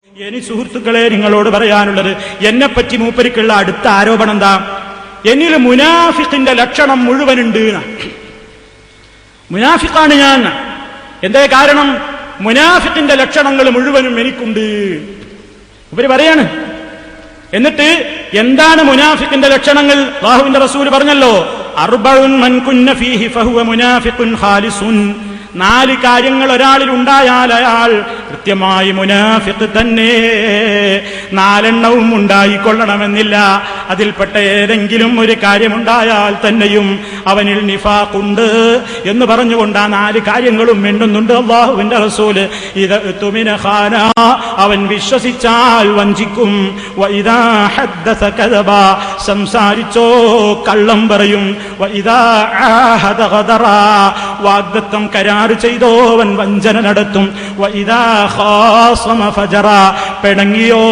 ഇനി സുഹൃത്തുക്കളെ, നിങ്ങളോട് പറയാനുള്ളത്, എന്നെപ്പറ്റി മൂപ്പരിക്കുള്ള അടുത്ത ആരോപണം എന്താ? എന്നിൽ മുനാഫിഖിന്റെ ലക്ഷണം മുഴുവനുണ്ട്. മുനാഫിഖാണ് ഞാൻ. എന്തേ കാരണം? മുനാഫിഖിന്റെ ലക്ഷണങ്ങൾ മുഴുവനും എനിക്കുണ്ട് ഇവര് പറയാണ്. എന്നിട്ട് എന്താണ് മുനാഫിഖിന്റെ ലക്ഷണങ്ങൾ? അല്ലാഹുവിന്റെ റസൂൽ പറഞ്ഞല്ലോ, അർബഉൻ മൻ കുന്ന ഫീഹി ഫഹുവ മുനാഫിഖുൻ ഖാലിസുൻ. 4 കാര്യങ്ങൾ ഒരാളിൽ ഉണ്ടായാൽ അയാൾ കൃത്യമായി മുനാഫിഖ് തന്നെ. 4 ഉണ്ടായിക്കൊള്ളണമെന്നില്ല. അതിൽപ്പെട്ട ഏതെങ്കിലും ഒരു കാര്യമുണ്ടായാൽ തന്നെയും അവനിൽ നിഫാഖുണ്ട് എന്ന് പറഞ്ഞുകൊണ്ട് ആ 4 കാര്യങ്ങളും എണ്ണുന്നുണ്ട് അല്ലാഹുവിന്റെ റസൂല്. ഇദാ തുമിന ഖാന, അവൻ വിശ്വസിച്ചാൽ വഞ്ചിക്കും. വഇദാ ഹദ്ദസ കദബ, സംസാരിച്ചോ കള്ളം പറയും. വഇദാ ആഹദ ഗദറ, വാഗ്ദത്തം കരാർ ചെയ്തോ അവൻ വഞ്ചന നടത്തും. വഇദാ ഖാസമ ഫജറ, പിണങ്ങിയോ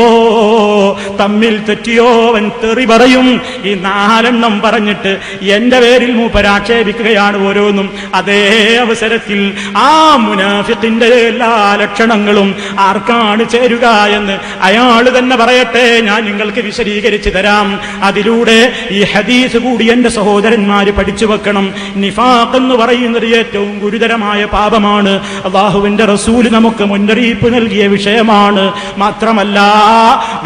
തമ്മിൽ തെറ്റിയോ അവൻ തെറി പറയും. ഈ 4 പറഞ്ഞിട്ട് എന്റെ പേരിൽ മൂപ്പരാക്ഷേപിക്കുകയാണ് ഓരോന്നും. അതേ അവസരത്തിൽ ആ മുനാഫിഖിന്റെ എല്ലാ ലക്ഷണങ്ങളും ആർക്കാണ് ചേരുക എന്ന് അയാൾ തന്നെ പറയട്ടെ, ഞാൻ നിങ്ങൾക്ക് വിശദീകരിച്ചു തരാം. അതിലൂടെ ഈ ഹദീസ് കൂടി എന്റെ സഹോദരന്മാര് പഠിച്ചു വെക്കണം. നിഫാഖ് എന്ന് പറയുന്നത് ഏറ്റവും ഗുരുതരമായ പാപമാണ്. അല്ലാഹുവിന്റെ റസൂല് നമുക്ക് മുന്നറിയിപ്പ് നൽകിയ വിഷയമാണ്. മാത്രമല്ല,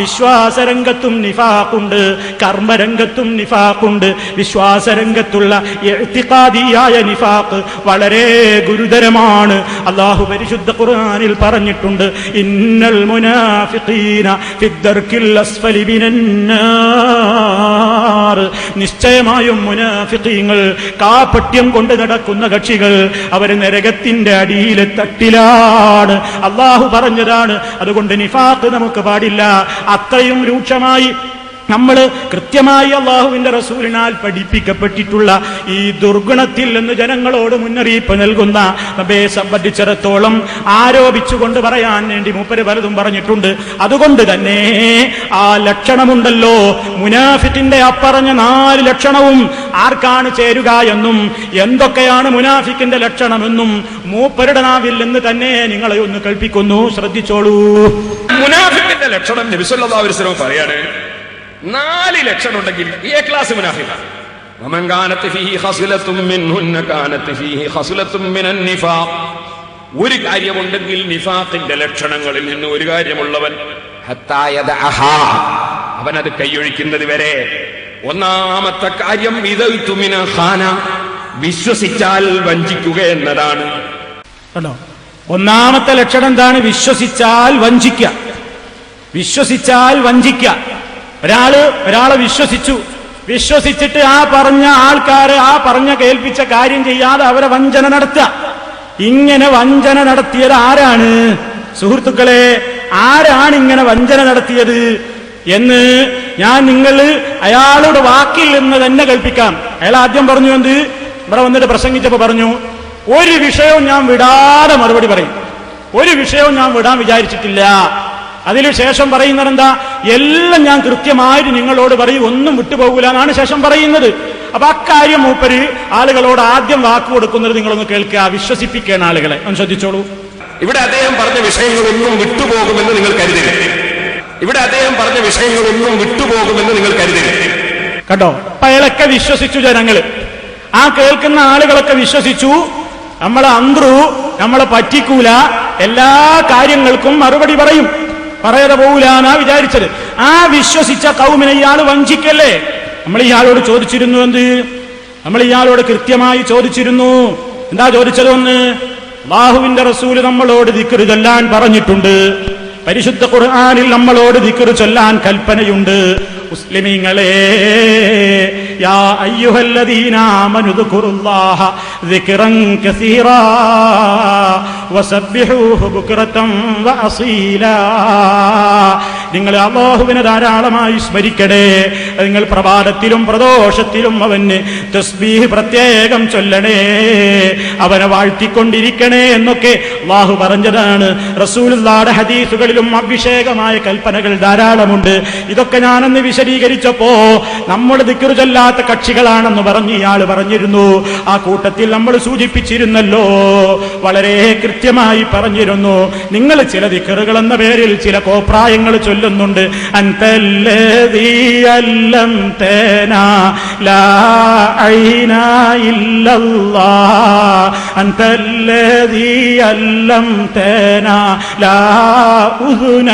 വിശ്വാസരംഗത്തും നിഫാഖുണ്ട്, കർമ്മരംഗത്തും നിഫാഖുണ്ട്. വിശ്വാസരംഗത്തുള്ള ഇഅ്തിഖാദിയായ നിഫാഖ് വളരെ ഗുരുതരമാണ്. അല്ലാഹു പരിശുദ്ധ ഖുർആനിൽ പറഞ്ഞിട്ടുണ്ട്, ഇന്നൽ മുനാഫിഖീന ഫിദ്ദർക്കിൽ അസ്ഫലി മിനന്നാർ. നിശ്ചയമായും മുനാഫിഖീങ്ങൾ, കാപട്യം കൊണ്ട് നടക്കുന്ന കക്ഷികൾ, അവർ നരകത്തിന്റെ അടിയിലെ തട്ടിലാണ്. അല്ലാഹു പറഞ്ഞതാണ്. അതുകൊണ്ട് നിഫാഖ് നമുക്ക് പാടില്ല. അത്രയും രൂക്ഷമായി നമ്മൾ കൃത്യമായി അല്ലാഹുവിന്റെ റസൂലിനാൽ പഠിപ്പിക്കപ്പെട്ടിട്ടുള്ള ഈ ദുർഗുണത്തിൽ നിന്ന് ജനങ്ങളോട് മുന്നറിയിപ്പ് നൽകുന്ന നബിയെ സംബന്ധിച്ചിടത്തോളം ആരോപിച്ചുകൊണ്ട് പറയാൻ വേണ്ടി മൂപ്പര് പലതും പറഞ്ഞിട്ടുണ്ട്. അതുകൊണ്ട് തന്നെ ആ ലക്ഷണമുണ്ടല്ലോ, മുനാഫിഖിന്റെ അപ്പറഞ്ഞ 4 ലക്ഷണവും ആർക്കാണ് ചേരുക എന്നും എന്തൊക്കെയാണ് മുനാഫിഖിന്റെ ലക്ഷണമെന്നും മൂപ്പരുടെ നാവിൽ നിന്ന് തന്നെ നിങ്ങളെ ഒന്ന് കേൾപ്പിക്കുന്നു. ശ്രദ്ധിച്ചോളൂ. മുനാഫിഖിന്റെ ലക്ഷണം നബി സല്ലല്ലാഹു അലൈഹി വസല്ലം പറയാണ്. 4 ലക്ഷണം ഉണ്ടെങ്കിൽ എ ക്ലാസ് മുനാഫിഖാണ്. വമൻ കാനത് ഫീഹി ഖസ്ലത്തും മിൻഹുന്ന കാനത് ഫീഹി ഖസ്ലത്തും മിനൻ നിഫാഖ്. ഒരു കാര്യമുണ്ടെങ്കിൽ നിഫാഖിന്റെ ലക്ഷണങ്ങളിൽ നിന്ന് ഒരു കാര്യമുള്ളവൻ ഹത്താ യദഅഹാ, അവൻ അത് കൈയൊഴിക്കുന്നത് വരെ. ഒന്നാമത്തെ കാര്യം ഇദൈതു മിന ഖാന, വിശ്വസിച്ചാൽ വഞ്ചിക്കുക എന്നതാണ്. ഒന്നാമത്തെ ലക്ഷണം എന്താണ്? വിശ്വസിച്ചാൽ വഞ്ചിക്കുക. വിശ്വസിച്ചാൽ വഞ്ചിക്കുക. ഒരാളെ വിശ്വസിച്ചിട്ട് ആ പറഞ്ഞ ആൾക്കാരെ ആ പറഞ്ഞ കേൾപ്പിച്ച കാര്യം ചെയ്യാതെ അവരെ വഞ്ചന നടത്തുക. ഇങ്ങനെ വഞ്ചന നടത്തിയത് ആരാണ് സുഹൃത്തുക്കളെ? ആരാണ് ഇങ്ങനെ വഞ്ചന നടത്തിയത് എന്ന് ഞാൻ അയാളുടെ വാക്കിൽ നിന്ന് തന്നെ കൽപ്പിക്കാം. അയാൾ ആദ്യം പറഞ്ഞു, എന്ത്? ഇവിടെ വന്നിട്ട് പ്രസംഗിച്ചപ്പോ പറഞ്ഞു, ഒരു വിഷയവും ഞാൻ വിടാതെ മറുപടി പറയും. ഒരു വിഷയവും ഞാൻ വിടാൻ വിചാരിച്ചിട്ടില്ല. അതിനുശേഷം പറയുന്നത് എന്താ? എല്ലാം ഞാൻ കൃത്യമായിട്ട് നിങ്ങളോട് പറയും, ഒന്നും വിട്ടുപോകൂല എന്നാണ് ശേഷം പറയുന്നത്. അപ്പൊ അക്കാര്യം മൂപ്പര് ആളുകളോട് ആദ്യം വാക്ക് കൊടുക്കുന്നത് നിങ്ങളൊന്ന് കേൾക്കുക, വിശ്വസിപ്പിക്കുകയാണ് ആളുകളെ. ഒന്ന് ശ്രദ്ധിച്ചോളൂ. ഇവിടെ അദ്ദേഹം പറഞ്ഞ വിഷയങ്ങളൊന്നും വിട്ടുപോകുമെന്ന് നിങ്ങൾ കരുതരുത്. ഇവിടെ അദ്ദേഹം പറഞ്ഞ വിഷയങ്ങളൊന്നും വിട്ടുപോകുമെന്ന് നിങ്ങൾ കരുതരുത്. കേട്ടോ? അപ്പൊ അയാളൊക്കെ വിശ്വസിച്ചു. ജനങ്ങള്, ആ കേൾക്കുന്ന ആളുകളൊക്കെ വിശ്വസിച്ചു. നമ്മളെ പറ്റിക്കൂല, എല്ലാ കാര്യങ്ങൾക്കും മറുപടി പറയും, പറയാതെ പോകൂല എന്നാ വിചാരിച്ചത്. ആ വിശ്വസിച്ച കൗമിനെ ഇയാൾ വഞ്ചിക്കല്ലേ? നമ്മൾ ഇയാളോട് ചോദിച്ചിരുന്നു. എന്ത്? നമ്മൾ ഇയാളോട് കൃത്യമായി ചോദിച്ചിരുന്നു. എന്താ ചോദിച്ചതൊന്ന്? അല്ലാഹുവിന്റെ റസൂല് നമ്മളോട് ദിക്ർ ചൊല്ലാൻ പറഞ്ഞിട്ടുണ്ട്. പരിശുദ്ധ ഖുർആനിൽ നമ്മളോട് ദിക്ർ ചൊല്ലാൻ കൽപ്പനയുണ്ട്. മുസ്ലിമീങ്ങളെ, യാ അയ്യുഹല്ലദീന ആമനു ദുകുറുല്ലാഹ ദിക്റൻ കസീറാ വസബ്ബിഹൂഹു ബുക്റതൻ വഅസീലാ. നിങ്ങൾ അല്ലാഹുവിനെ ധാരാളമായി സ്മരിക്കണേ. നിങ്ങൾ പ്രഭാതത്തിലും പ്രദോഷത്തിലും അവന് തസ്ബീഹ് പ്രത്യേകം ചൊല്ലണേ, അവനെ വാഴ്ത്തിക്കൊണ്ടിരിക്കണേ എന്നൊക്കെ അല്ലാഹു പറഞ്ഞതാണ്. റസൂലുള്ളാഹിയുടെ ഹദീസുകളിലും അഭിഷേകമായ കൽപ്പനകൾ ധാരാളമുണ്ട്. ഇതൊക്കെ ഞാനന്ന് വിശദീകരിച്ചപ്പോ നമ്മൾ ദിക്ർ ചൊല്ലാത്ത കക്ഷികളാണെന്ന് പറഞ്ഞ് ഇയാൾ പറഞ്ഞിരുന്നു. ആ കൂട്ടത്തിൽ നമ്മൾ സൂചിപ്പിച്ചിരുന്നല്ലോ, വളരെ കൃത്യമായി പറഞ്ഞിരുന്നു, നിങ്ങൾ ചില ദിക്റുകൾ എന്ന പേരിൽ ചില കോപ്രായങ്ങൾ ചൊല്ലുന്നുണ്ട്. അൻതല്ലദീ അല്ലംതനാ ലാ ഐന ഇല്ലല്ലാഹ്, അൻതല്ലദീ അല്ലംതനാ ലാ ഉദ്ന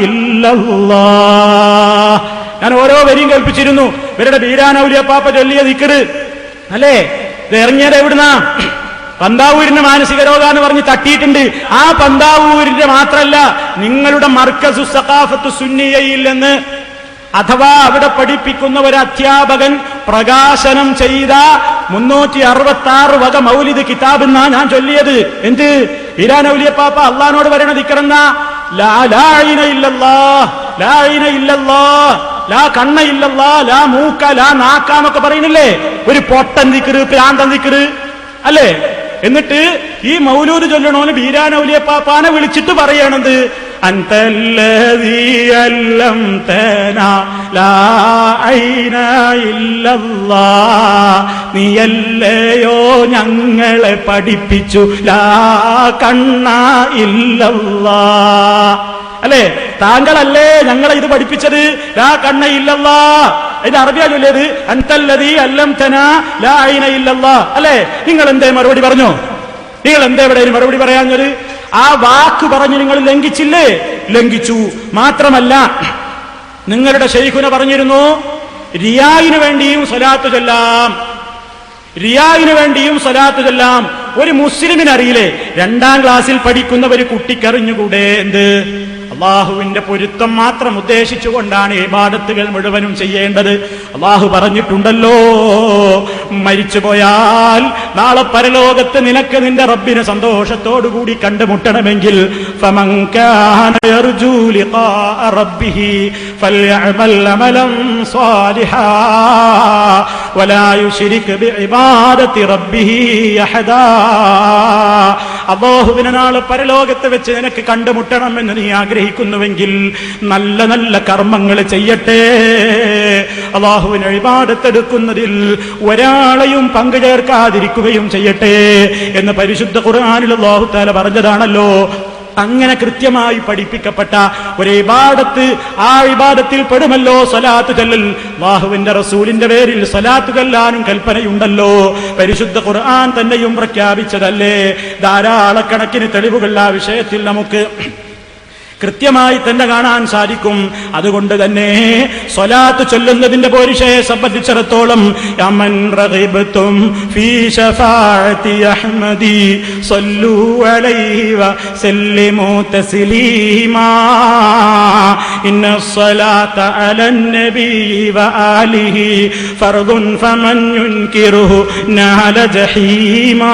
ഇല്ലല്ലാഹ്. ഞാൻ ഓരോ വരിയും കേൾപ്പിച്ചിരുന്നു. ഇവരുടെ ബീരാൻ ഔലിയപ്പാപ്പ ചൊല്ലിയ ദിക്ർ അല്ലേ? ഇത് ഇറങ്ങിയത് എവിടുന്നാ? പന്താവൂരിന്റെ മാനസിക രോഗാന്ന് പറഞ്ഞ് തട്ടിയിട്ടുണ്ട്. ആ പന്താവൂരിന്റെ മാത്രല്ല, നിങ്ങളുടെ മർക്കസു സഖാഫത്തു സുന്നിയയിൽ നിന്ന് അഥവാ അവിടെ പഠിപ്പിക്കുന്ന ഒരു അധ്യാപകൻ പ്രകാശനം ചെയ്ത 366 വക മൗലിദ് കിതാബ് എന്നാ ഞാൻ ചൊല്ലിയത്. എന്ത്? ബീരാൻ ഔലിയപ്പാപ്പ അള്ളഹാനോട് പറയണ ദിക്റെന്ന ലാ ഇലാഹ ഇല്ലല്ലാഹ്, ലാ ഇലാഹ ഇല്ലല്ലാഹ്, ലാ കണ്ണ ഇല്ലല്ലാഹ്, ലാ മൂക്ക, ലാ നാക്കാന്നൊക്കെ പറയുന്നില്ലേ? ഒരു പൊട്ടൻ ദിക്ർ, പ്രാന്തൻ ദിക്ർ അല്ലേ? എന്നിട്ട് ഈ മൗലൂദ് ചൊല്ലണോന് ബീരാൻ ഔലിയപ്പാപ്പാനെ വിളിച്ചിട്ട് പറയണത് അൻതല്ലദീ അല്ലംതനാ ലാ ഐന ഇല്ലല്ലാഹ്, നീയല്ലയോ ഞങ്ങളെ പഠിപ്പിച്ചു ലാ കണ്ണ ഇല്ലല്ലാഹ്. അല്ലേ? താങ്കളല്ലേ ഞങ്ങളെ ഇത് പഠിപ്പിച്ചത് ലാ കണ്ണ ഇല്ലല്ലാഹ്. ഇത് അറബിയാ ചൊല്ലിയത് അൻതല്ലദീ അല്ലംതനാ ലാ ഐന ഇല്ലല്ലാഹ്. അല്ലേ? നിങ്ങൾ എന്തേ മറുപടി പറഞ്ഞു? നിങ്ങൾ എന്താ ഇവിടെ മറുപടി പറയാഞ്ഞത്? ആ വാക്ക് പറഞ്ഞ് നിങ്ങൾ ലംഘിച്ചില്ലേ? ലംഘിച്ചു. മാത്രമല്ല, നിങ്ങളുടെ ശൈഖുന പറഞ്ഞിരുന്നു റിയായിന് വേണ്ടിയും സ്വലാത്ത് ചൊല്ലാം, റിയായിന് വേണ്ടിയും സ്വലാത്ത് ചൊല്ലാം. ഒരു മുസ്ലിമിനറിയില്ലേ? 2ാം ക്ലാസ്സിൽ പഠിക്കുന്ന ഒരു കുട്ടിക്കറിഞ്ഞുകൂടെ എന്ത്? അള്ളാഹുവിന്റെ പൊരുത്തം മാത്രം ഉദ്ദേശിച്ചുകൊണ്ടാണ് ഇബാദത്തുകൾ മുഴുവനും ചെയ്യേണ്ടത്. അള്ളാഹു പറഞ്ഞിട്ടുണ്ടല്ലോ, മരിച്ചുപോയാൽ നാളെ പരലോകത്ത് നിനക്ക് നിന്റെ റബ്ബിനെ സന്തോഷത്തോടുകൂടി കണ്ടുമുട്ടണമെങ്കിൽ ഫമൻ കാന യർജൂ ലിഖാഅ റബ്ബിഹി ഫൽയഅമൽ അമലൻ സാലിഹാ വലാ യുശ്രിക് ബിഇബാദത്തി റബ്ബിഹി അഹദാ. അല്ലാഹുവിനെ നാളെ പരലോകത്ത് വെച്ച് നിനക്ക് കണ്ടുമുട്ടണമെന്ന് നീ ആഗ്രഹിക്കുന്നുവെങ്കിൽ നല്ല നല്ല കർമ്മങ്ങൾ ചെയ്യട്ടെ. അല്ലാഹുവിനെ ഇബാദത്തെടുക്കുന്നതിൽ ഒരാളെയും പങ്കുചേർക്കാതിരിക്കുകയും ചെയ്യട്ടെ എന്ന് പരിശുദ്ധ ഖുർആനിൽ അല്ലാഹു തആല പറഞ്ഞതാണല്ലോ. അങ്ങനെ കൃത്യമായി പഠിപ്പിക്കപ്പെട്ട ഒരു ഇബാദത്ത്, ആ ഇബാദത്തിൽ പെടുമല്ലോ സ്വലാത്ത് ചൊല്ലൽ. അല്ലാഹുവിന്റെ റസൂലിന്റെ പേരിൽ സ്വലാത്ത് ചൊല്ലാനും കൽപ്പനയുണ്ടല്ലോ. പരിശുദ്ധ ഖുർആൻ തന്നെയും പ്രഖ്യാപിച്ചതല്ലേ. ധാരാളക്കണക്കിന് തെളിവുകൾ ആ വിഷയത്തിൽ നമുക്ക് കൃത്യമായി തന്നെ കാണാൻ സാധിക്കും. അതുകൊണ്ട് തന്നെ സ്വലാത്ത് ചൊല്ലുന്നതിന്റെ പോരിശയെ സംബന്ധിച്ചിടത്തോളം യമൻ റഗിബ്തും ഫീ ശഫാഅത്തി അഹ്മദി സല്ലു അലൈഹി വസല്ലിമു തസ്ലീമാ ഇന്ന സ്വലാത്ത അലൻ നബി വആലിഹി ഫർദുൻ ഫമൻ യുൻകിറുഹു നാല ജഹീമാ.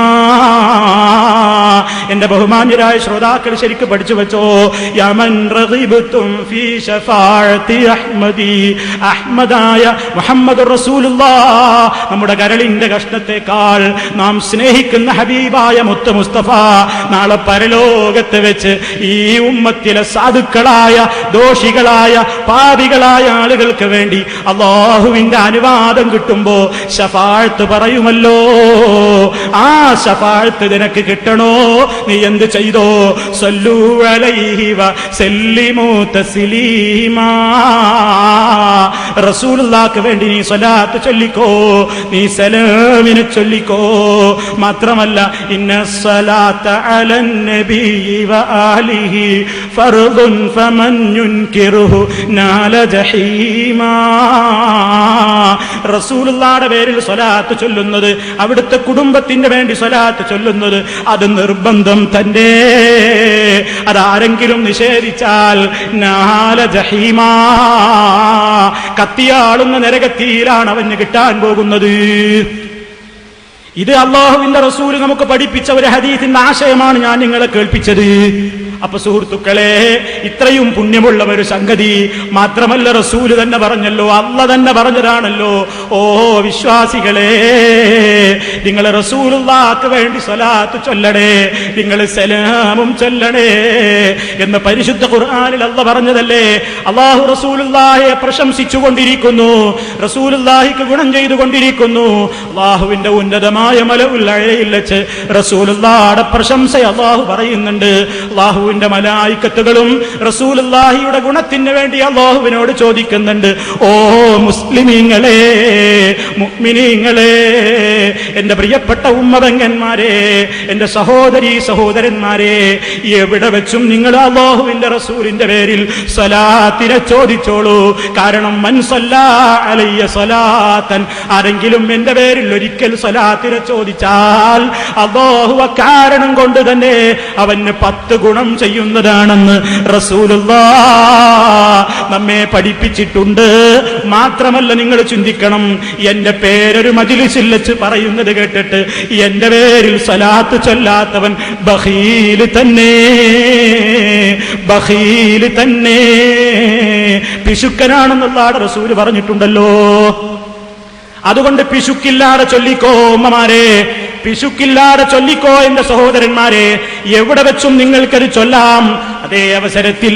എന്റെ ബഹുമാന്യരായ ശ്രോതാക്കൾ ശരിക്ക് പഠിച്ചു വെച്ചോ. യമൻ റഗിബ്തും ഫീ ശഫാഅത്തി അഹ്മദി, അഹ്മദായ മുഹമ്മദുർ റസൂലുള്ളാഹ്, നമ്മുടെ കരളിന്റെ കഷ്ണത്തെക്കാൾ നാം സ്നേഹിക്കുന്ന ഹബീബായ മുത്ത് മുസ്തഫ നാളെ പരലോകത്ത് വെച്ച് ഈ ഉമ്മത്തിലെ സാധുക്കളായ ദോഷികളായ പാപികളായ ആളുകൾക്ക് വേണ്ടി അല്ലാഹുവിന്റെ അനുവാദം കിട്ടുമ്പോ ശഫാഅത്ത് പറയുമല്ലോ. ആ ശഫാഅത്ത് നിനക്ക് കിട്ടണോ? നീ എന്ത് ചെയ്തോ? സല്ലു അലൈഹി വസല്ലിമു തസ്ലീമാ. റസൂലുള്ളാഹിക്ക് വേണ്ടി നീ സ്വലാത്ത് ചൊല്ലിക്കോ, നീ സലാമിനെ ചൊല്ലിക്കോ. മാത്രമല്ല ഇന്ന സ്വലാത്ത അലൻ നബി വആലിഹി ഫർദുൻ ഫമൻ യുൻകിറുഹു നാല ജഹീമാ. റസൂലുള്ളാഹിയുടെ പേരിൽ സ്വലാത്ത് ചൊല്ലുന്നത്, അവിടുത്തെ കുടുംബത്തിന്റെ വേണ്ടി സ്വലാത്ത് ചൊല്ലുന്നത് അത് നിർബന്ധം തന്നെ. അതാരെങ്കിലും നിഷേധിച്ചാൽ നാല ജഹീമാ, കത്തിയാളുന്ന നരകത്തിയിലാണ് അവന് കിട്ടാൻ പോകുന്നത്. ഇത് അല്ലാഹുവിന്റെ റസൂൽ നമുക്ക് പഠിപ്പിച്ച ഒരു ഹദീസിന്റെ ആശയമാണ് ഞാൻ നിങ്ങളെ കേൾപ്പിച്ചത്. അപ്പൊ സുഹൃത്തുക്കളെ, ഇത്രയും പുണ്യമുള്ള ഒരു സംഗതി മാത്രമല്ല, റസൂല് തന്നെ പറഞ്ഞല്ലോ, അല്ലാഹ് തന്നെ പറഞ്ഞതാണല്ലോ. ഓ വിശ്വാസികളെ, നിങ്ങൾ റസൂലുള്ളാഹിക്ക് വേണ്ടി സ്വലാത്ത് ചൊല്ലണേ, നിങ്ങൾ സലാമും ചൊല്ലണേ എന്ന് പരിശുദ്ധ ഖുർആനിൽ അല്ലാഹ് പറഞ്ഞതല്ലേ. അല്ലാഹു റസൂലുള്ളാഹിയെ പ്രശംസിച്ചുകൊണ്ടിരിക്കുന്നു, റസൂലുള്ളാഹിക്ക് ഗുണം ചെയ്തുകൊണ്ടിരിക്കുന്നു. അല്ലാഹുവിന്റെ ഉന്നതമായ മലഉൽ അഅലയിൽ വെച്ച് റസൂലുള്ളാഹിയുടെ പ്രശംസ അല്ലാഹു പറയുന്നുണ്ട്. അല്ലാഹുവിന്റെ മലായികത്തുകളും റസൂലുള്ളാഹിയുടെ ഗുണത്തിന് വേണ്ടി അല്ലാഹുവിനോട് ചോദിക്കുന്നുണ്ട്. ഓ മുസ്ലിമീങ്ങളെ, മുഅ്മിനീങ്ങളെ, എന്റെ പ്രിയപ്പെട്ട ഉമ്മപെങ്ങന്മാരെ, എന്റെ സഹോദരീ സഹോദരന്മാരെ, എവിടെ വെച്ചും നിങ്ങൾ അല്ലാഹുവിന്റെ റസൂലിന്റെ പേരിൽ സ്വലാത്തിനെ ചോദിച്ചോളൂ. കാരണം മൻ സല്ലാ അലയ്യ സ്വലാത്തൻ, ആരെങ്കിലും എന്റെ പേരിൽ ഒരിക്കൽ സ്വലാത്തിനെ ചോദിച്ചാൽ അല്ലാഹു കാരണം കൊണ്ട് തന്നെ അവന് 10 ഗുണം ചെയ്യുന്നതാണെന്ന് റസൂലുള്ളാഹ് നമ്മെ പഠിപ്പിച്ചിട്ടുണ്ട്. മാത്രമല്ല, നിങ്ങൾ ചിന്തിക്കണം, എന്റെ പേരൊരു മജ്ലിസിൽ വെച്ച് പറയുന്നത് കേട്ടിട്ട് എന്റെ പേരിൽ സ്വലാത്ത് ചൊല്ലാത്തവൻ ബഖീൽ തന്നെ, ബഖീൽ തന്നെ, പിശുക്കനാണെന്നുള്ള റസൂല് പറഞ്ഞിട്ടുണ്ടല്ലോ. അതുകൊണ്ട് പിശുക്കില്ലാതെ ചൊല്ലിക്കോ ഉമ്മമാരെ, പിശുക്കില്ലാതെ ചൊല്ലിക്കോ എന്റെ സഹോദരന്മാരെ. എവിടെ വെച്ചും നിങ്ങൾക്കത് ചൊല്ലാം. അതേ അവസരത്തിൽ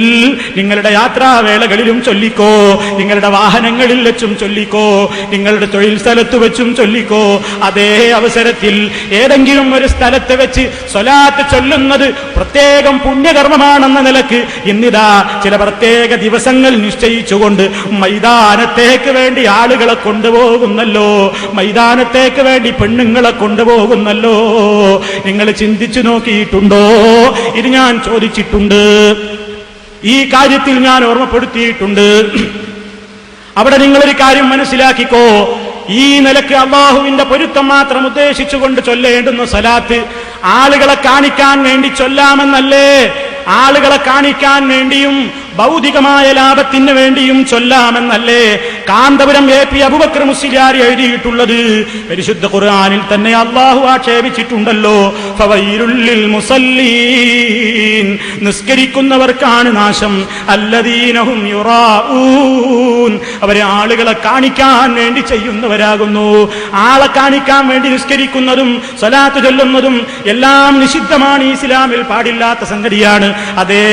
നിങ്ങളുടെ യാത്രാവേളകളിലും ചൊല്ലിക്കോ, നിങ്ങളുടെ വാഹനങ്ങളിൽ വെച്ചും ചൊല്ലിക്കോ, നിങ്ങളുടെ തൊഴിൽ സ്ഥലത്ത് വെച്ചും ചൊല്ലിക്കോ. അതേ അവസരത്തിൽ ഏതെങ്കിലും ഒരു സ്ഥലത്ത് വെച്ച് സ്വലാത്ത് ചൊല്ലുന്നത് പ്രത്യേകം പുണ്യകർമ്മമാണെന്ന നിലക്ക് ഇന്നിതാ ചില പ്രത്യേക ദിവസങ്ങൾ നിശ്ചയിച്ചുകൊണ്ട് മൈതാനത്തേക്ക് വേണ്ടി ആളുകളെ കൊണ്ടുപോകുന്നല്ലോ, മൈതാനത്തേക്ക് വേണ്ടി പെണ്ണുങ്ങളെ കൊണ്ടുപോകുന്നല്ലോ. നിങ്ങൾ ചിന്തിച്ചു നോക്കിയിട്ടുണ്ടോ? ഇത് ഞാൻ ചോദിച്ചിട്ടുണ്ട്, ഈ കാര്യത്തിൽ ഞാൻ ഓർമ്മപ്പെടുത്തിയിട്ടുണ്ട്. അവിടെ നിങ്ങളൊരു കാര്യം മനസ്സിലാക്കിക്കോ, ഈ നിലക്ക് അല്ലാഹുവിന്റെ പൊരുത്തം മാത്രം ഉദ്ദേശിച്ചുകൊണ്ട് ചൊല്ലേണ്ടുന്ന സ്വലാത്ത് ആളുകളെ കാണിക്കാൻ വേണ്ടി ചൊല്ലാമെന്നല്ലേ, ആളുകളെ കാണിക്കാൻ വേണ്ടിയും ഭൗതികമായ ലാഭത്തിന് വേണ്ടിയും ചൊല്ലാമെന്നല്ലേ കാന്തപുരം AP അബൂബക്കർ മുസ്ലിയാർ എഴുതിയിട്ടുള്ളത്. പരിശുദ്ധ ഖുർആനിൽ തന്നെ അല്ലാഹു ആക്ഷേപിച്ചിട്ടുണ്ടല്ലോ, ഫവൈലുൽ ലിൽ മുസല്ലീൻ, നിസ്കരിക്കുന്നവർക്കാണ് നാശം, അല്ലദീനഹും യുറാഊൻ, അവരെ ആളുകളെ കാണിക്കാൻ വേണ്ടി ചെയ്യുന്നവരാകുന്നു. ആളെ കാണിക്കാൻ വേണ്ടി നിസ്കരിക്കുന്നതും സ്വലാത്ത് ചൊല്ലുന്നതും എല്ലാം നിഷിദ്ധമാണ്, ഇസ്ലാമിൽ പാടില്ലാത്ത സംഗതിയാണ്. അതേ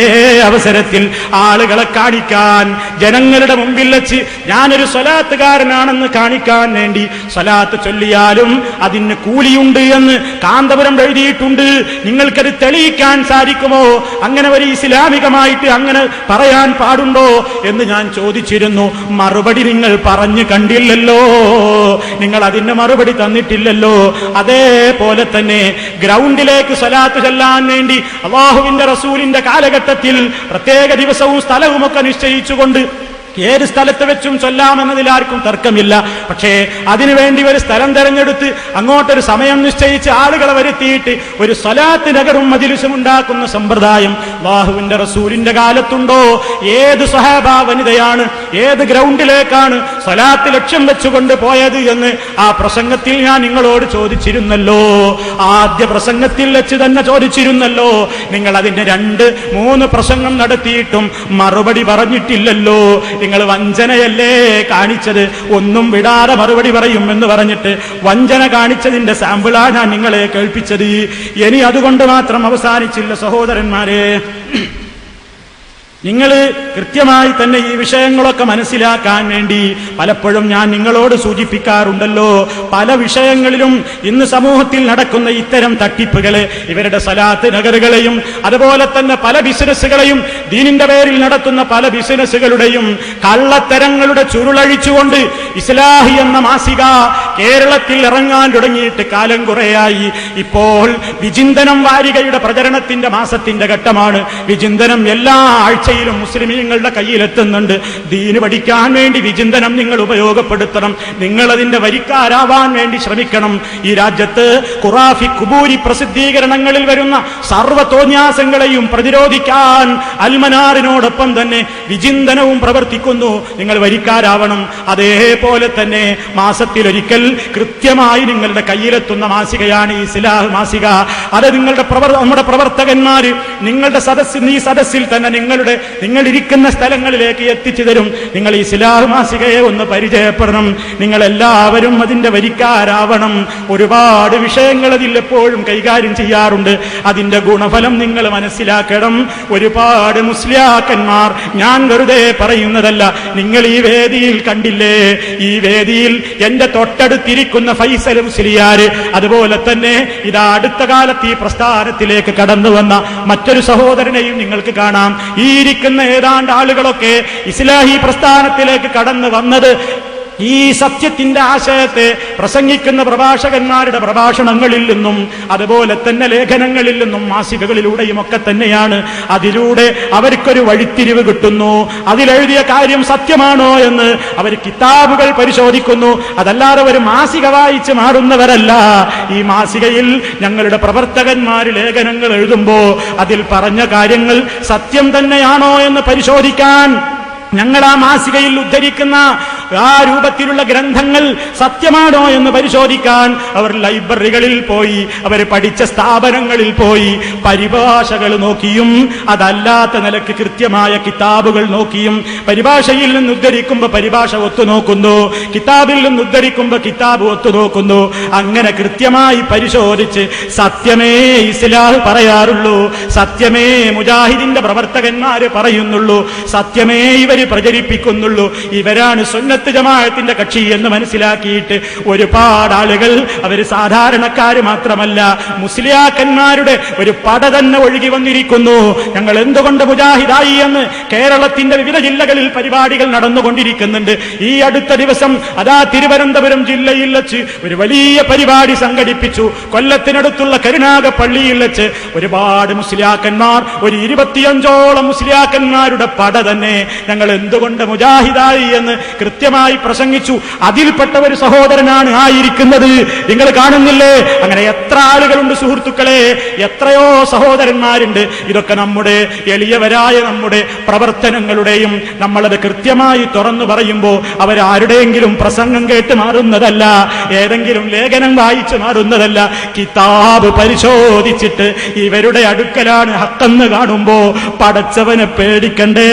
അവസരത്തിൽ ആളുകളെ കാണിക്കാൻ, ജനങ്ങളുടെ മുമ്പിൽ വെച്ച് ഞാനൊരു സ്വലാത്തുകാരനാണെന്ന് കാണിക്കാൻ വേണ്ടി സ്വലാത്ത് ചൊല്ലിയാലും അതിന് കൂലിയുണ്ട് എന്ന് കാന്തപുരം എഴുതിയിട്ടുണ്ട്. നിങ്ങൾക്കത് തെളിയിക്കാൻ സാധിക്കുമോ? അങ്ങനെ ഒരു ഇസ്ലാമികമായിട്ട് അങ്ങനെ പറയാൻ പാടുണ്ടോ എന്ന് ഞാൻ ചോദിച്ചിരുന്നു. മറുപടി നിങ്ങൾ പറഞ്ഞു കണ്ടില്ലല്ലോ, നിങ്ങൾ അതിന് മറുപടി തന്നിട്ടില്ലല്ലോ. അതേപോലെ തന്നെ ഗ്രൗണ്ടിലേക്ക് സ്വലാത്ത് ചൊല്ലാൻ വേണ്ടി അല്ലാഹുവിന്റെ റസൂലിന്റെ കാലഘട്ടത്തിൽ പ്രത്യേക ദിവസവും സ്ഥലവുമൊക്കെ നിശ്ചയിച്ചുകൊണ്ട് ഏത് സ്ഥലത്ത് വെച്ചും ചൊല്ലാമെന്നതിൽ ആർക്കും തർക്കമില്ല. പക്ഷേ അതിനുവേണ്ടി ഒരു സ്ഥലം തെരഞ്ഞെടുത്ത് അങ്ങോട്ടൊരു സമയം നിശ്ചയിച്ച് ആളുകളെ വരുത്തിയിട്ട് ഒരു സ്വലാത്ത് നഗറും മജ്ലിസും ഉണ്ടാക്കുന്ന സമ്പ്രദായം അല്ലാഹുവിന്റെ റസൂലിന്റെ കാലത്തുണ്ടോ? ഏത് സ്വഹാബാ വനിതയാണ് ഏത് ഗ്രൗണ്ടിലേക്കാണ് സ്വലാത്ത് ലക്ഷ്യം വെച്ചുകൊണ്ട് പോയത് എന്ന് ആ പ്രസംഗത്തിൽ ഞാൻ നിങ്ങളോട് ചോദിച്ചിരുന്നല്ലോ. ആദ്യ പ്രസംഗത്തിൽ വെച്ച് തന്നെ ചോദിച്ചിരുന്നല്ലോ. നിങ്ങൾ അതിന്റെ 2-3 പ്രസംഗം നടത്തിയിട്ടും മറുപടി പറഞ്ഞിട്ടില്ലല്ലോ. നിങ്ങൾ വഞ്ചനയല്ലേ കാണിച്ചത്? ഒന്നും വിടാതെ മറുപടി പറയും എന്ന് പറഞ്ഞിട്ട് വഞ്ചന കാണിച്ചതിന്റെ സാമ്പിളാണ് ഞാൻ നിങ്ങളെ കേൾപ്പിച്ചത്. ഇനി അതുകൊണ്ട് മാത്രം അവസാനിച്ചില്ല സഹോദരന്മാരെ. നിങ്ങൾ കൃത്യമായി തന്നെ ഈ വിഷയങ്ങളൊക്കെ മനസ്സിലാക്കാൻ വേണ്ടി പലപ്പോഴും ഞാൻ നിങ്ങളോട് സൂചിപ്പിക്കാറുണ്ടല്ലോ. പല വിഷയങ്ങളിലും ഇന്ന് സമൂഹത്തിൽ നടക്കുന്ന ഇത്തരം തട്ടിപ്പുകള്, ഇവരുടെ സ്വലാത്ത് നഗറുകളെയും അതുപോലെ തന്നെ പല ബിസിനസ്സുകളെയും, ദീനിന്റെ പേരിൽ നടത്തുന്ന പല ബിസിനസ്സുകളുടെയും കള്ളത്തരങ്ങളുടെ ചുരുളഴിച്ചുകൊണ്ട് ഇസ്ലാഹി എന്ന മാസിക കേരളത്തിൽ ഇറങ്ങാൻ തുടങ്ങിയിട്ട് കാലം കുറേയായി. ഇപ്പോൾ വിചിന്തനം വാരികയുടെ പ്രചരണത്തിന്റെ മാസത്തിന്റെ ഘട്ടമാണ്. വിചിന്തനം എല്ലാ ആഴ്ചയിലും മുസ്ലിമീങ്ങളുടെ കയ്യിലെത്തുന്നുണ്ട്. ദീന് പഠിക്കാൻ വേണ്ടി വിചിന്തനം നിങ്ങൾ ഉപയോഗപ്പെടുത്തണം. നിങ്ങൾ അതിന്റെ വരിക്കാരാവാൻ വേണ്ടി ശ്രമിക്കണം. ഈ രാജ്യത്ത് ഖുറാഫി കുബൂരി പ്രസിദ്ധീകരണങ്ങളിൽ വരുന്ന സർവ്വ തോന്യാസങ്ങളെയും പ്രതിരോധിക്കാൻ അൽ അൽമനാറിനോടൊപ്പം തന്നെ വിചിന്തനവും പ്രവർത്തിക്കുന്നു. നിങ്ങൾ വരിക്കാരാവണം. അതേപോലെ തന്നെ മാസത്തിലൊരിക്കൽ കൃത്യമായി നിങ്ങളുടെ കയ്യിലെത്തുന്ന മാസികയാണ് ഈ ഇസ്ലാഹ് മാസിക. അത് നമ്മുടെ പ്രവർത്തകന്മാര് നിങ്ങളുടെ ഈ സദസ്സിൽ തന്നെ നിങ്ങളിരിക്കുന്ന സ്ഥലങ്ങളിലേക്ക് എത്തിച്ചു തരും. നിങ്ങൾ ഈ ഇസ്ലാഹ് മാസികയെ ഒന്ന് പരിചയപ്പെടണം. നിങ്ങൾ എല്ലാവരും അതിന്റെ വരിക്കാരാവണം. ഒരുപാട് വിഷയങ്ങൾ അതിൽ എപ്പോഴും കൈകാര്യം ചെയ്യാറുണ്ട്. അതിന്റെ ഗുണഫലം നിങ്ങൾ മനസ്സിലാക്കണം. ഒരുപാട് മുസ്ലിയാക്കന്മാർ, ഞാൻ വെറുതെ പറയുന്നതല്ല, നിങ്ങൾ ഈ വേദിയിൽ കണ്ടില്ലേ, ഈ വേദിയിൽ എന്റെ തൊട്ടടുത്തിരിക്കുന്ന ഫൈസൽ മുസ്ലിയാർ, അതുപോലെ തന്നെ ഇതാ അടുത്ത കാലത്ത് ഈ പ്രസ്ഥാനത്തിലേക്ക് കടന്നു വന്ന മറ്റൊരു സഹോദരനെയും നിങ്ങൾക്ക് കാണാം. ഈ ഇരിക്കുന്ന ഏതാണ്ട് ആളുകളൊക്കെ ഇസ്ലാഹി പ്രസ്ഥാനത്തിലേക്ക് കടന്നു വന്നത് ഈ സത്യത്തിന്റെ ആശയത്തെ പ്രസംഗിക്കുന്ന പ്രഭാഷകന്മാരുടെ പ്രഭാഷണങ്ങളിൽ നിന്നും അതുപോലെ തന്നെ ലേഖനങ്ങളിൽ നിന്നും മാസികകളിലൂടെയും ഒക്കെ തന്നെയാണ്. അതിലൂടെ അവർക്കൊരു വഴിത്തിരിവ് കിട്ടുന്നു. അതിലെഴുതിയ കാര്യം സത്യമാണോ എന്ന് അവർ കിതാബുകൾ പരിശോധിക്കുന്നു. അതല്ലാതെ ഒരു മാസിക വായിച്ച് മാറുന്നവരല്ല. ഈ മാസികയിൽ ഞങ്ങളുടെ പ്രവർത്തകന്മാര് ലേഖനങ്ങൾ എഴുതുമ്പോ അതിൽ പറഞ്ഞ കാര്യങ്ങൾ സത്യം തന്നെയാണോ എന്ന് പരിശോധിക്കാൻ, ഞങ്ങൾ ആ മാസികയിൽ ഉദ്ധരിക്കുന്ന ആ രൂപത്തിലുള്ള ഗ്രന്ഥങ്ങൾ സത്യമാണോ എന്ന് പരിശോധിക്കാൻ അവർ ലൈബ്രറികളിൽ പോയി, അവർ പഠിച്ച സ്ഥാപനങ്ങളിൽ പോയി പരിഭാഷകൾ നോക്കിയും അതല്ലാത്ത നിലക്ക് കൃത്യമായ കിതാബുകൾ നോക്കിയും, പരിഭാഷയിൽ നിന്ന് ഉദ്ധരിക്കുമ്പോൾ പരിഭാഷ ഒത്തുനോക്കുന്നു, കിതാബിൽ നിന്ന് ഉദ്ധരിക്കുമ്പോൾ കിതാബ് ഒത്തുനോക്കുന്നു. അങ്ങനെ കൃത്യമായി പരിശോധിച്ച് സത്യമേ ഇസ്ലാഹ് പറയാറുള്ളൂ, സത്യമേ മുജാഹിദിന്റെ പ്രവർത്തകന്മാര് പറയുന്നുള്ളൂ, സത്യമേ ഇവർ പ്രചരിപ്പിക്കുന്നുള്ളൂ, ഇവരാണ് സുന്നത്ത് ജമാഅത്തിന്റെ കക്ഷി എന്ന് മനസ്സിലാക്കിയിട്ട് ഒരുപാട് ആളുകൾ, അവർ സാധാരണക്കാര് മാത്രമല്ല മുസ്ലിയാക്കന്മാരുടെ ഒരു പട തന്നെ ഒഴുകി വന്നിരിക്കുന്നു. ഞങ്ങൾ എന്തുകൊണ്ട് മുജാഹിദായി എന്ന് കേരളത്തിന്റെ വിവിധ ജില്ലകളിൽ പരിപാടികൾ നടന്നുകൊണ്ടിരിക്കുന്നുണ്ട്. ഈ അടുത്ത ദിവസം അതാ തിരുവനന്തപുരം ജില്ലയിൽ വെച്ച് ഒരു വലിയ പരിപാടി സംഘടിപ്പിച്ചു. കൊല്ലത്തിനടുത്തുള്ള കരുനാഗപ്പള്ളിയിൽ വെച്ച് ഒരുപാട് മുസ്ലിയാക്കന്മാർ, ഒരു 25ഓളം മുസ്ലിയാക്കന്മാരുടെ പട തന്നെ ഞങ്ങൾ എന്തുകൊണ്ട് മുജാഹിദായി എന്ന് കൃത്യമായി പ്രസംഗിച്ചു. അതിൽപ്പെട്ട ഒരു സഹോദരനാണ് ആയിരിക്കുന്നത്. നിങ്ങൾ കാണുന്നില്ലേ? അങ്ങനെ എത്ര ആളുകളുണ്ട് സുഹൃത്തുക്കളെ, എത്രയോ സഹോദരന്മാരുണ്ട്. ഇതൊക്കെ നമ്മുടെ എളിയവരായ നമ്മുടെ പ്രവർത്തനങ്ങളുടെയും നമ്മളത് കൃത്യമായി തുറന്നു പറയുമ്പോൾ അവരാരുടെയെങ്കിലും പ്രസംഗം കേട്ട് മാറുന്നതല്ല, ഏതെങ്കിലും ലേഖനം വായിച്ചു മാറുന്നതല്ല. കിതാബ് പരിശോധിച്ചിട്ട് ഇവരുടെ അടുക്കലാണ് ഹക്കെന്ന് കാണുമ്പോ പടച്ചവനെ പേടിക്കണ്ടേ.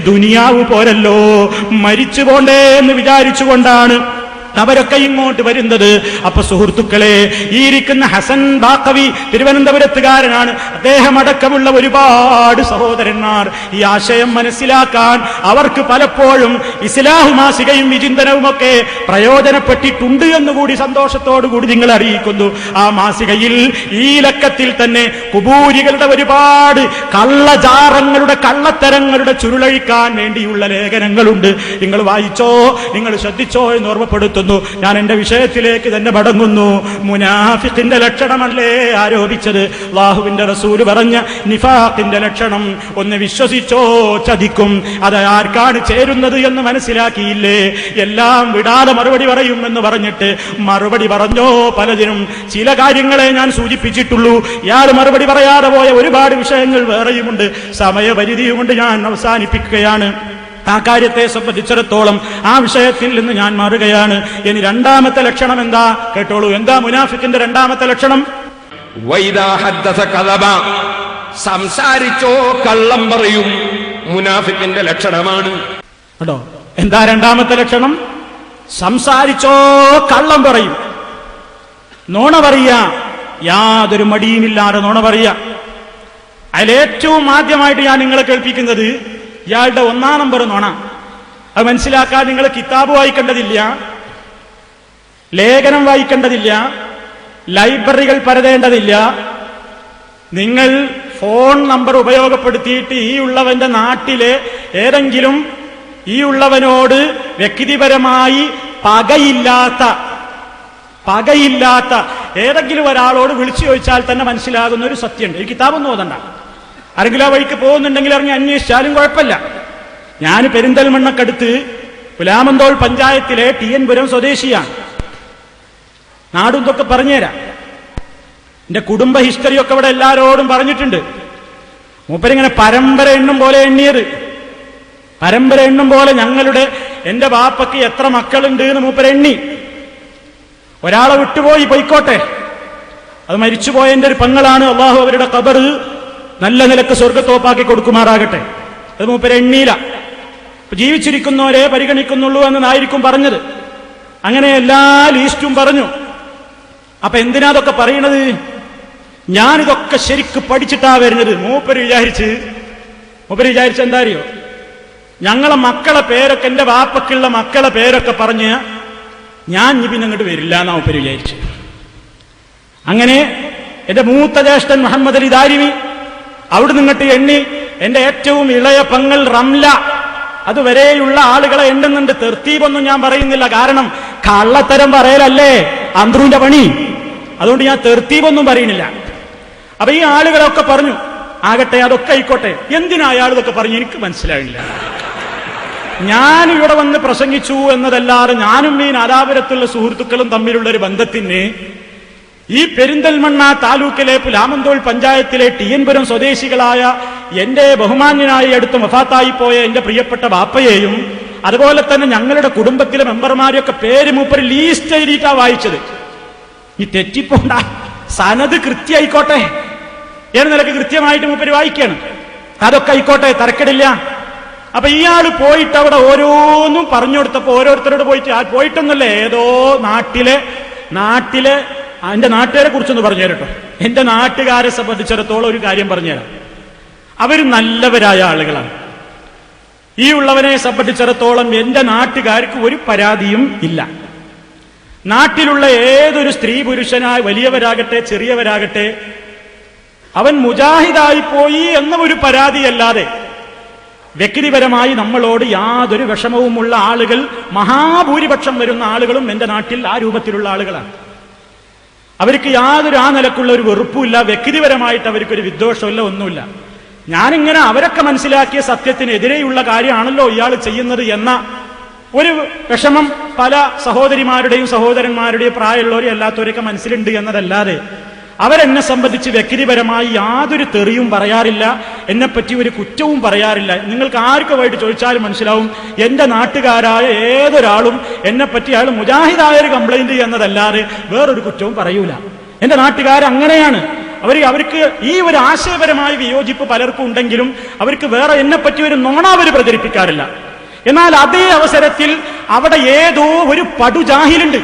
ദുനിയാവ് പോരല്ലോ, മരിച്ചു പോണ്ടേ എന്ന് വിചാരിച്ചുകൊണ്ടാണ് അവരൊക്കെ ഇങ്ങോട്ട് വരുന്നത്. അപ്പൊ സുഹൃത്തുക്കളെ, ഈ ഇരിക്കുന്ന ഹസൻ ബാക്കവി തിരുവനന്തപുരത്തുകാരനാണ്. അദ്ദേഹം അടക്കമുള്ള ഒരുപാട് സഹോദരന്മാർ ഈ ആശയം മനസ്സിലാക്കാൻ അവർക്ക് പലപ്പോഴും ഇസ്ലാഹ് മാസികയും വിചിന്തനവും ഒക്കെ പ്രയോജനപ്പെട്ടിട്ടുണ്ട് എന്നുകൂടി സന്തോഷത്തോടുകൂടി നിങ്ങൾ അറിയിക്കുന്നു. ആ മാസികയിൽ ഈ ലക്കത്തിൽ തന്നെ കുബൂരികളുടെ ഒരുപാട് കള്ളജാറങ്ങളുടെ കള്ളത്തരങ്ങളുടെ ചുരുളഴിക്കാൻ വേണ്ടിയുള്ള ലേഖനങ്ങളുണ്ട്. നിങ്ങൾ വായിച്ചോ, നിങ്ങൾ ശ്രദ്ധിച്ചോ എന്ന് ഓർമ്മപ്പെടുത്തുന്നു. ഞാൻ എന്റെ വിഷയത്തിലേക്ക് തന്നെ മടങ്ങുന്നു. മുനാഫിഖിന്റെ ലക്ഷണമല്ലേ ആരോപിച്ചത്? അല്ലാഹുവിന്റെ റസൂൽ പറഞ്ഞ നിഫാഖിന്റെ ലക്ഷണം, ഒന്ന് വിശ്വസിച്ചോ ചതിക്കും. അത് ആർക്കാണ് ചേരുന്നത് എന്ന് മനസ്സിലാക്കിയില്ലേ? എല്ലാം വിടാതെ മറുപടി പറയും എന്ന് പറഞ്ഞിട്ട് മറുപടി പറഞ്ഞോ പലതിനും. ചില കാര്യങ്ങളെ ഞാൻ സൂചിപ്പിച്ചിട്ടുള്ളൂ. ഇയാൾ മറുപടി പറയാതെ പോയ ഒരുപാട് വിഷയങ്ങൾ വേറെയുമുണ്ട്. സമയപരിധിയുമുണ്ട്. ഞാൻ അവസാനിപ്പിക്കുകയാണ്. ആ കാര്യത്തെ സംബന്ധിച്ചിടത്തോളം ആ വിഷയത്തിൽ നിന്ന് ഞാൻ മാറുകയാണ്. ഇനി രണ്ടാമത്തെ ലക്ഷണം എന്താ കേട്ടോളൂ. എന്താ മുനാഫിക്കിന്റെ രണ്ടാമത്തെ ലക്ഷണം? വൈദാ ഹദ്ദസ കദബ, സംസാരിച്ചോ കള്ളം പറയും. മുനാഫിക്കിന്റെ ലക്ഷണമാണ് കേട്ടോ. എന്താ രണ്ടാമത്തെ ലക്ഷണം? സംസാരിച്ചോ കള്ളം പറയും, നോണ പറയാ, യാതൊരു മടിയുമില്ലാതെ നോണ പറയാ. അതിലേറ്റവും ആദ്യമായിട്ട് ഞാൻ നിങ്ങളെ കേൾപ്പിക്കുന്നത് ഇയാളുടെ ഒന്നാം നമ്പർ നോണ. അത് മനസ്സിലാക്കാൻ നിങ്ങൾ കിതാബ് വായിക്കേണ്ടതില്ല, ലേഖനം വായിക്കേണ്ടതില്ല, ലൈബ്രറികൾ പരതേണ്ടതില്ല. നിങ്ങൾ ഫോൺ നമ്പർ ഉപയോഗപ്പെടുത്തിയിട്ട് ഈ ഉള്ളവന്റെ നാട്ടിലെ ഏതെങ്കിലും ഈ ഉള്ളവനോട് വ്യക്തിപരമായി പകയില്ലാത്ത ഏതെങ്കിലും ഒരാളോട് വിളിച്ചു ചോദിച്ചാൽ തന്നെ മനസ്സിലാകുന്ന ഒരു സത്യമുണ്ട്. ഈ കിതാബൊന്നും ഓതണ്ട. ആരെങ്കിലും ആ വഴിക്ക് പോകുന്നുണ്ടെങ്കിൽ ഇറങ്ങി അന്വേഷിച്ചാലും കുഴപ്പമില്ല. ഞാൻ പെരിന്തൽമണ്ണക്കടുത്ത് പുലാമന്തോൾ പഞ്ചായത്തിലെ TN പുരം സ്വദേശിയാണ്. നാടും ഇതൊക്കെ പറഞ്ഞുതരാം. എന്റെ കുടുംബ ഹിസ്റ്ററിയൊക്കെ ഇവിടെ എല്ലാരോടും പറഞ്ഞിട്ടുണ്ട്. മൂപ്പരിങ്ങനെ പരമ്പര എണ്ണും പോലെ എണ്ണിയത്. പരമ്പര എണ്ണും പോലെ എന്റെ ബാപ്പയ്ക്ക് എത്ര മക്കളുണ്ട് എന്ന് മൂപ്പരെണ്ണി. ഒരാളെ വിട്ടുപോയി, പൊയ്ക്കോട്ടെ, അത് മരിച്ചുപോയ എന്റെ ഒരു പെങ്ങളാണ്. അള്ളാഹു അവരുടെ ഖബർ നല്ല നിലക്ക് സ്വർഗത്തോപ്പാക്കി കൊടുക്കുമാറാകട്ടെ. അത് മൂപ്പരെണ്ണീല. ജീവിച്ചിരിക്കുന്നവരെ പരിഗണിക്കുന്നുള്ളൂ എന്നായിരിക്കും പറഞ്ഞത്. അങ്ങനെ എല്ലാ ലീസ്റ്റും പറഞ്ഞു. അപ്പൊ എന്തിനാ അതൊക്കെ പറയണത്? ഞാനിതൊക്കെ ശരിക്ക് പഠിച്ചിട്ടാ വരുന്നത്. മൂപ്പര് വിചാരിച്ച് എന്താ അറിയോ, ഞങ്ങളെ മക്കളെ പേരൊക്കെ, എന്റെ വാപ്പക്കുള്ള മക്കളെ പേരൊക്കെ പറഞ്ഞ് ഞാൻ പിന്നെ അങ്ങോട്ട് വരില്ല എന്നാ മൂപ്പര് വിചാരിച്ചു. അങ്ങനെ എന്റെ മൂത്ത ജ്യേഷ്ഠൻ മുഹമ്മദ് അലി ദാരിമി അവിടെ നിന്നിട്ട് എണ്ണി. എന്റെ ഏറ്റവും ഇളയ പെങ്ങൾ റംല, അതുവരെയുള്ള ആളുകളെ എണ്ണുന്നുണ്ട്. തെർത്തീബൊന്നും ഞാൻ പറയുന്നില്ല, കാരണം കള്ളത്തരം പറയലല്ലേ അന്ത്രൂന്റെ പണി. അതുകൊണ്ട് ഞാൻ തെർത്തീബൊന്നും പറയുന്നില്ല. അപ്പൊ ഈ ആളുകളൊക്കെ പറഞ്ഞു. ആകട്ടെ, അതൊക്കെ ആയിക്കോട്ടെ. എന്തിനാ അയാൾ ഇതൊക്കെ പറഞ്ഞു എനിക്ക് മനസ്സിലായില്ല. ഞാൻ ഇവിടെ വന്ന് പ്രസംഗിച്ചു എന്നതല്ലാതെ ഞാനും ഈ നാദാപുരത്തുള്ള സുഹൃത്തുക്കളും തമ്മിലുള്ള ഒരു ബന്ധത്തിന് ഈ പെരിന്തൽമണ്ണ താലൂക്കിലെ പുലാമന്തോൾ പഞ്ചായത്തിലെ ടിയൻപുരം സ്വദേശികളായ എന്റെ ബഹുമാന്യനായി അടുത്ത് വഫാത്തായി പോയ എന്റെ പ്രിയപ്പെട്ട ബാപ്പയെയും അതുപോലെ തന്നെ ഞങ്ങളുടെ കുടുംബത്തിലെ മെമ്പർമാരെയൊക്കെ പേര് മൂപ്പര് ലീസ്റ്റ് എഴുതിയിട്ടാ വായിച്ചത്. ഈ തെറ്റിപ്പോണ്ട, സനത് കൃത്യമായിക്കോട്ടെ ഏത് നിലക്ക് കൃത്യമായിട്ട് മൂപ്പര് വായിക്കാണ്. അതൊക്കെ ആയിക്കോട്ടെ, തരക്കെടില്ല. അപ്പൊ ഇയാള് പോയിട്ട് അവിടെ ഓരോന്നും പറഞ്ഞു കൊടുത്തപ്പോ ഓരോരുത്തരോട് പോയിട്ടൊന്നുമല്ല, ഏതോ നാട്ടിലെ എന്റെ നാട്ടുകാരെ കുറിച്ചൊന്ന് പറഞ്ഞു തരട്ടോ. എന്റെ നാട്ടുകാരെ സംബന്ധിച്ചിടത്തോളം ഒരു കാര്യം പറഞ്ഞുതരാം. അവർ നല്ലവരായ ആളുകളാണ്. ഈ ഉള്ളവനെ സംബന്ധിച്ചിടത്തോളം എന്റെ നാട്ടുകാർക്ക് ഒരു പരാതിയും ഇല്ല. നാട്ടിലുള്ള ഏതൊരു സ്ത്രീ പുരുഷനായ വലിയവരാകട്ടെ ചെറിയവരാകട്ടെ അവൻ മുജാഹിദായി പോയി എന്ന ഒരു പരാതിയല്ലാതെ വ്യക്തിപരമായി നമ്മളോട് യാതൊരു വിഷമവുമുള്ള ആളുകൾ മഹാഭൂരിപക്ഷം വരുന്ന ആളുകളും എന്റെ നാട്ടിൽ ആ രൂപത്തിലുള്ള ആളുകളാണ്. അവർക്ക് യാതൊരു ആ നിലക്കുള്ള ഒരു വെറുപ്പുമില്ല, വ്യക്തിപരമായിട്ട് അവർക്കൊരു വിദ്വേഷമില്ല, ഒന്നുമില്ല. ഞാനിങ്ങനെ അവരൊക്കെ മനസ്സിലാക്കിയ സത്യത്തിനെതിരെയുള്ള കാര്യമാണല്ലോ ഇയാൾ ചെയ്യുന്നത് എന്ന ഒരു വിഷമം പല സഹോദരിമാരുടെയും സഹോദരന്മാരുടെയും പ്രായമുള്ളവരും അല്ലാത്തവരൊക്കെ മനസ്സിലുണ്ട് എന്നതല്ലാതെ അവരെന്നെ സംബന്ധിച്ച് വ്യക്തിപരമായി യാതൊരു തെറിയും പറയാറില്ല, എന്നെപ്പറ്റി ഒരു കുറ്റവും പറയാറില്ല. നിങ്ങൾക്ക് ആർക്കുമായിട്ട് ചോദിച്ചാലും മനസ്സിലാവും, എന്റെ നാട്ടുകാരായ ഏതൊരാളും എന്നെപ്പറ്റി അയാൾ മുജാഹിദായൊരു കംപ്ലൈന്റ് എന്നതല്ലാതെ വേറൊരു കുറ്റവും പറയൂല. എന്റെ നാട്ടുകാർ അങ്ങനെയാണ്. അവർക്ക് ഈ ഒരു ആശയപരമായ വിയോജിപ്പ് പലർക്കും ഉണ്ടെങ്കിലും അവർക്ക് വേറെ എന്നെപ്പറ്റി ഒരു നോണ അവർ പ്രചരിപ്പിക്കാറില്ല. എന്നാൽ അതേ അവസരത്തിൽ അവിടെ ഏതോ ഒരു പടുജാഹിലുണ്ട്.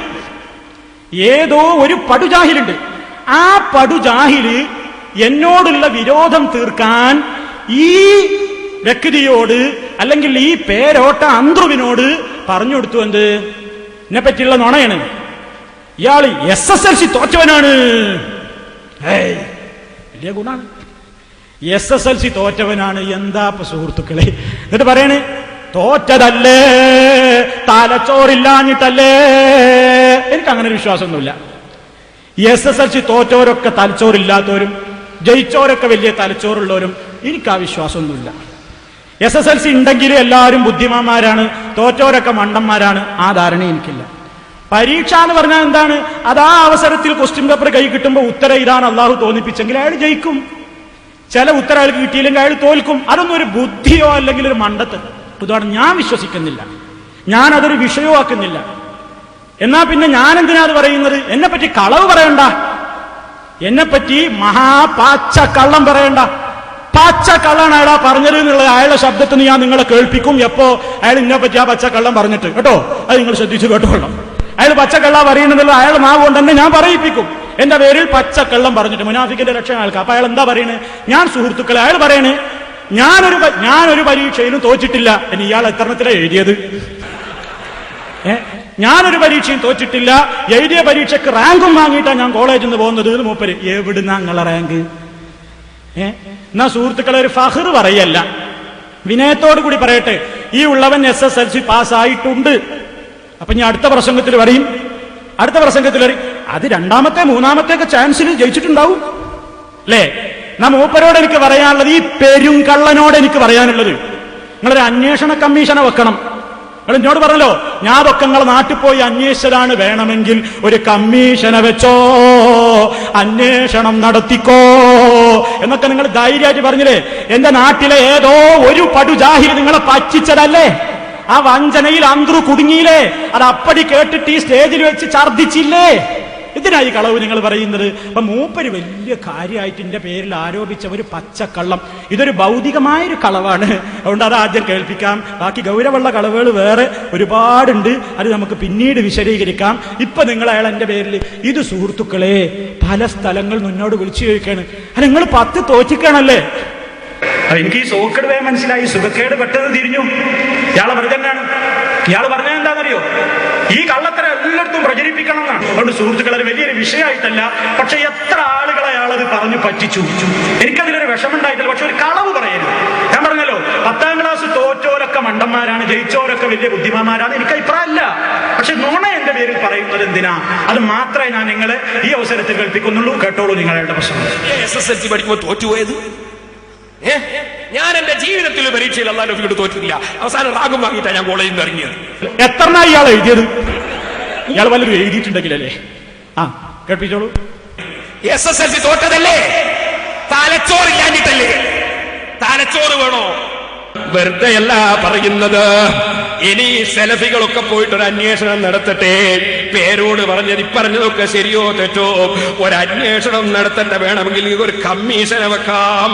ആ പടുജാഹില് എന്നോടുള്ള വിരോധം തീർക്കാൻ ഈ വ്യക്തിയോട് അല്ലെങ്കിൽ ഈ പേരോട്ട അന്ത്രുവിനോട് പറഞ്ഞു കൊടുത്തു. എന്ത്? എന്നെ പറ്റിയുള്ള നുണയാണ്. ഇയാള് SSLC തോറ്റവനാണ്. വലിയ ഗുണാണ്. SSLC തോറ്റവനാണ്. എന്താ സുഹൃത്തുക്കളെ? എന്നിട്ട് പറയണേ, തോറ്റതല്ലേ, തലച്ചോറില്ലാഞ്ഞിട്ടല്ലേ. എനിക്ക് അങ്ങനെ ഒരു വിശ്വാസമൊന്നുമില്ല. SSLC തോറ്റവരൊക്കെ തലച്ചോറില്ലാത്തവരും ജയിച്ചവരൊക്കെ വലിയ തലച്ചോറുള്ളവരും എനിക്ക് ആ വിശ്വാസമൊന്നുമില്ല. SSLC ഉണ്ടെങ്കിൽ എല്ലാവരും ബുദ്ധിമാന്മാരാണ്, തോറ്റവരൊക്കെ മണ്ടന്മാരാണ്, ആ ധാരണ എനിക്കില്ല. പരീക്ഷ എന്ന് പറഞ്ഞാൽ എന്താണ്? അതാ അവസരത്തിൽ ക്വസ്റ്റ്യൻ പേപ്പർ കൈ കിട്ടുമ്പോൾ ഉത്തരം ഇതാണ് അള്ളാഹു തോന്നിപ്പിച്ചെങ്കിൽ അയാൾ ജയിക്കും. ചില ഉത്തരം അയാൾക്ക് കിട്ടിയില്ലെങ്കിൽ അയാൾ തോൽക്കും. അതൊന്നും ഒരു ബുദ്ധിയോ അല്ലെങ്കിൽ ഒരു മണ്ടത്ത് ഉദാഹരണം ഞാൻ വിശ്വസിക്കുന്നില്ല. ഞാൻ അതൊരു വിഷയമാക്കുന്നില്ല. എന്നാ പിന്നെ ഞാൻ എന്തിനാ അത് പറയുന്നത്? എന്നെപ്പറ്റി കളവ് പറയണ്ട, എന്നെപ്പറ്റി മഹാപാച്ച കള്ളം പറയണ്ട. പാച്ച കള്ളാണ് അയാളാ പറഞ്ഞത് എന്നുള്ളത് അയാളുടെ ശബ്ദത്തിൽ ഞാൻ നിങ്ങളെ കേൾപ്പിക്കും. എപ്പോ അയാൾ ഇന്നെപ്പറ്റി ആ പച്ച കള്ളം പറഞ്ഞിട്ട്, കേട്ടോ, അത് നിങ്ങൾ ശ്രദ്ധിച്ചു കേട്ടോളാം. അയാൾ പച്ചക്കള്ള പറയുന്നതല്ല, അയാൾ നാവ് കൊണ്ട് തന്നെ ഞാൻ പറയിപ്പിക്കും. എന്റെ പേരിൽ പച്ചക്കള്ളം പറഞ്ഞിട്ട് മുനാഫിക്കിന്റെ ലക്ഷണം ആൾക്കാർ. അപ്പൊ അയാൾ എന്താ പറയുന്നത്? ഞാൻ സുഹൃത്തുക്കളെ, അയാൾ പറയണേ ഞാനൊരു പരീക്ഷയിലും തോറ്റിട്ടില്ല. ഇനി ഇയാൾ എത്രത്തിലാണ് എഴുതിയത്? ഞാനൊരു പരീക്ഷയും തോറ്റിട്ടില്ല, എഴുതിയ പരീക്ഷയ്ക്ക് റാങ്കും വാങ്ങിയിട്ടാണ് ഞാൻ കോളേജിൽ നിന്ന് പോകുന്നത്. മൂപ്പര് എവിടുന്ന നിങ്ങളെ റാങ്ക്? എന്നാ സുഹൃത്തുക്കളെ, ഒരു ഫഖർ പറയല്ല, വിനയത്തോടു കൂടി പറയട്ടെ, ഈ ഉള്ളവൻ SSLC പാസ്സായിട്ടുണ്ട്. അപ്പൊ ഞാൻ അടുത്ത പ്രസംഗത്തിൽ പറയും അത് രണ്ടാമത്തെ മൂന്നാമത്തെ ചാൻസിൽ ജയിച്ചിട്ടുണ്ടാവും അല്ലേ? നാ മൂപ്പരോട് എനിക്ക് പറയാനുള്ളത്, ഈ പെരും കള്ളനോട് എനിക്ക് പറയാനുള്ളത്, നിങ്ങളൊരു അന്വേഷണ കമ്മീഷനെ വെക്കണം. നിങ്ങൾ എന്നോട് പറഞ്ഞല്ലോ, ഞാൻ അതൊക്കെ നിങ്ങളെ നാട്ടിൽ പോയി അന്വേഷിച്ചതാണ്. വേണമെങ്കിൽ ഒരു കമ്മീഷനെ വെച്ചോ, അന്വേഷണം നടത്തിക്കോ എന്നൊക്കെ നിങ്ങൾ ധൈര്യമായിട്ട് പറഞ്ഞില്ലേ. എന്റെ നാട്ടിലെ ഏതോ ഒരു പടുജാഹിൽ നിങ്ങളെ പറ്റിച്ചതല്ലേ? ആ വഞ്ചനയിൽ അന്ത്രു കുടുങ്ങിയില്ലേ? അത് അപ്പടി കേട്ടിട്ട് ഈ സ്റ്റേജിൽ വെച്ച് ഛർദ്ദിച്ചില്ലേ? ഇതിനായി കളവ് നിങ്ങൾ പറയുന്നത്? അപ്പൊ മൂപ്പര് വലിയ കാര്യമായിട്ട് എന്റെ പേരിൽ ആരോപിച്ച ഒരു പച്ചക്കള്ളം, ഇതൊരു ഭൗതികമായൊരു കളവാണ്. അതുകൊണ്ട് അത് ആദ്യം കേൾപ്പിക്കാം. ബാക്കി ഗൗരവമുള്ള കളവുകൾ വേറെ ഒരുപാടുണ്ട്, അത് നമുക്ക് പിന്നീട് വിശദീകരിക്കാം. ഇപ്പൊ നിങ്ങൾ അയാൾ എന്റെ പേരിൽ ഇത് സുഹൃത്തുക്കളെ പല സ്ഥലങ്ങൾ നിന്നോട് വിളിച്ചു ചോദിക്കാണ്, അത് നിങ്ങൾ 10 തോറ്റിക്കാണല്ലേ? എനിക്ക് ഈ സോക്കേട് വേഗം മനസ്സിലായി, സുഖക്കേട് പെട്ടെന്ന് തിരിഞ്ഞു. ഇയാളെ മൃഗനാണ്. ഇയാൾ പറഞ്ഞത് എന്താണെന്നറിയോ? ഈ കള്ളത്തരം എല്ലായിടത്തും പ്രചരിപ്പിക്കണം എന്നാണ്. അതുകൊണ്ട് സുഹൃത്തുക്കൾ, അത് വലിയൊരു വിഷയമായിട്ടല്ല, പക്ഷെ എത്ര ആളുകളെ അയാളത് പറഞ്ഞു പറ്റിച്ചു. എനിക്കതിലൊരു വിഷമുണ്ടായിട്ടില്ല, പക്ഷെ ഒരു കളവ് പറയരുത്. ഞാൻ പറഞ്ഞല്ലോ, 10ാം ക്ലാസ് തോറ്റോരൊക്കെ മണ്ടന്മാരാണ്, ജയിച്ചോരൊക്കെ വലിയ ബുദ്ധിമാന്മാരാണ്, എനിക്ക് അഭിപ്രായമല്ല. പക്ഷെ നുണ എന്റെ പേരിൽ പറയുന്നത് എന്തിനാ? അത് മാത്രമേ ഞാൻ നിങ്ങളെ ഈ അവസരത്തിൽ കേൾപ്പിക്കുന്നുള്ളൂ. കേട്ടോളൂ നിങ്ങളുടെ പ്രശ്നം. SSLC പഠിക്കുമ്പോൾ തോറ്റുപോയത് ഞാൻ എന്റെ ജീവിതത്തിൽ പരീക്ഷയിൽ അല്ലാതെ തോറ്റിട്ടില്ല. അവസാനം റാഗം വാങ്ങിയിട്ടാണ് ഞാൻ കോളേജിൽ നിന്ന് ഇറങ്ങിയത്. എത്ര ഇയാൾ എഴുതിയത്? ഇയാൾ വല്ലതും എഴുതിയിട്ടുണ്ടെങ്കിലല്ലേ? ആ കേൾപ്പിച്ചോളൂ. SSLC തോറ്റതല്ലേ? തലച്ചോറില്ലാഞ്ഞിട്ടല്ലേ? തലച്ചോറ് വേണോ? വെറുതെയല്ല പറയുന്നത്. ഇനി സെലഫികളൊക്കെ പോയിട്ടൊരു അന്വേഷണം നടത്തട്ടെ. പേരോട് പറഞ്ഞത് ഇപ്പറഞ്ഞതൊക്കെ ശരിയോ തെറ്റോ, ഒരന്വേഷണം നടത്തേണ്ട. വേണമെങ്കിൽ ഒരു കമ്മീഷനെ വെക്കാം.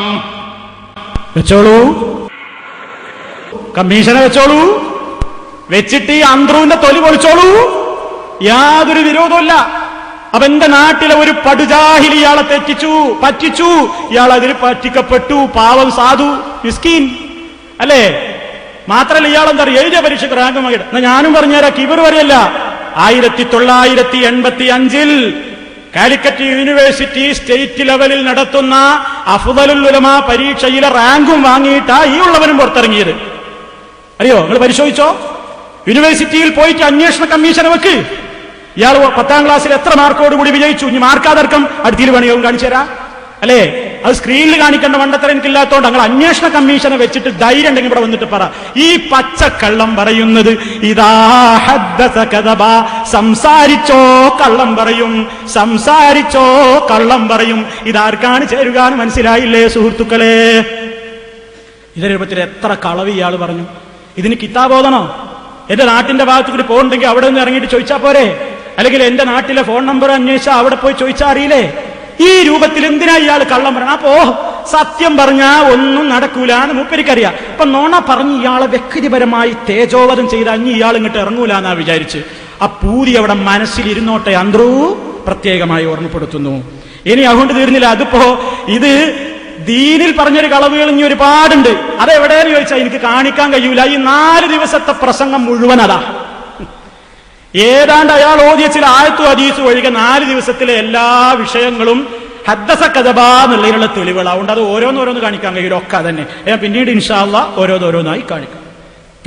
വെച്ചോളൂ, കമ്മീഷനെ വെച്ചോളൂ. വെച്ചിട്ട് ഈ അന്ത്രൂന്റെ തൊലി പൊളിച്ചോളൂ. യാതൊരു വിരോധമല്ല. അപ്പൊ എന്റെ നാട്ടിലെ ഒരു പടുജാഹിൽ ഇയാളെ പറ്റിച്ചു. ഇയാൾ അതിൽ പറ്റിക്കപ്പെട്ടു. പാവം സാധു മിസ്കീൻ അല്ലേ? മാത്രല്ല ഇയാൾ എന്താ എഴുതിയ പരീക്ഷയ്ക്ക് റാങ്ക് വാങ്ങിയിട്ട്. എന്നാ ഞാനും പറഞ്ഞുതരാം, കിബർ വരെയല്ല. 1985 കാലിക്കറ്റ് യൂണിവേഴ്സിറ്റി സ്റ്റേറ്റ് ലെവലിൽ നടത്തുന്ന അഫ്ദലുൽ ഉലമാ പരീക്ഷയിലെ റാങ്കും വാങ്ങിയിട്ടാ ഈ ഉള്ളവനും പുറത്തിറങ്ങിയത്. അറിയോ? നിങ്ങൾ പരിശോധിച്ചോ? യൂണിവേഴ്സിറ്റിയിൽ പോയിട്ട് അന്വേഷണ കമ്മീഷനെ വെക്ക്. ഇയാൾ 10ാം ക്ലാസ്സിൽ എത്ര മാർക്കോടുകൂടി വിജയിച്ചു? ഇനി മാർക്കാതർക്കം അടുത്തിൽ പണിയാവും കാണിച്ചു തരാം അല്ലേ? അത് സ്ക്രീനിൽ കാണിക്കേണ്ട മണ്ടത്തരം എനിക്കില്ലാത്തതുകൊണ്ട് ഞങ്ങൾ അന്വേഷണ കമ്മീഷനെ വെച്ചിട്ട് ധൈര്യം ഉണ്ടെങ്കിൽ ഇവിടെ വന്നിട്ട് പറ. ഈ പച്ചക്കള്ളം പറയുന്നത് ഇതാ ഹദ്ദസ കദബ, സംസാരിച്ചോ കള്ളം പറയും, സംസാരിച്ചോ കള്ളം പറയും. ഇതാർക്കാണ് ചേരുകാന്ന് മനസ്സിലായില്ലേ സുഹൃത്തുക്കളെ? ഇതേ രൂപത്തിൽ എത്ര കളവ് ഇയാൾ പറഞ്ഞു. ഇതിന് കിതാബോധനോ? എന്റെ നാട്ടിന്റെ ഭാഗത്ത് കൂടി പോകുന്നുണ്ടെങ്കിൽ അവിടെ നിന്ന് ഇറങ്ങിയിട്ട് ചോദിച്ചാ പോരെ? അല്ലെങ്കിൽ എന്റെ നാട്ടിലെ ഫോൺ നമ്പർ അന്വേഷിച്ചാൽ അവിടെ പോയി ചോദിച്ചാൽ അറിയില്ലേ? ഈ രൂപത്തിൽ എന്തിനാ ഇയാൾ കള്ളം പറയണം? അപ്പോ സത്യം പറഞ്ഞാ ഒന്നും നടക്കൂല എന്ന് മൂപ്പരിക്കറിയാം. അപ്പൊ നോണ പറഞ്ഞ് ഇയാളെ വ്യക്തിപരമായി തേജോവധം ചെയ്ത അഞ്ഞ് ഇയാൾ ഇങ്ങോട്ട് ഇറങ്ങൂല എന്നാ വിചാരിച്ച്. ആ പൂതി അവിടെ മനസ്സിലിരുന്നോട്ടെ. അന്ത്രൂ പ്രത്യേകമായി ഓർമ്മപ്പെടുത്തുന്നു. ഇനി അതുകൊണ്ട് തീർന്നില്ല. അതിപ്പോ ഇത് ദീനിൽ പറഞ്ഞൊരു കളവുകൾ ഇനി ഒരുപാടുണ്ട്. അതെവിടെയെന്ന് ചോദിച്ചാൽ എനിക്ക് കാണിക്കാൻ കഴിയൂല. ഈ 4 ദിവസത്തെ പ്രസംഗം മുഴുവൻ അതാ. ഏതാണ്ട് അയാൾ ഓതിയ ചില ആയത്തു ഹദീസ് ഒഴികെ 4 ദിവസത്തിലെ എല്ലാ വിഷയങ്ങളും ഹദ്ദസ കദബ എന്നുള്ളതിനുള്ള തെളിവുകൾ. അതുകൊണ്ട് അത് ഓരോന്നോരോന്ന് കാണിക്കാൻ കഴിയും. ഒക്കെ തന്നെ പിന്നീട് ഇൻഷാ അല്ലാഹ് ഓരോന്നോരോന്നായി കാണിക്കാം.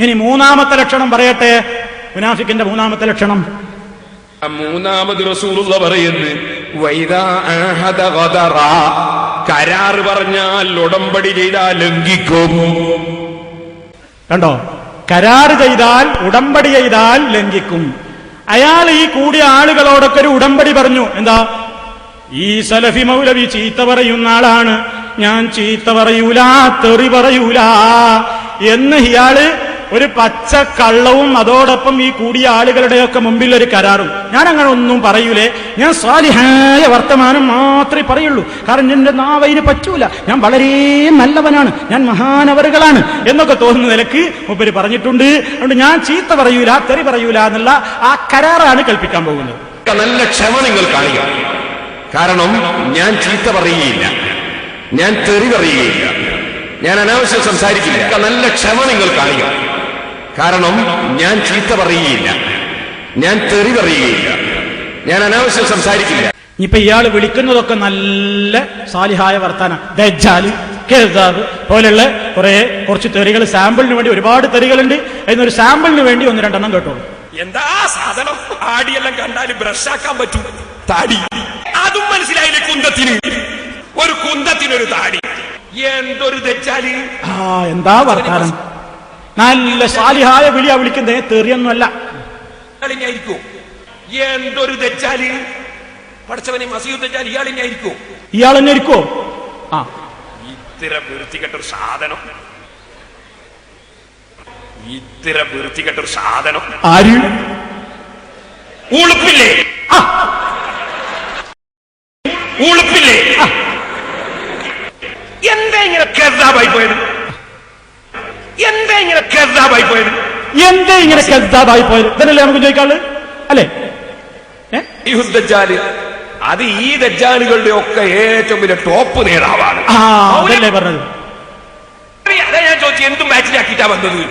ഇനി 3ാമത്തെ ലക്ഷണം പറയട്ടെ. മുനാഫിക്കിന്റെ 3ാമത്തെ ലക്ഷണം. മൂന്നാമത് റസൂലുള്ള പറയുന്നത് വൈദാ അഹദ ഗദറ, കരാർ പറഞ്ഞാൽ ഉടമ്പടി ചെയ്താൽ ലംഘിക്കും. കണ്ടോ? കരാർ ചെയ്താൽ ഉടമ്പടി ചെയ്താൽ ലംഘിക്കും. അയാൾ ഈ കൂടിയ ആളുകളോടൊക്കെ ഒരു ഉടമ്പടി പറഞ്ഞു. എന്താ? ഈ സലഫി മൗലവി ചീത്ത പറയുന്ന ആളാണ്, ഞാൻ ചീത്ത പറയൂല, തെറി പറയൂല എന്ന് ഇയാള് ഒരു പച്ച കള്ളവും അതോടൊപ്പം ഈ കൂടിയ ആളുകളുടെയൊക്കെ മുമ്പിൽ ഒരു കരാറും. ഞാൻ അങ്ങനെ ഒന്നും പറയൂലേ, ഞാൻ സ്വാലിഹായ വർത്തമാനം മാത്രമേ പറയുള്ളൂ, കാരണം എന്റെ നാവയിന് പറ്റൂല, ഞാൻ വളരെ നല്ലവനാണ്, ഞാൻ മഹാനവറുകളാണ് എന്നൊക്കെ തോന്നുന്ന നിലക്ക് മുമ്പര് പറഞ്ഞിട്ടുണ്ട്. അതുകൊണ്ട് ഞാൻ ചീത്ത പറയൂല, തെറി പറയൂല എന്നുള്ള ആ കരാറാണ് കൽപ്പിക്കാൻ പോകുന്നത്. നല്ല ക്ഷമ നിങ്ങൾ കാണിക്കുക. കാരണം ഞാൻ ചീത്ത പറയുകയില്ല, ഞാൻ തെറി പറയുകയില്ല, ഞാൻ അനാവശ്യം സംസാരിക്കില്ല. നല്ല ക്ഷമ നിങ്ങൾ കാണിക്കുക. കാരണം ഞാൻ ചീത്ത പറയുകയില്ല, ഞാൻ തെറി പറയുകയില്ല, ഞാൻ അനാവശ്യം സംസാരിക്കില്ല. ഇപ്പൊ ഇയാൾ വിളിക്കുന്നതൊക്കെ നല്ല സാലിഹായ വർത്താനം, ദജ്ജാല്, കെസാബ് പോലെയുള്ള കുറച്ച് തെറികൾ സാമ്പിളിന് വേണ്ടി. ഒരുപാട് തെറികളുണ്ട്, അതിനൊരു സാമ്പിളിന് വേണ്ടി 1-2 കേട്ടോളൂ. എന്താ സാധനം? ആടിയെല്ലാം കണ്ടാലും ബ്രഷാക്കാൻ പറ്റൂ. താടി അതും മനസ്സിലായില്ലേ? കുന്തത്തിനൊരു താടി. എന്തൊരു തെച്ചാല്! എന്താ വർത്താനം! നല്ല സാലിഹായ വിളിയാ വിളിക്കുന്നേ, തെറിയൊന്നുമല്ല. എന്തൊരു തെച്ചാല് പഠിച്ചവനെ മസീദ് തെച്ചാൽ ഇയാൾ തന്നെ ആയിരിക്കും. ഇയാൾ തന്നെ ഇരിക്കോ? ആ, ഇത്തരം വൃത്തികെട്ടൊരു സാധനം, ഇത്തരം വൃത്തികെട്ടൊരു സാധനം. ആര്? ഉളുപ്പില്ലേ? ഉളുപ്പില്ലേ? എന്താ ഇങ്ങനെ കെസാബായി പോയത്? എന്താ ഇങ്ങനെ കെസാബായി പോയത്? എന്താ ഇങ്ങനെ കെസാബായി പോയത്? ഇതല്ലേ നമുക്ക് ചോദിക്കാള് അല്ലേ? അത് ഈ ദജ്ജാലുകളുടെ ഒക്കെ ഏറ്റവും വലിയ ടോപ്പ് നേതാവാണ്. അതല്ലേ പറഞ്ഞത്? അതാ ഞാൻ ചോദിച്ചു, എന്തും വയറ്റിലാക്കിയിട്ടാ വന്നത്?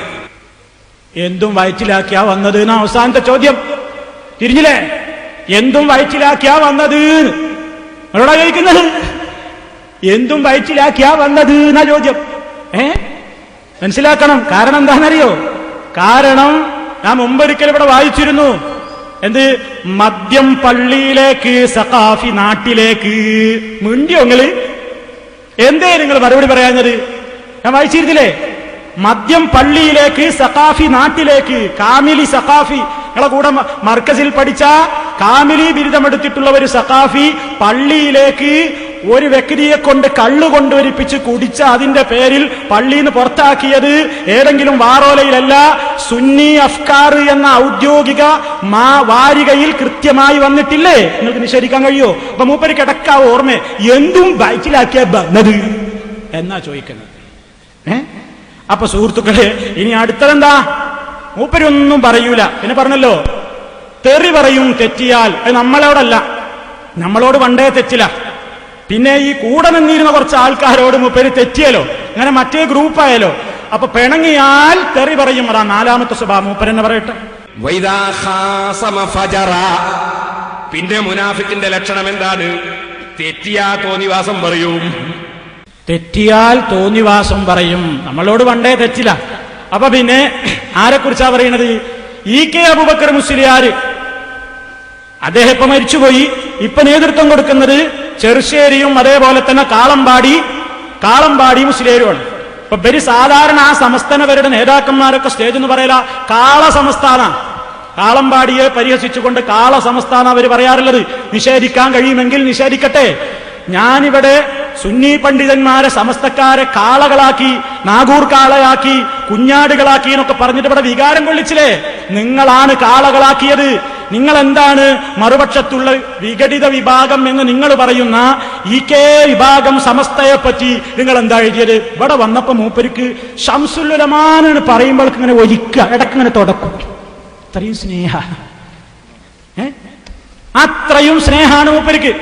എന്തും വയറ്റിലാക്കിയാ വന്നത് എന്നാ അവസാനത്തെ ചോദ്യം. തിരിഞ്ഞില്ലേ? എന്തും വയറ്റിലാക്കിയാ വന്നത് നിങ്ങളോടാ ചോദിക്കുന്നത്. എന്തും വയറ്റിലാക്കിയാ വന്നത് എന്നാ ചോദ്യം. മനസ്സിലാക്കണം. കാരണം എന്താണെന്നറിയോ? കാരണം ഞാൻ മുമ്പൊരിക്കൽ ഇവിടെ വായിച്ചിരുന്നു. എന്ത്? മദ്യം പള്ളിയിലേക്ക്, സഖാഫി നാട്ടിലേക്ക്. മിണ്ടിയോ നിങ്ങള്? എന്തേ നിങ്ങൾ മറുപടി പറയാഞ്ഞത്? ഞാൻ വായിച്ചിരുന്നില്ലേ? മദ്യം പള്ളിയിലേക്ക്, സഖാഫി നാട്ടിലേക്ക്. കാമിലി സഖാഫി, നിങ്ങളെ കൂടെ മർക്കസിൽ പഠിച്ച കാമിലി ബിരുദമെടുത്തിട്ടുള്ള ഒരു സഖാഫി പള്ളിയിലേക്ക് ഒരു വ്യക്തിയെ കൊണ്ട് കള്ളു കൊണ്ടുവരിപ്പിച്ച് കുടിച്ച അതിന്റെ പേരിൽ പള്ളിയിൽ നിന്ന് പുറത്താക്കിയത് ഏതെങ്കിലും വാറോലയിലല്ല, സുന്നി അഫ്കാർ എന്ന ഔദ്യോഗിക വാരികയിൽ കൃത്യമായി വന്നിട്ടില്ലേ? നിങ്ങൾക്ക് നിഷേധിക്കാൻ കഴിയോ? അപ്പൊ മൂപ്പര് കിടക്കാവോ ഓർമ്മ? എന്തും ബൈക്കിലാക്കിയ വന്നത് എന്നാ ചോദിക്കുന്നത്. അപ്പൊ സുഹൃത്തുക്കളെ, ഇനി അടുത്തതെന്താ? മൂപ്പരൊന്നും പറയൂല. പിന്നെ പറഞ്ഞല്ലോ, തെറി പറയും തെറ്റിയാൽ. അത് നമ്മളോടല്ല, നമ്മളോട് പണ്ടേ തെറ്റില്ല. പിന്നെ ഈ കൂടെ നിന്നിരുന്ന കുറച്ച് ആൾക്കാരോട് മൂപ്പര് തെറ്റിയല്ലോ, അങ്ങനെ മറ്റേ ഗ്രൂപ്പായാലോ, അപ്പൊ പിണങ്ങിയാൽ തെറി പറയും. അതാ നാലാമത്തെ സ്വഭാവം. മൂപ്പരെന്നെ പറയട്ടെ. പിന്നെ മുനാഫിക്കിന്റെ ലക്ഷണം എന്താണ്? തെറ്റിയാ തോന്നിവാസം പറയും. തെറ്റിയാൽ തോന്നിവാസം പറയും. നമ്മളോട് പണ്ടേ തെറ്റില്ല. അപ്പൊ പിന്നെ ആരെക്കുറിച്ചാ പറയണത്? EK അബൂബക്കർ മുസ്ലിയാർ. അദ്ദേഹം ഇപ്പൊ മരിച്ചുപോയി. ഇപ്പൊ നേതൃത്വം കൊടുക്കുന്നത് ചെറുശ്ശേരിയും അതേപോലെ തന്നെ കാളമ്പാടി മുസ്ലിയാരുമാണ്. അപ്പൊ ഇവര് സാധാരണ ആ സംസ്ഥാനവരുടെ നേതാക്കന്മാരൊക്കെ സ്റ്റേജ് എന്ന് പറയല കാള സംസ്ഥാന. കാളമ്പാടിയെ പരിഹസിച്ചുകൊണ്ട് കാള സംസ്ഥാനം അവർ പറയാറുള്ളത്. നിഷേധിക്കാൻ കഴിയുമെങ്കിൽ നിഷേധിക്കട്ടെ. ഞാനിവിടെ സുന്നി പണ്ഡിതന്മാരെ സമസ്തക്കാരെ കാളകളാക്കി, നാഗൂർ കാളയാക്കി, കുഞ്ഞാടുകളാക്കി എന്നൊക്കെ പറഞ്ഞിട്ട് ഇവിടെ വികാരം കൊള്ളിച്ചില്ലേ? നിങ്ങളാണ് കാളകളാക്കിയത്. നിങ്ങൾ എന്താണ് മറുപക്ഷത്തുള്ള വിഘടിത വിഭാഗം എന്ന് നിങ്ങൾ പറയുന്ന EK വിഭാഗം സമസ്തയെ പറ്റി നിങ്ങൾ എന്താ എഴുതിയത്? ഇവിടെ വന്നപ്പോ മൂപ്പർക്ക് ശംസുൽ ഉലമാന്ന് പറയുമ്പോഴേക്ക് ഇങ്ങനെ ഒരിക്കുക, ഇടക്കിങ്ങനെ തുടക്കും. അത്രയും സ്നേഹ, അത്രയും സ്നേഹാണ് മൂപ്പർക്ക്.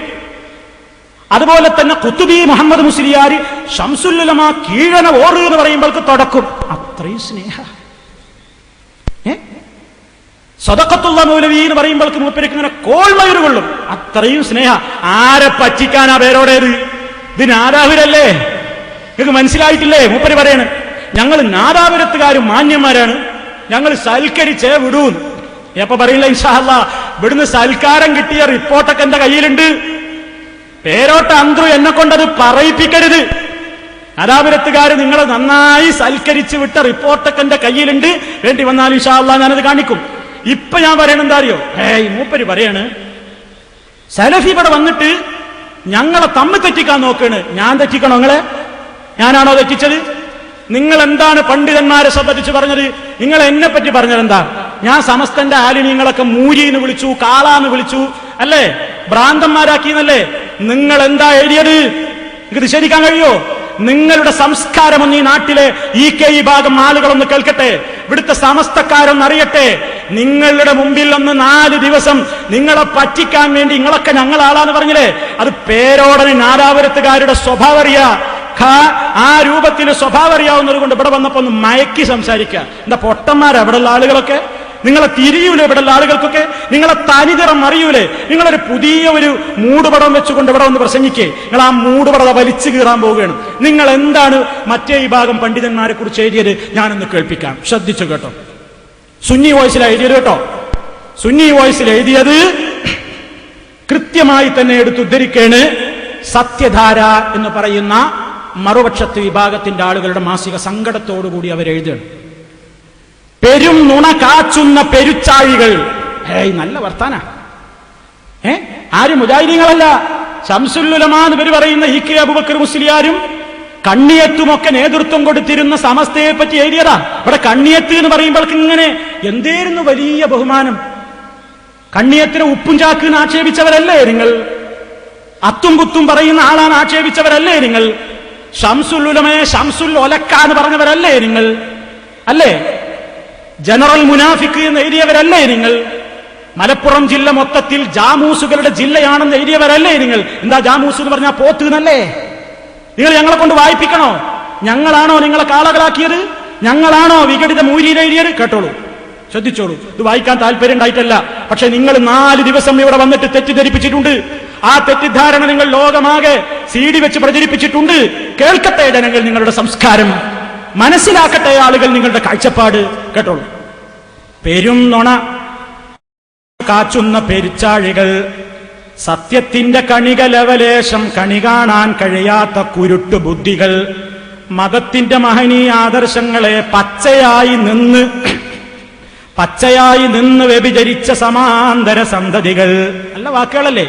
അതുപോലെ തന്നെ ഖുത്ബി മുഹമ്മദ് മുസ്ലിയാർ ശംസുൽ ഉലമ കീഴന ഓറ് എന്ന് പറയുമ്പോഴേക്ക് തുടക്കും. അത്രയും സ്നേഹ. സദഖത്തുള്ള മൗലവി എന്ന് പറയുമ്പോഴേക്ക് മൂപ്പർക്ക് ഇങ്ങനെ കോൾമയൂര് കൊള്ളും. അത്രയും സ്നേഹ. ആരെ പറ്റിക്കാനാ പേരോടേത്? ഇത് നാദാപുരല്ലേ? നിങ്ങൾക്ക് മനസ്സിലായിട്ടില്ലേ? മൂപ്പര് പറയണ്, ഞങ്ങൾ നാദാപുരത്തുകാരും മാന്യന്മാരാണ്, ഞങ്ങൾ സൽക്കരിച്ചേ വിടൂന്ന്. എപ്പ പറയില്ല ഇൻഷാ അല്ലാഹ്. ഇവിടുന്ന് സൽക്കാരം കിട്ടിയ റിപ്പോർട്ടൊക്കെ എന്റെ കയ്യിലുണ്ട്. പേരോട്ട അന്ത്രു എന്നെ കൊണ്ടത് പറയിപ്പിക്കരുത്. നാദാപുരത്തുകാർ നിങ്ങളെ നന്നായി സൽക്കരിച്ച് വിട്ട റിപ്പോർട്ടൊക്കെ എന്റെ കയ്യിലുണ്ട്. വേണ്ടി വന്നാൽ ഇൻഷാ അല്ലാഹ് ഞാനത് കാണിക്കും. ഇപ്പൊ ഞാൻ പറയണ എന്താ അറിയോ? മൂപ്പര് പറയാണ്, സലഫി ഇവിടെ വന്നിട്ട് ഞങ്ങളെ തമ്മിൽ തെറ്റിക്കാൻ നോക്കാണ്. ഞാൻ തെറ്റിക്കണോ നിങ്ങളെ? ഞാനാണോ തെറ്റിച്ചത്? നിങ്ങൾ എന്താണ് പണ്ഡിതന്മാരെ സംബന്ധിച്ച് പറഞ്ഞത്? നിങ്ങൾ എന്നെ പറ്റി പറഞ്ഞത് എന്താ? ഞാൻ സമസ്തന്റെ ആലിനീങ്ങളൊക്കെ മൂരിന്ന് വിളിച്ചു, കാളാന്ന് വിളിച്ചു, അല്ലേ? ഭ്രാന്തന്മാരാക്കിയെന്നല്ലേ? നിങ്ങൾ എന്താ എഴുതിയത്? നിങ്ങൾക്ക് നിഷേധിക്കാൻ കഴിയോ? നിങ്ങളുടെ സംസ്കാരമൊന്ന് ഈ നാട്ടിലെ EK വിഭാഗം ആളുകളൊന്ന് കേൾക്കട്ടെ, ഇവിടുത്തെ സമസ്തക്കാരൊന്ന് അറിയട്ടെ. നിങ്ങളുടെ മുമ്പിൽ ഒന്ന് 4 ദിവസം നിങ്ങളെ പറ്റിക്കാൻ വേണ്ടി നിങ്ങളൊക്കെ ഞങ്ങളാളാന്ന് പറഞ്ഞില്ലേ? അത് പേരോടനെ നാദാപുരത്തുകാരുടെ സ്വഭാവം അറിയാ. ആ രൂപത്തിൽ സ്വഭാവം അറിയാവുന്നത് കൊണ്ട് ഇവിടെ വന്നപ്പോ ഒന്ന് മയക്കി സംസാരിക്കുക. എന്താ പൊട്ടന്മാരാ ഇവിടെയുള്ള ആളുകളൊക്കെ? നിങ്ങളെ തിരിയൂലേ ഇവിടെയുള്ള ആളുകൾക്കൊക്കെ? നിങ്ങളെ തനിതരം അറിയൂലേ? നിങ്ങളൊരു പുതിയ ഒരു മൂടുപടം വെച്ചുകൊണ്ട് ഇവിടെ ഒന്ന് പ്രസംഗിക്കേ. നിങ്ങൾ ആ മൂടുപടം വലിച്ചു കീറാൻ പോവുകയാണ്. നിങ്ങൾ എന്താണ് മറ്റേ വിഭാഗം പണ്ഡിതന്മാരെ കുറിച്ച് എഴുതിയത്? ഞാനൊന്ന് കേൾപ്പിക്കാം, ശ്രദ്ധിച്ചു കേട്ടോ. സുന്നി വോയിസിലാണ് എഴുതിയത് കേട്ടോ. സുന്നി വോയിസിൽ എഴുതിയത് കൃത്യമായി തന്നെ എടുത്തുദ്ധരിക്കേണ്. സത്യധാര എന്ന് പറയുന്ന മറുപക്ഷത്ത് വിഭാഗത്തിന്റെ ആളുകളുടെ മാസിക സങ്കടത്തോടുകൂടി അവരെഴുതുകയാണ്. പെരും നുണ കാച്ചുന്ന പെരുച്ചാഴികൾ. നല്ല വർത്താന. ആരും മുജാഹിദീങ്ങളല്ല. ശംസുൽ ഉലമാ എന്ന് പേര് പറയുന്ന ഇ കെ അബൂബക്കർ മുസ്ലിയാരും കണ്ണിയത്തുമൊക്കെ നേതൃത്വം കൊടുത്തിരുന്ന സമസ്തയെ പറ്റി എഴുതിയതാ. ഇവിടെ കണ്ണിയത്ത് എന്ന് പറയുമ്പോൾ ഇങ്ങനെ എന്തേരുന്നു വലിയ ബഹുമാനം. കണ്ണിയത്തിന് ഉപ്പും ചാക്കിന് ആക്ഷേപിച്ചവരല്ലേ നിങ്ങൾ? അത്തും കുത്തും പറയുന്ന ആളാണ് ആക്ഷേപിച്ചവരല്ലേ നിങ്ങൾ? ശംസുൽ ഉലമയെ ശംസുൽ ഒലക്ക എന്ന് പറഞ്ഞവരല്ലേ നിങ്ങൾ? അല്ലേ? ജനറൽ മുനാഫിക്ക് എന്ന് എഴുതിയവരല്ലേ നിങ്ങൾ? മലപ്പുറം ജില്ല മൊത്തത്തിൽ ജാമൂസുകളുടെ ജില്ലയാണെന്ന് എഴുതിയവരല്ലേ നിങ്ങൾ? എന്താ ജാമൂസ് എന്ന് പറഞ്ഞാൽ പോത്ത് എന്നല്ലേ? നിങ്ങൾ ഞങ്ങളെ കൊണ്ട് വായിപ്പിക്കണോ? ഞങ്ങളാണോ നിങ്ങളെ കാളകളാക്കിയത്? ഞങ്ങളാണോ വിഘടിത മൂരിയിൽ എഴുതിയത്? കേട്ടോളൂ, ശ്രദ്ധിച്ചോളൂ. ഇത് വായിക്കാൻ താല്പര്യം ഉണ്ടായിട്ടല്ല, പക്ഷെ നിങ്ങൾ 4 ദിവസം ഇവിടെ വന്നിട്ട് തെറ്റിദ്ധരിപ്പിച്ചിട്ടുണ്ട്. ആ തെറ്റിദ്ധാരണ നിങ്ങൾ ലോകമാകെ CD വെച്ച് പ്രചരിപ്പിച്ചിട്ടുണ്ട്. കേൾക്കട്ടെ ജനങ്ങൾ നിങ്ങളുടെ സംസ്കാരം, മനസ്സിലാക്കട്ടെ ആളുകൾ നിങ്ങളുടെ കാഴ്ചപ്പാട്. കേട്ടോളൂ. പെരും നുണ കാച്ചുന്ന പെരുച്ചാഴികൾ, സത്യത്തിന്റെ കണികലവലേശം കണി കാണാൻ കഴിയാത്ത കുരുട്ടു ബുദ്ധികൾ, മതത്തിന്റെ മഹനീയ ആദർശങ്ങളെ പച്ചയായി നിന്ന് വ്യഭിചരിച്ച സമാന്തര സന്തതികൾ. നല്ല വാക്കുകളല്ലേ?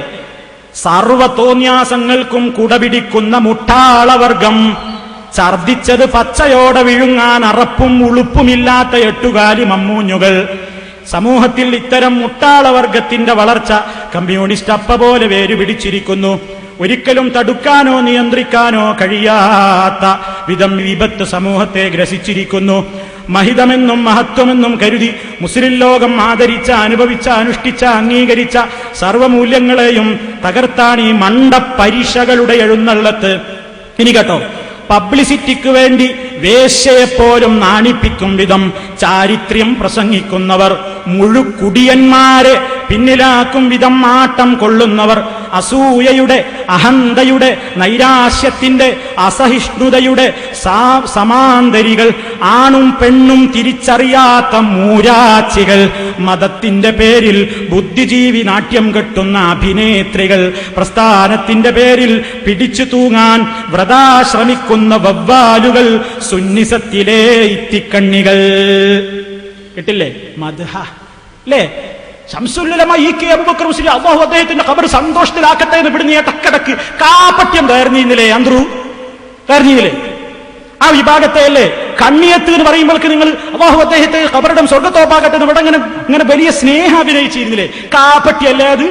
സർവ തോന്യാസങ്ങൾക്കും കുടപിടിക്കുന്ന മുട്ടാളവർഗം, ഛർദിച്ചത് പച്ചയോടെ വിഴുങ്ങാൻ അറപ്പും ഉളുപ്പുമില്ലാത്ത 8 മമ്മൂഞ്ഞുകൾ. സമൂഹത്തിൽ ഇത്തരം മുട്ടാളവർഗത്തിന്റെ വളർച്ച കമ്മ്യൂണിസ്റ്റ് അപ്പ പോലെ വേരുപിടിച്ചിരിക്കുന്നു. ഒരിക്കലും തടുക്കാനോ നിയന്ത്രിക്കാനോ കഴിയാത്ത വിധം വിപത്ത് സമൂഹത്തെ ഗ്രസിച്ചിരിക്കുന്നു. മഹിതമെന്നും മഹത്വമെന്നും കരുതി മുസ്ലിം ലോകം ആദരിച്ച, അനുഭവിച്ച, അനുഷ്ഠിച്ച, അംഗീകരിച്ച സർവമൂല്യങ്ങളെയും തകർത്താൻ ഈ മണ്ടപ്പരിശകളുടെ എഴുന്നള്ളത്ത്. ഇനി കേട്ടോ, പബ്ലിസിറ്റിക്ക് വേണ്ടി വേശ്യയെപ്പോലും നാണിപ്പിക്കും വിധം ചാരിത്ര്യം പ്രസംഗിക്കുന്നവർ, മുഴുക്കുടിയന്മാരെ പിന്നിലാക്കും വിധം ആട്ടം കൊള്ളുന്നവർ, അസൂയയുടെ, അഹന്തയുടെ, നൈരാശ്യത്തിന്റെ, അസഹിഷ്ണുതയുടെ സമാന്തരികൾ, ആണും പെണ്ണും തിരിച്ചറിയാത്ത മൂരാച്ചികൾ, മതത്തിന്റെ പേരിൽ ബുദ്ധിജീവി നാട്യം കെട്ടുന്ന അഭിനേത്രികൾ, പ്രസ്ഥാനത്തിന്റെ പേരിൽ പിടിച്ചു തൂങ്ങാൻ വ്രതാശ്രമിക്കുന്ന വവ്വാലുകൾ, സുന്നിസത്തിലെ ഇത്തിക്കണ്ണികൾ. കിട്ടില്ലേ? മദ്ഹ അല്ലേ? ശംസുൽ ഉലമ ഇ കെ അബൂബക്കർ മുസ്ലിം, അല്ലാഹു അദ്ദേഹത്തിന്റെ ഖബർ സന്തോഷത്തിലാക്കട്ടെ എന്ന് ഇവിടുന്ന് ടക്കടക്ക് കാപ്പട്യം തകർന്നിരുന്നില്ലേ? അന്ത്രു തകർന്നില്ലേ? ആ വിഭാഗത്തെ അല്ലേ കണ്ണിയത്ത് എന്ന് പറയുമ്പോൾക്ക് നിങ്ങൾ അല്ലാഹു അദ്ദേഹത്തെ ഖബറിടം സ്വർഗത്തോപ്പാകട്ടെ എന്ന് ഇവിടെ ഇങ്ങനെ വലിയ സ്നേഹം അഭിനയിച്ചിരുന്നില്ലേ? കാപ്പട്ടിയല്ലേ അത്?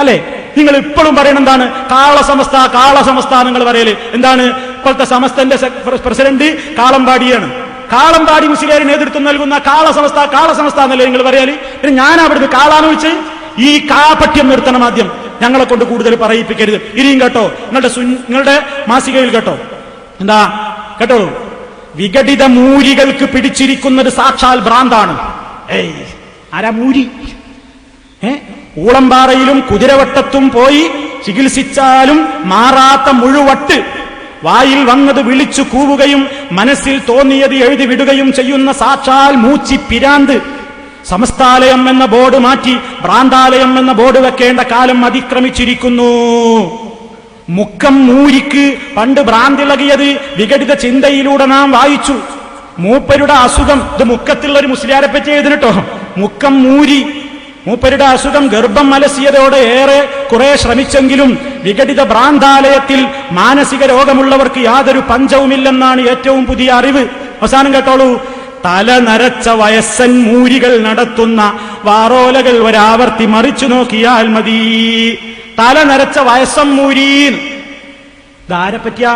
അല്ലെ? നിങ്ങൾ ഇപ്പോഴും പറയണ എന്താണ്? കാളസമസ്ത നിങ്ങൾ പറയല് എന്താണ്? ഇപ്പോഴത്തെ സമസ്തന്റെ പ്രസിഡന്റ് കാളമ്പാടിയാണ്. കാളമ്പാടി മുസ്ലിയാർ നേതൃത്വം നൽകുന്ന കാളസമസ്ത എന്നല്ലേ നിങ്ങൾ പറയാല്? പിന്നെ ഞാൻ അവിടുന്ന് കാളാന്ന് വെച്ച് ഈ കാപട്യം നിർത്തണം. ആദ്യം ഞങ്ങളെ കൊണ്ട് കൂടുതൽ പറയിപ്പിക്കരുത്. ഇനിയും കേട്ടോ, നിങ്ങളുടെ മാസികയിൽ കേട്ടോ, എന്താ കേട്ടോളൂ, വിഘടിത മൂരികൾക്ക് പിടിച്ചിരിക്കുന്നത് സാക്ഷാൽ ഭ്രാന്താണ്. ആരാ മൂരി? ഊളംപാറയിലും കുതിരവട്ടത്തും പോയി ചികിത്സിച്ചാലും മാറാത്ത മുഴുവട്ട്, വായിൽ വന്നത് വിളിച്ചു കൂവുകയും മനസ്സിൽ തോന്നിയത് എഴുതി വിടുകയും ചെയ്യുന്ന സാക്ഷാൽ മൂച്ചി പിരാന്ത്. സമസ്താലയം എന്ന ബോർഡ് മാറ്റി ഭ്രാന്താലയം എന്ന ബോർഡ് വെക്കേണ്ട കാലം അതിക്രമിച്ചിരിക്കുന്നു. മുക്കം മൂരിക്ക് പണ്ട് ഭ്രാന്തിളകിയത് വിഘടിത ചിന്തയിലൂടെ നാം വായിച്ചു. മൂപ്പരുടെ അസുഖം, ഇത് മുക്കത്തുള്ള ഒരു മുസ്ലിയാരെ പറ്റി എഴുതിട്ടോ, മുക്കം മൂരി മൂപ്പരുടെ അസുഖം ഗർഭം അലസിയതോടെ ഏറെ കുറെ ശ്രമിച്ചെങ്കിലും വിഘടിത ഭ്രാന്താലയത്തിൽ മാനസിക രോഗമുള്ളവർക്ക് യാതൊരു പഞ്ചവുമില്ലെന്നാണ് ഏറ്റവും പുതിയ അറിവ്. അവസാനം കേട്ടോളൂ, തല നരച്ച വയസ്സൻ മൂരികൾ നടത്തുന്ന വാറോലകൾ ഒരാവർത്തി മറിച്ചു നോക്കിയാൽ മതി. തല നരച്ച വയസ്സൻ മൂരീൻ ഇതാരെ പറ്റിയാ?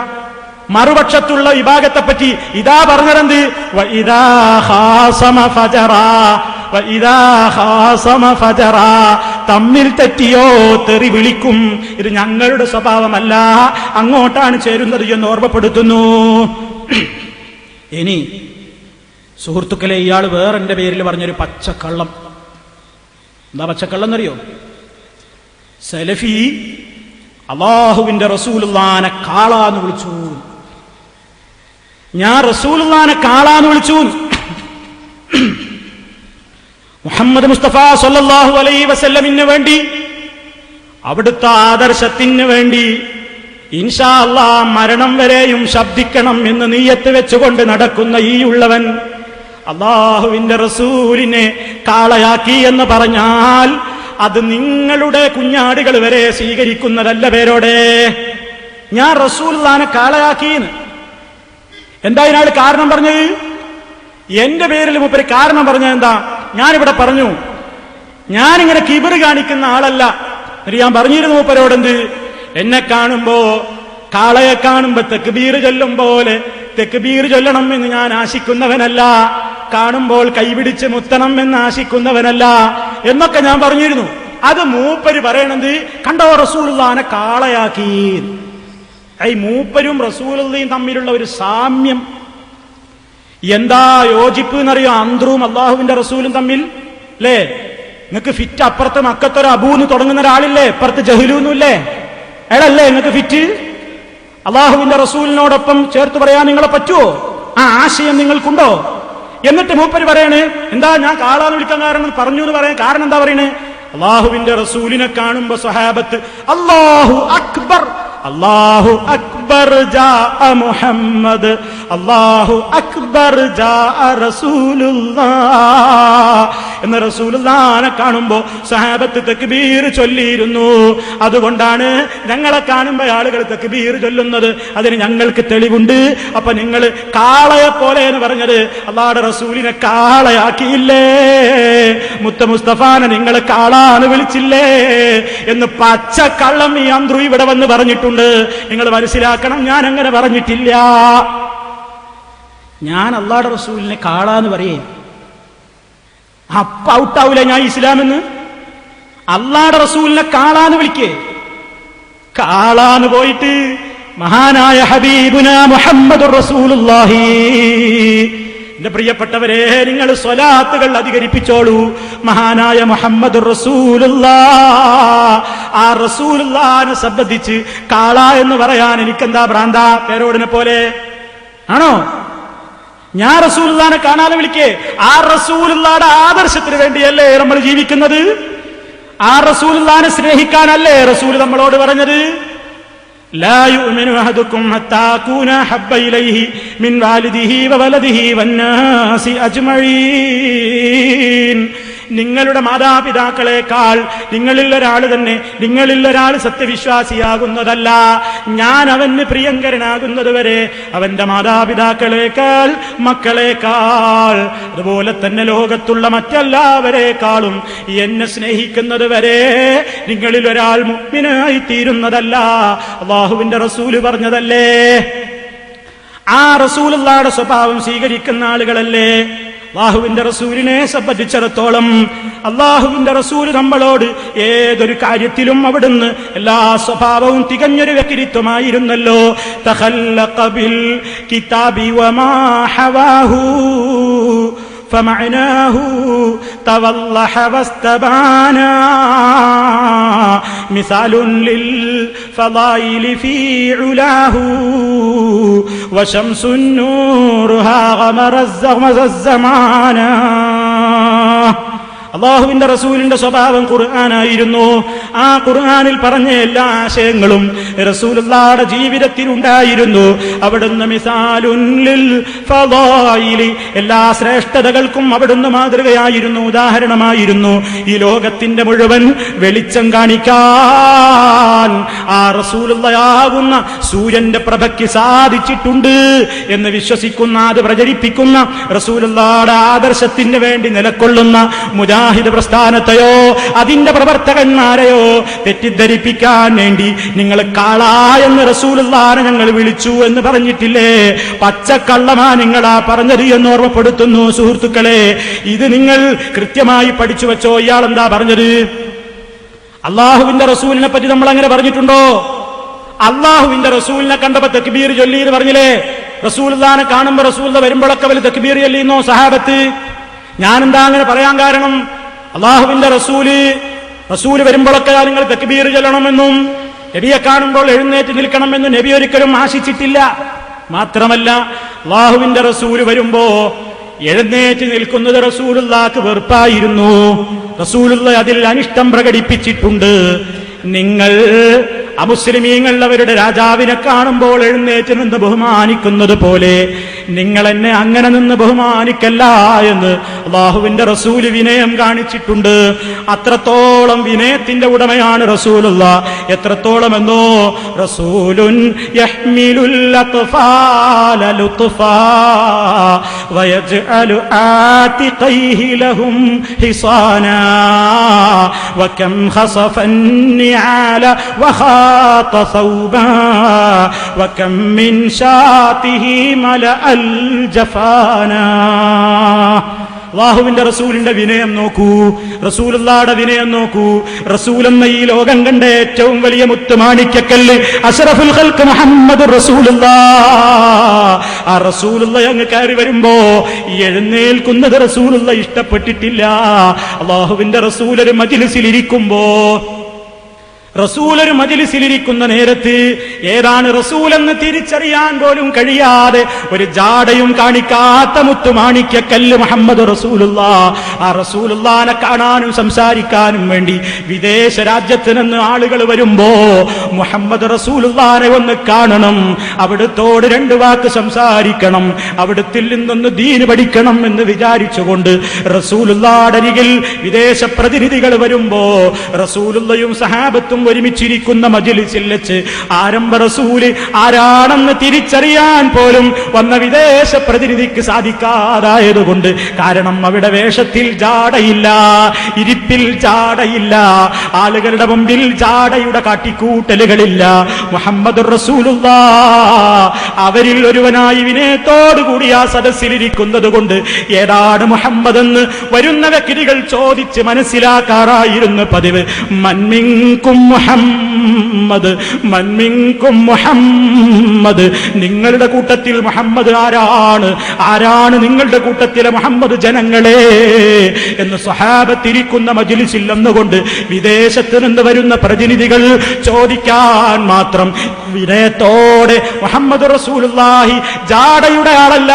മറുപക്ഷത്തുള്ള വിഭാഗത്തെപ്പറ്റി. ഇതാ പറഞ്ഞതെന്ത്? തമ്മിൽ തെറ്റിയോ തെറി വിളിക്കും. ഇത് ഞങ്ങളുടെ സ്വഭാവമല്ല, അങ്ങോട്ടാണ് ചേരുന്നത് എന്ന് ഓർമ്മപ്പെടുത്തുന്നു. ഇനി സുഹൃത്തുക്കളെ, ഇയാൾ വേറെന്റെ പേരിൽ പറഞ്ഞൊരു പച്ചക്കള്ളം. എന്താ പച്ചക്കള്ളം എന്നറിയോ? സലഫി അല്ലാഹുവിന്റെ റസൂലുള്ളാനെ കാളാന്ന് വിളിച്ചു. ഞാൻ റസൂലുള്ളാനെ കാളാന്ന് വിളിച്ചു. മുഹമ്മദ് മുസ്തഫ സല്ലല്ലാഹു അലൈഹി വസല്ലമിന് വേണ്ടി, അവിടുത്തെ ആദർശത്തിന് വേണ്ടി ഇൻഷാ അല്ലാഹ് മരണം വരെയും ശബ്ദിക്കണം എന്ന് നിയ്യത്ത് വെച്ചുകൊണ്ട് നടക്കുന്ന ഈ ഉള്ളവൻ അള്ളാഹുവിന്റെ റസൂലിനെ കാളയാക്കി എന്ന് പറഞ്ഞാൽ അത് നിങ്ങളുടെ കുഞ്ഞാടുകൾ വരെ സ്വീകരിക്കുന്നതല്ല. പേരോടെ ഞാൻ റസൂലുള്ളാഹിനെ കാളയാക്കിന്ന്. എന്താ ഇതിനാൾ കാരണം പറഞ്ഞത്? എന്റെ പേരിൽ മൂപ്പര് കാരണം പറഞ്ഞത് എന്താ? ഞാനിവിടെ പറഞ്ഞു, ഞാനിങ്ങനെ കിബിർ കാണിക്കുന്ന ആളല്ല. ഞാൻ പറഞ്ഞിരുന്നു മൂപ്പരോടെന്ത്, എന്നെ കാണുമ്പോ, കാളയെ കാണുമ്പോ തക്ബീർ ചൊല്ലും പോലെ തക്ബീർ ചൊല്ലണം എന്ന് ഞാൻ ആശിക്കുന്നവനല്ല, കാണുമ്പോൾ കൈപിടിച്ച് മുത്തണം എന്ന് ആശിക്കുന്നവനല്ല എന്നൊക്കെ ഞാൻ പറഞ്ഞിരുന്നു. അത് മൂപ്പര് പറയണത് കണ്ടോ റസൂലുള്ളാഹിനെ കാളയാക്കി. മൂപ്പരും റസൂലുള്ളാഹിയും തമ്മിലുള്ള ഒരു സാമ്യം എന്താ യോജിപ്പ് എന്നറിയോ? അന്ത്രും അള്ളാഹുവിന്റെ റസൂലും തമ്മിൽ അല്ലേ? നിങ്ങൾക്ക് ഫിറ്റ് അപ്പുറത്ത് മക്കത്തൊരു അബൂന്ന് തുടങ്ങുന്ന ഒരാളില്ലേ, ഇപ്പുറത്ത് ജഹ്ലൂന്നില്ലേ? അയാളല്ലേ നിങ്ങൾക്ക് ഫിറ്റ്? അള്ളാഹുവിന്റെ റസൂലിനോടൊപ്പം ചേർത്ത് പറയാൻ നിങ്ങളെ പറ്റുമോ? ആ ആശയം നിങ്ങൾക്കുണ്ടോ? എന്നിട്ട് മൂപ്പര് പറയണേ എന്താ ഞാൻ കാളാന്ന് വിളിക്കാൻ കാരണം പറഞ്ഞു എന്ന് പറയാൻ കാരണം എന്താ പറയണേ? അള്ളാഹുവിന്റെ റസൂലിനെ കാണുമ്പോ സ്വഹാബത്ത് അല്ലാഹു അക്ബർ, അല്ലാഹു അക്ബർ ജാ മുഹമ്മദ്, അല്ലാഹു അക്ബർ ജാ റസൂലുള്ളാഹ് എന്ന് റസൂലുള്ളാഹിനെ കാണുമ്പോ സ്വഹാബത്ത് തക്ബീർ ചൊല്ലിയിരുന്നു. അതുകൊണ്ടാണ് ഞങ്ങളെ കാണുമ്പോ ആളുകൾ തക്ബീർ ചൊല്ലുന്നത്. അതിന് ഞങ്ങൾക്ക് തെളിവുണ്ട്. അപ്പൊ നിങ്ങൾ കാളയെ പോലെ എന്ന് പറഞ്ഞത് അല്ലാഹുവിന്റെ റസൂലിനെ കാളയാക്കിയില്ലേ? മുത്ത മുസ്തഫാനെ നിങ്ങൾ കാളാന്ന് വിളിച്ചില്ലേ എന്ന് പച്ചക്കള്ളം ഈ അന്ത്രു ഇവിടെ വന്ന് പറഞ്ഞിട്ടുണ്ട്. നിങ്ങൾ മനസ്സിലാക്കണം, ഞാൻ അങ്ങനെ പറഞ്ഞിട്ടില്ല. ഞാൻ അല്ലാഹുവിന്റെ റസൂലിനെ കാളാന്ന് പറയേ അപ്പ ഔട്ടാവൂല ഞാൻ ഇസ്ലാമെന്ന്? അല്ലാഹുവിന്റെ റസൂലിനെ കാളാന്ന് വിളിക്കേ? കാളാന്ന് പോയിട്ട് മഹാനായ ഹബീബുന മുഹമ്മദുർ റസൂലുള്ളാഹി. എന്റെ പ്രിയപ്പെട്ടവരെ, നിങ്ങൾ സ്വലാത്തുകൾ അധികരിപ്പിച്ചോളൂ. മഹാനായ മുഹമ്മദുർ റസൂലുള്ളാഹ്, ആ റസൂലുള്ളാഹിനെ സംബന്ധിച്ച് കാള എന്ന് പറയാൻ എനിക്കെന്താ ഭ്രാന്ത? പേരോടിനെ പോലെ ആണോ? ഞാൻ റസൂലുള്ളാഹിനെ കാണാതെ വിളിക്കേ? ആ റസൂലുള്ളാഹിയുടെ ആദർശത്തിന് വേണ്ടിയല്ലേ നമ്മൾ ജീവിക്കുന്നത്? ആ റസൂലുള്ളാഹിനെ സ്നേഹിക്കാനല്ലേ റസൂൽ നമ്മളോട് പറഞ്ഞത്? ലാ യുഅ്മിനു അഹദുക്കും ഹത്താ അകൂന ഹബ്ബ ഇലൈഹി മിൻ വാലിദിഹി വവലദിഹി വന്നാസി അജ്മഈൻ. നിങ്ങളുടെ മാതാപിതാക്കളെക്കാൾ നിങ്ങളിൽ ഒരാൾ സത്യവിശ്വാസിയാകുന്നതല്ല, ഞാൻ അവന് പ്രിയങ്കരനാകുന്നത് വരെ അവന്റെ മാതാപിതാക്കളെക്കാൾ, മക്കളെക്കാൾ, അതുപോലെ തന്നെ ലോകത്തുള്ള മറ്റെല്ലാവരെക്കാളും എന്നെ സ്നേഹിക്കുന്നത് വരെ നിങ്ങളിൽ ഒരാൾ മുഅ്മിനായി തീരുന്നതല്ല. അല്ലാഹുവിന്റെ റസൂല് പറഞ്ഞതല്ലേ? ആ റസൂലുള്ളാഹിയുടെ സ്വഭാവം സ്വീകരിക്കുന്ന ആളുകളല്ലേ? അല്ലാഹുവിന്റെ റസൂലിനെ സംബന്ധിച്ചിടത്തോളം അല്ലാഹുവിന്റെ റസൂല് നമ്മളോട് ഏതൊരു കാര്യത്തിലും അവിടുന്ന് എല്ലാ സ്വഭാവവും തികഞ്ഞൊരു വ്യക്തിത്വമായിരുന്നല്ലോ. തഖല്ലഖ ബിൽ കിതാബി വമാ ഹവാഹു فمعناه تولح واستبانا مثال للفضائل في علاه وشمس نورها غمر الزمانا. അള്ളാഹുവിന്റെ റസൂലിന്റെ സ്വഭാവം ഖുർആനായിരുന്നു. ആ ഖുർആനിൽ പറഞ്ഞ എല്ലാ ആശയങ്ങളും റസൂലുള്ളാഹിയുടെ ജീവിതത്തിൽ ഉണ്ടായിരുന്നു. അവിടുന്ന് മിസാലുൻ ലിൽ ഫളായിലി, എല്ലാ ശ്രേഷ്ഠതകൾക്കും അവിടുന്ന് മാതൃകയായിരുന്നു, ഉദാഹരണമായിരുന്നു. ഈ ലോകത്തിന്റെ മുഴുവൻ വെളിച്ചം കാണിക്കാൻ ആ റസൂലുള്ളാഹിയാകുന്ന സൂര്യന്റെ പ്രഭയ്ക്ക് സാധിച്ചിട്ടുണ്ട് എന്ന് വിശ്വസിക്കുന്ന, അത് പ്രചരിപ്പിക്കുന്ന, റസൂലുള്ളാഹിയുടെ ആദർശത്തിന് വേണ്ടി നിലകൊള്ളുന്ന മുജാഹിദ് പ്രസ്ഥാനത്തെയോ അതിന്റെ പ്രവർത്തകന്മാരെയോ തെറ്റിദ്ധരിപ്പിക്കാൻ വേണ്ടി നിങ്ങൾ കാള എന്ന് റസൂലുള്ളാഹിനെ ഞങ്ങൾ വിളിച്ചു എന്ന് പറഞ്ഞിട്ടില്ലേ? പച്ചക്കള്ളമാ നിങ്ങളാ പറഞ്ഞത് എന്ന് ഓർമ്മപ്പെടുത്തുന്നു സുഹൃത്തുക്കളെ. ഇത് നിങ്ങൾ കൃത്യമായി പഠിച്ചു വെച്ചോ. ഇയാൾ എന്താ പറഞ്ഞത്? അള്ളാഹുവിന്റെ റസൂലിനെ പറ്റി നമ്മൾ അങ്ങനെ പറഞ്ഞിട്ടുണ്ടോ? അള്ളാഹുവിന്റെ റസൂലിനെ കണ്ടപ്പോ തക്ബീർ ചൊല്ലി എന്ന് പറഞ്ഞില്ലേ? റസൂലുള്ളാഹിനെ കാണുമ്പോ റസൂലുള്ളാഹി വരുമ്പോഴൊക്കെ വലിയ തക്ബീർ ചൊല്ലിയെന്നോ സഹാബത്ത്? ഞാനെന്താ അങ്ങനെ പറയാൻ കാരണം? അള്ളാഹുവിന്റെ റസൂല് വരുമ്പോഴൊക്കെ നിങ്ങൾ തക്ബീർ ചൊല്ലണമെന്നും നബിയെ കാണുമ്പോൾ എഴുന്നേറ്റ് നിൽക്കണമെന്നും നബി ഒരിക്കലും ആശിച്ചിട്ടില്ല. മാത്രമല്ല, അള്ളാഹുവിന്റെ റസൂല് വരുമ്പോ എഴുന്നേറ്റ് നിൽക്കുന്നത് റസൂലുള്ളാഹിക്ക് വെറുപ്പായിരുന്നു. റസൂലുള്ളാഹി അതിൽ അനിഷ്ടം പ്രകടിപ്പിച്ചിട്ടുണ്ട്. നിങ്ങൾ അമുസ്ലിമീങ്ങൾ അവരുടെ രാജാവിനെ കാണുമ്പോൾ എഴുന്നേറ്റ് നിന്ന് ബഹുമാനിക്കുന്നത് പോലെ നിങ്ങൾ എന്നെ അങ്ങനെ നിന്ന് ബഹുമാനിക്കല്ല എന്ന് അല്ലാഹുവിന്റെ റസൂല് വിനയം കാണിച്ചിട്ടുണ്ട്. അത്രത്തോളം വിനയത്തിന്റെ ഉടമയാണ് റസൂലുള്ളാഹ്. എത്രത്തോളം എന്നോ, റസൂലുൻ യഹ്മിലുൽ അത്ഫാല ലുത്ഫാ വയജ്അലു ആതിഖൈഹി ലഹും ഹിസാനാ വകം ഖസഫൻ നിആല വഖാത സൗബാ വകം മിൻ ശാതിഹി മലഅൽ ജഫാനാ. അല്ലാഹുവിന്റെ റസൂലിന്റെ വിനയം നോക്കൂ, റസൂലുള്ളാഹിയുടെ വിനയം നോക്കൂ. റസൂൽ എന്ന ഈ ലോകം കണ്ട ഏറ്റവും വലിയ മുത്തുമാണിക്കക്കല്ല് അഷ്റഫുൽ ഖൽഖ് മുഹമ്മദുർ റസൂലുള്ളാഹ്. ആ റസൂലുള്ളാഹി അങ്ങ് കയറി വരുമ്പോ എഴുന്നേൽക്കുന്നത് റസൂലുള്ളാഹി ഇഷ്ടപ്പെട്ടിട്ടില്ല. അല്ലാഹുവിന്റെ റസൂൽ ഒരു മജ്ലിസിൽ ഇരിക്കുമ്പോ, റസൂലൊരു മജ്ലിസിലിരിക്കുന്ന നേരത്ത് ഏതാണ് റസൂലെന്ന് തിരിച്ചറിയാൻ പോലും കഴിയാതെ ഒരു ജാടയും കാണിക്കാത്ത മുത്തുമാണിക്കക്കല്ല് മുഹമ്മദ് റസൂലുള്ളാഹ്. ആ റസൂലുള്ളാഹിനെ കാണാനും സംസാരിക്കാനും വേണ്ടി വിദേശ രാജ്യത്ത് നിന്ന് ആളുകൾ വരുമ്പോ മുഹമ്മദ് റസൂലുള്ളാഹിനെ ഒന്ന് കാണണം, അവിടുത്തോട് രണ്ട് വാക്ക് സംസാരിക്കണം, അവിടുത്തിൽ നിന്നൊന്ന് ദീന് പഠിക്കണം എന്ന് വിചാരിച്ചുകൊണ്ട് റസൂലുള്ളാഹിയുടെ അരികിൽ വിദേശ പ്രതിനിധികൾ വരുമ്പോ റസൂലുള്ളാഹിയും സഹാബത്തും ഒരുമിച്ചിരിക്കുന്ന മജ്ലിസിൽ വെച്ച് ആരംഭ റസൂല് ആരാണെന്ന് തിരിച്ചറിയാൻ പോലും വന്ന വിദേശ പ്രതിനിധിക്ക് സാധിക്കാതായതുകൊണ്ട്, കാരണം അവിടെ വേഷത്തിൽ ജാടയില്ല, ഇരിപ്പിൽ ജാടയില്ല, ആളുകളുടെ മുമ്പിൽ ജാടയുടെ കാട്ടിക്കൂട്ടലുകളില്ല. മുഹമ്മദുർ റസൂലുള്ളാഹ് അവരിൽ ഒരുവനായി വിനയത്തോടുകൂടി ആ സദസ്സിലിരിക്കുന്നത് കൊണ്ട് ഏതാണ് മുഹമ്മദ് എന്ന് വരുന്ന വ്യക്തികൾ ചോദിച്ച് മനസ്സിലാക്കാറായിരുന്നു പതിവ്. മൻമിൻകും മുഹമ്മദ്, മൻമിൻകും മുഹമ്മദ്, നിങ്ങളുടെ കൂട്ടത്തിൽ മുഹമ്മദ് ആരാണ്, ആരാണ് നിങ്ങളുടെ കൂട്ടത്തിലെ മുഹമ്മദ് ജനങ്ങളെ എന്ന് സ്വഹാബത്തിരിക്കുന്ന മജ്ലിസിൽ വന്നുകൊണ്ട് വിദേശത്ത് നിന്ന് വരുന്ന പ്രതിനിധികൾ ചോദിക്കാൻ മാത്രം വിനയത്തോടെ മുഹമ്മദ് റസൂലുള്ളാഹി ജാടയുടെ ആളല്ല,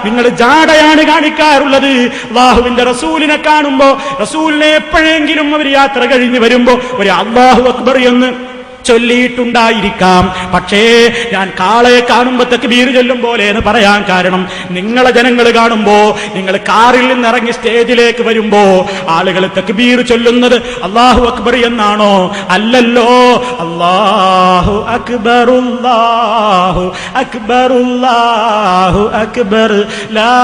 നിങ്ങൾ ജാടയാണ് കാണിക്കാറുള്ളത്. അല്ലാഹുവിന്റെ റസൂലിനെ കാണുമ്പോ, റസൂലിനെ എപ്പോഴെങ്കിലും അവർ യാത്ര കഴിഞ്ഞ് വരുമ്പോ ഒരു അല്ലാഹു അക്ബർ എന്ന് ചൊല്ലിയിട്ടുണ്ടായിരിക്കാം. പക്ഷേ ഞാൻ കാളയെ കാണുമ്പോ തക്ബീർ ചൊല്ലും പോലെ എന്ന് പറയാൻ കാരണം, നിങ്ങളെ ജനങ്ങൾ കാണുമ്പോ, നിങ്ങൾ കാറിൽ നിന്ന് ഇറങ്ങി സ്റ്റേജിലേക്ക് വരുമ്പോ ആളുകൾ തക്ബീർ ചൊല്ലുന്നത് അല്ലാഹു അക്ബർ എന്നാണോ? അല്ലല്ലോ. അല്ലാഹു അക്ബർ, അല്ലാഹു അക്ബർ, അല്ലാഹു അക്ബർ, ലാ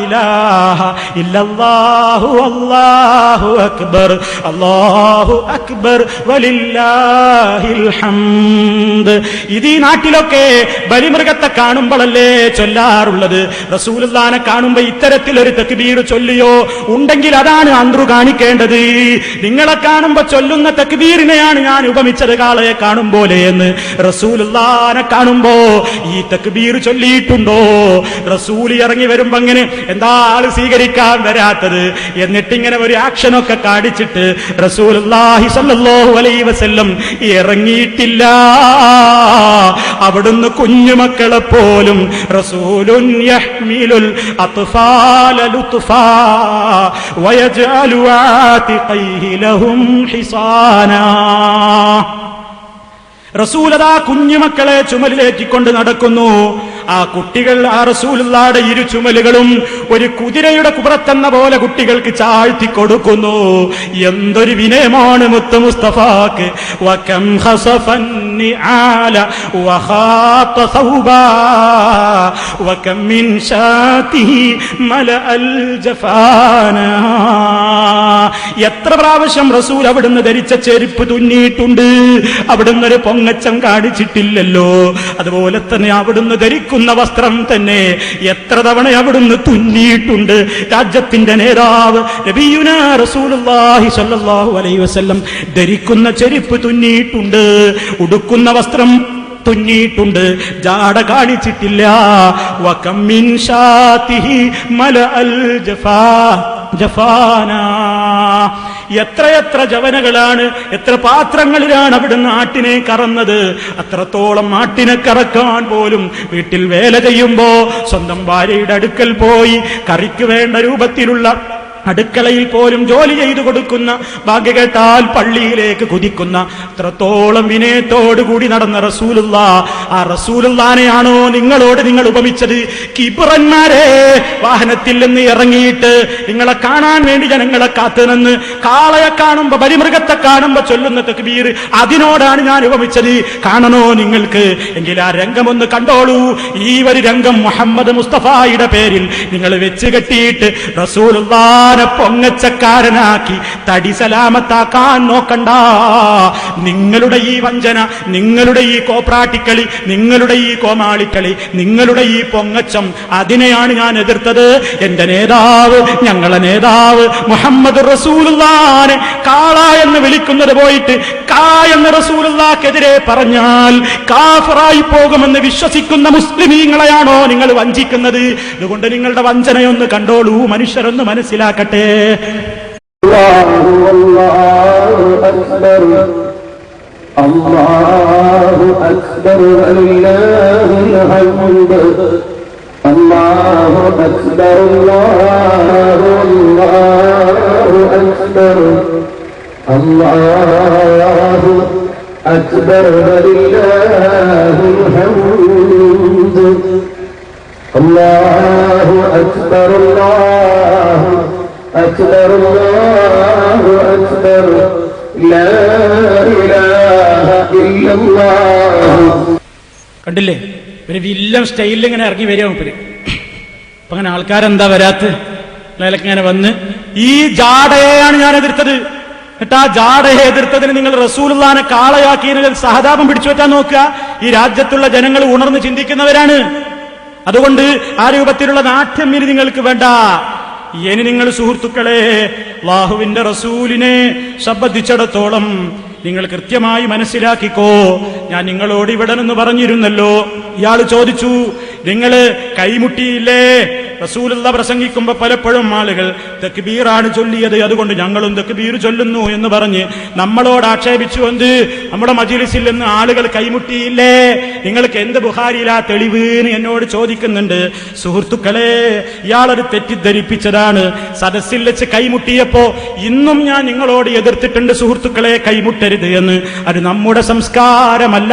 ഇലാഹ ഇല്ലല്ലാഹു, അല്ലാഹു അക്ബർ, അല്ലാഹു അക്ബർ വലില്ലാഹി ഹംദ്. ഇത് ഈ നാട്ടിലൊക്കെ ബലിമൃഗത്തെ കാണുമ്പോഴല്ലേ ചൊല്ലാറുള്ളത്. റസൂലുള്ളാഹിനെ കാണുമ്പോ ഇത്തരത്തിലൊരു തക്ബീർ ചൊല്ലിയോ ഉണ്ടെങ്കിൽ അതാണ് അന്ത്രു കാണിക്കേണ്ടത്. നിങ്ങളെ കാണുമ്പോ ചൊല്ലുന്ന തക്ബീറിനെയാണ് ഞാൻ ഉപമിച്ചത് കാളയെ കാണും പോലെ എന്ന്. റസൂലുള്ളാഹിനെ കാണുമ്പോ ഈ തക്ബീർ ചൊല്ലിയിട്ടുണ്ടോ? റസൂൽ ഇറങ്ങി വരുമ്പോ അങ്ങനെ എന്താ ആള് സ്വീകരിക്കാൻ വരാത്തത് എന്നിട്ടിങ്ങനെ ഒരു ആക്ഷനൊക്കെ കാണിച്ചിട്ട് റസൂലുള്ളാഹി സ്വല്ലല്ലാഹു അലൈഹി വസല്ലം ഇറങ്ങിയിട്ടില്ല. അവിടുന്ന് കുഞ്ഞുമക്കളെ പോലും റസൂലുൻ യഹ്മിലുൽ അത്ഫാല ലുത്ഫാ വയജ്അലു ആതിഖൈഹി ലഹും ഹിസാനാ. റസൂലതാ കുഞ്ഞുമക്കളെ ചുമലിലേറ്റിക്കൊണ്ട് നടക്കുന്നു. ആ കുട്ടികൾ ആ റസൂലുള്ളാഹിയുടെ ഇരു ചുമലുകളും ഒരു കുതിരയുടെ കുബറത്തെന്ന പോലെ കുട്ടികൾക്ക് ചാഴ്ത്തി കൊടുക്കുന്നു. എന്തൊരു വിനയമാണ് മുത്ത് മുസ്തഫാക്ക്. വകം ഖസഫൻ നിആല വഖാത സൗബാ വകം മിൻ ശാതിഹി മലഅൽ ജഫാനാ. എത്ര പ്രാവശ്യം റസൂൽ അവിടുന്ന് ധരിച്ച ചെരുപ്പ് തുന്നിയിട്ടുണ്ട്. അവിടുന്ന് ഒരു പൊങ്ങച്ചം കാണിച്ചിട്ടില്ലല്ലോ. അതുപോലെ തന്നെ അവിടുന്ന് ധരിക്കുന്ന വസ്ത്രം തന്നെ എത്ര തവണ അവിടുന്ന് തുന്നിയിട്ടുണ്ട്. രാജ്യത്തിന്റെ നേതാവ് നബിയുനാ റസൂലുള്ളാഹി സ്വല്ലല്ലാഹു അലൈഹി വസല്ലം ധരിക്കുന്ന ചെരുപ്പ് തുന്നിയിട്ടുണ്ട്, ഉടുക്കുന്ന വസ്ത്രം തുന്നിയിട്ടുണ്ട്, ജാട കാണിച്ചിട്ടില്ല. വകം മിൻ ശാതിഹി മലഅൽ ജഫാനാ. എത്രയെത്ര ജവനകളാണ്, എത്ര പാത്രങ്ങളിലാണ് അവിടുന്ന് ആട്ടിനെ കറന്നത്. അത്രത്തോളം ആട്ടിനെ കറക്കാൻ പോലും വീട്ടിൽ വേല ചെയ്യുമ്പോ സ്വന്തം ഭാര്യയുടെ അടുക്കൽ പോയി കറിക്ക് വേണ്ട രൂപത്തിലുള്ള അടുക്കളയിൽ പോലും ജോലി ചെയ്തു കൊടുക്കുന്ന, ഭാഗ്യ കേട്ടാൽ പള്ളിയിലേക്ക് കുതിക്കുന്ന, അത്രത്തോളം വിനയത്തോടുകൂടി നടന്ന റസൂലുള്ള, ആ റസൂലുള്ളാനെയാണോ നിങ്ങളോട് നിങ്ങൾ ഉപമിച്ചത്? കിബ്റന്മാരെ, വാഹനത്തിൽ നിന്ന് ഇറങ്ങിയിട്ട് നിങ്ങളെ കാണാൻ വേണ്ടി ജനങ്ങളെ കാത്തുനിന്ന് കാളയെ കാണുമ്പോ, ബലിമൃഗത്തെ കാണുമ്പോ ചൊല്ലുന്ന തക്ബീർ, അതിനോടാണ് ഞാൻ ഉപമിച്ചത്. കാണണോ നിങ്ങൾക്ക്? എങ്കിൽ ആ രംഗമൊന്ന് കണ്ടോളൂ. ഈ ഒരു രംഗം മുഹമ്മദ് മുസ്തഫായുടെ പേരിൽ നിങ്ങൾ വെച്ച് കെട്ടിയിട്ട് റസൂലുള്ളാനെ പൊങ്ങച്ചക്കാരനാക്കി തടി സലാമത്താക്കാൻ നോക്കണ്ട. നിങ്ങളുടെ ഈ വഞ്ചന, നിങ്ങളുടെ ഈ കോപ്രാട്ടിക്കളി, നിങ്ങളുടെ ഈ കോമാളിക്കളി, നിങ്ങളുടെ ഈ പൊങ്ങച്ചം, അതിനെയാണ് ഞാൻ എതിർത്തത്. എന്റെ നേതാവ്, ഞങ്ങളെ നേതാവ് മുഹമ്മദ് റസൂലുള്ളാനെ കാള എന്ന് വിളിക്കുന്നത് പോയിട്ട് കാ എന്ന് റസൂലുള്ളാക്കെതിരെ പറഞ്ഞാൽ കാഫിറായി പോകുമെന്ന് വിശ്വസിക്കുന്ന മുസ്ലിമീങ്ങളെയാണോ നിങ്ങൾ വഞ്ചിക്കുന്നത്? അതുകൊണ്ട് നിങ്ങളുടെ വഞ്ചനയൊന്ന് കണ്ടോളൂ, മനുഷ്യരൊന്ന് മനസ്സിലാക്കട്ടെ. അല്ലാഹു അക്ബർ, അല്ലാഹു അക്ബർ, വലില്ലാഹിൽ ഹംദ്, അല്ലാഹു അക്ബർ, അല്ലാഹു അക്ബർ, അല്ലാഹു അക്ബർ, വലില്ലാഹിൽ ഹംദ്, അല്ലാഹു അക്ബർ, അല്ലാഹു അക്ബർ, അല്ലാഹു അക്ബർ, ലാ ഇലാഹ ഇല്ലല്ലാഹ്. കണ്ടില്ലേ, ഒരു വില്ലൻ സ്റ്റൈലിൽ ഇങ്ങനെ ഇറങ്ങി വരിക മൂപ്പര്. അപ്പൊ അങ്ങനെ ആൾക്കാരെന്താ വരാത്ത ഇങ്ങനെ വന്ന്, ഈ ജാടയെയാണ് ഞാൻ എതിർത്തത്. എന്നിട്ട് ആ ജാടയെ എതിർത്തതിന് നിങ്ങൾ റസൂലുള്ളാനെ കാളയാക്കിയതിൽ സഹതാപം പിടിച്ചു വെച്ചാൽ നോക്കുക. ഈ രാജ്യത്തുള്ള ജനങ്ങൾ ഉണർന്ന് ചിന്തിക്കുന്നവരാണ്. അതുകൊണ്ട് ആ രൂപത്തിലുള്ള നാട്യം ഇനി നിങ്ങൾക്ക് വേണ്ട. ഇനി നിങ്ങൾ സുഹൃത്തുക്കളെ, അല്ലാഹുവിന്റെ റസൂലിനെ സംബന്ധിച്ചിടത്തോളം നിങ്ങൾ കൃത്യമായി മനസ്സിലാക്കിക്കോ. ഞാൻ നിങ്ങളോട് ഇവിടെ നിന്ന് പറഞ്ഞിരുന്നല്ലോ. ഇയാൾ ചോദിച്ചു, നിങ്ങള് കൈമുട്ടിയില്ലേ? റസൂലുള്ള പ്രസംഗിക്കുമ്പോ പലപ്പോഴും ആളുകൾ തക്ബീറാണ് ചൊല്ലിയത്, അതുകൊണ്ട് ഞങ്ങളും തക്ബീർ ചൊല്ലുന്നു എന്ന് പറഞ്ഞ് നമ്മളോട് ആക്ഷേപിച്ചു. എന്ത്? നമ്മുടെ മജ്‌ലിസിൽ നിന്ന് ആളുകൾ കൈമുട്ടിയില്ലേ? നിങ്ങൾക്ക് എന്ത് ബുഖാരിയിലാ തെളിവ് എന്ന് എന്നോട് ചോദിക്കുന്നുണ്ട്. സുഹൃത്തുക്കളെ, ഇയാളൊരു തെറ്റിദ്ധരിപ്പിച്ചതാണ്. സദസ്സിൽ വെച്ച് കൈമുട്ടിയപ്പോ ഇന്നും ഞാൻ നിങ്ങളോട് എതിർത്തിട്ടുണ്ട് സുഹൃത്തുക്കളെ, കൈമുട്ടരുത് എന്ന്. അത് നമ്മുടെ സംസ്കാരമല്ല.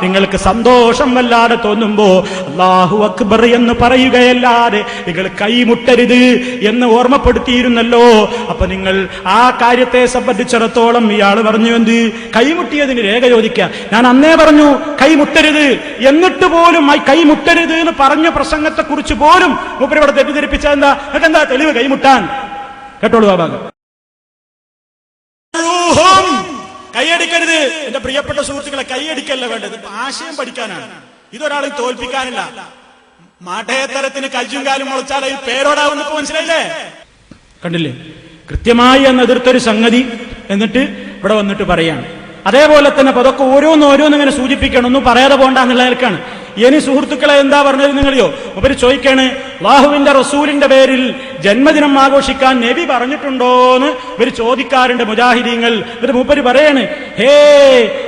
നിങ്ങൾക്ക് സന്തോഷം വല്ലാതെ തോന്നുമ്പോ അല്ലാഹു അക്ബർ എന്ന് പറയുകയല്ലാതെ നിങ്ങൾ കൈമുട്ടരുത് എന്ന് ഓർമ്മപ്പെടുത്തിയിരുന്നല്ലോ. അപ്പൊ നിങ്ങൾ ആ കാര്യത്തെ സംബന്ധിച്ചിടത്തോളം ഇയാൾ പറഞ്ഞു, എന്ത്? കൈമുട്ടിയതിന് രേഖ ചോദിക്കുക. ഞാൻ അന്നേ പറഞ്ഞു കൈമുട്ടരുത്, എന്നിട്ട് പോലും കൈമുട്ടരുത് എന്ന് പറഞ്ഞ പ്രസംഗത്തെ കുറിച്ച് പോലും മൂപ്പരിവിടെ തെറ്റിദ്ധരിപ്പിച്ചത് എന്താ? എന്താ തെളിവ് കൈമുട്ടാൻ? കേട്ടോളൂ ആ ഭാഗം. കൈയടിക്കരുത്. എന്റെ പ്രിയപ്പെട്ട സുഹൃത്തുക്കളെ, കൈയടിക്കല്ല വേണ്ടത്, ആശയം പഠിക്കാനാണ്. ഇതൊരാളെ തോൽപ്പിക്കാനില്ല. മാഠേത്തരത്തിന് കജ്ജും കാലും മുളച്ചാൽ ഈ പേരോടാവുന്ന മനസ്സിലായില്ലേ? കണ്ടില്ലേ? കൃത്യമായി എന്ന് എതിർത്തൊരു സംഗതി എന്നിട്ട് ഇവിടെ വന്നിട്ട് പറയാണ്. അതേപോലെ തന്നെ അതൊക്കെ ഓരോന്നിങ്ങനെ സൂചിപ്പിക്കണം, ഒന്നും പറയാതെ പോകണ്ടെന്നുള്ള നിലക്കാണ്. ഇനി സുഹൃത്തുക്കളെ എന്താ പറഞ്ഞത് നിങ്ങളെയോ? അവര് ചോദിക്കാണ്, അല്ലാഹുവിന്റെ റസൂലിന്റെ പേരിൽ ജന്മദിനം ആഘോഷിക്കാൻ നബി പറഞ്ഞിട്ടുണ്ടോന്ന് ഇവര് ചോദിക്കാറുണ്ട് മുജാഹിദീങ്ങൾ. ഇവര് മൂപ്പര് പറയാണ്, ഹേ,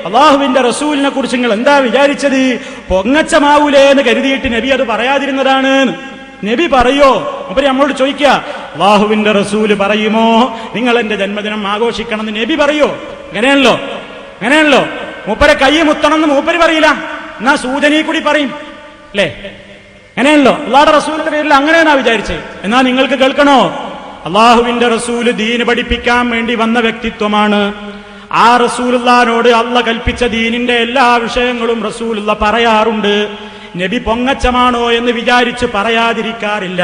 അല്ലാഹുവിന്റെ റസൂലിനെ കുറിച്ച് നിങ്ങൾ എന്താ വിചാരിച്ചത്? പൊങ്ങച്ചമാവൂലേ എന്ന് കരുതിയിട്ട് നബി അത് പറയാതിരുന്നതാണ്. നബി പറയോ? മൂപ്പര് നമ്മളോട് ചോദിക്കുക, അല്ലാഹുവിന്റെ റസൂല് പറയുമോ നിങ്ങൾ എന്റെ ജന്മദിനം ആഘോഷിക്കണം എന്ന് നബി പറയോ? അങ്ങനെയാണല്ലോ, അങ്ങനെയാണല്ലോ. മൂപ്പരെ കൈ മുത്തണം എന്ന് മൂപ്പര് പറയില്ല, എന്നാ സൂചനയെ കൂടി പറയും അല്ലേ? അങ്ങനെയല്ലോ. അല്ലാഹുവിന്റെ റസൂലിന്റെ പേരിൽ അങ്ങനെയാണോ വിചാരിച്ചത്? എന്നാ നിങ്ങൾക്ക് കേൾക്കണോ, അല്ലാഹുവിന്റെ റസൂല് ദീന് പഠിപ്പിക്കാൻ വേണ്ടി വന്ന വ്യക്തിത്വമാണ്. ആ റസൂലുള്ളാഹിനോട് അല്ലാഹ് കൽപ്പിച്ച ദീനിന്റെ എല്ലാ വിഷയങ്ങളും റസൂലുള്ള പറയാറുണ്ട്. നബി പൊങ്ങച്ചമാണോ എന്ന് വിചാരിച്ച് പറയാതിരിക്കാറില്ല.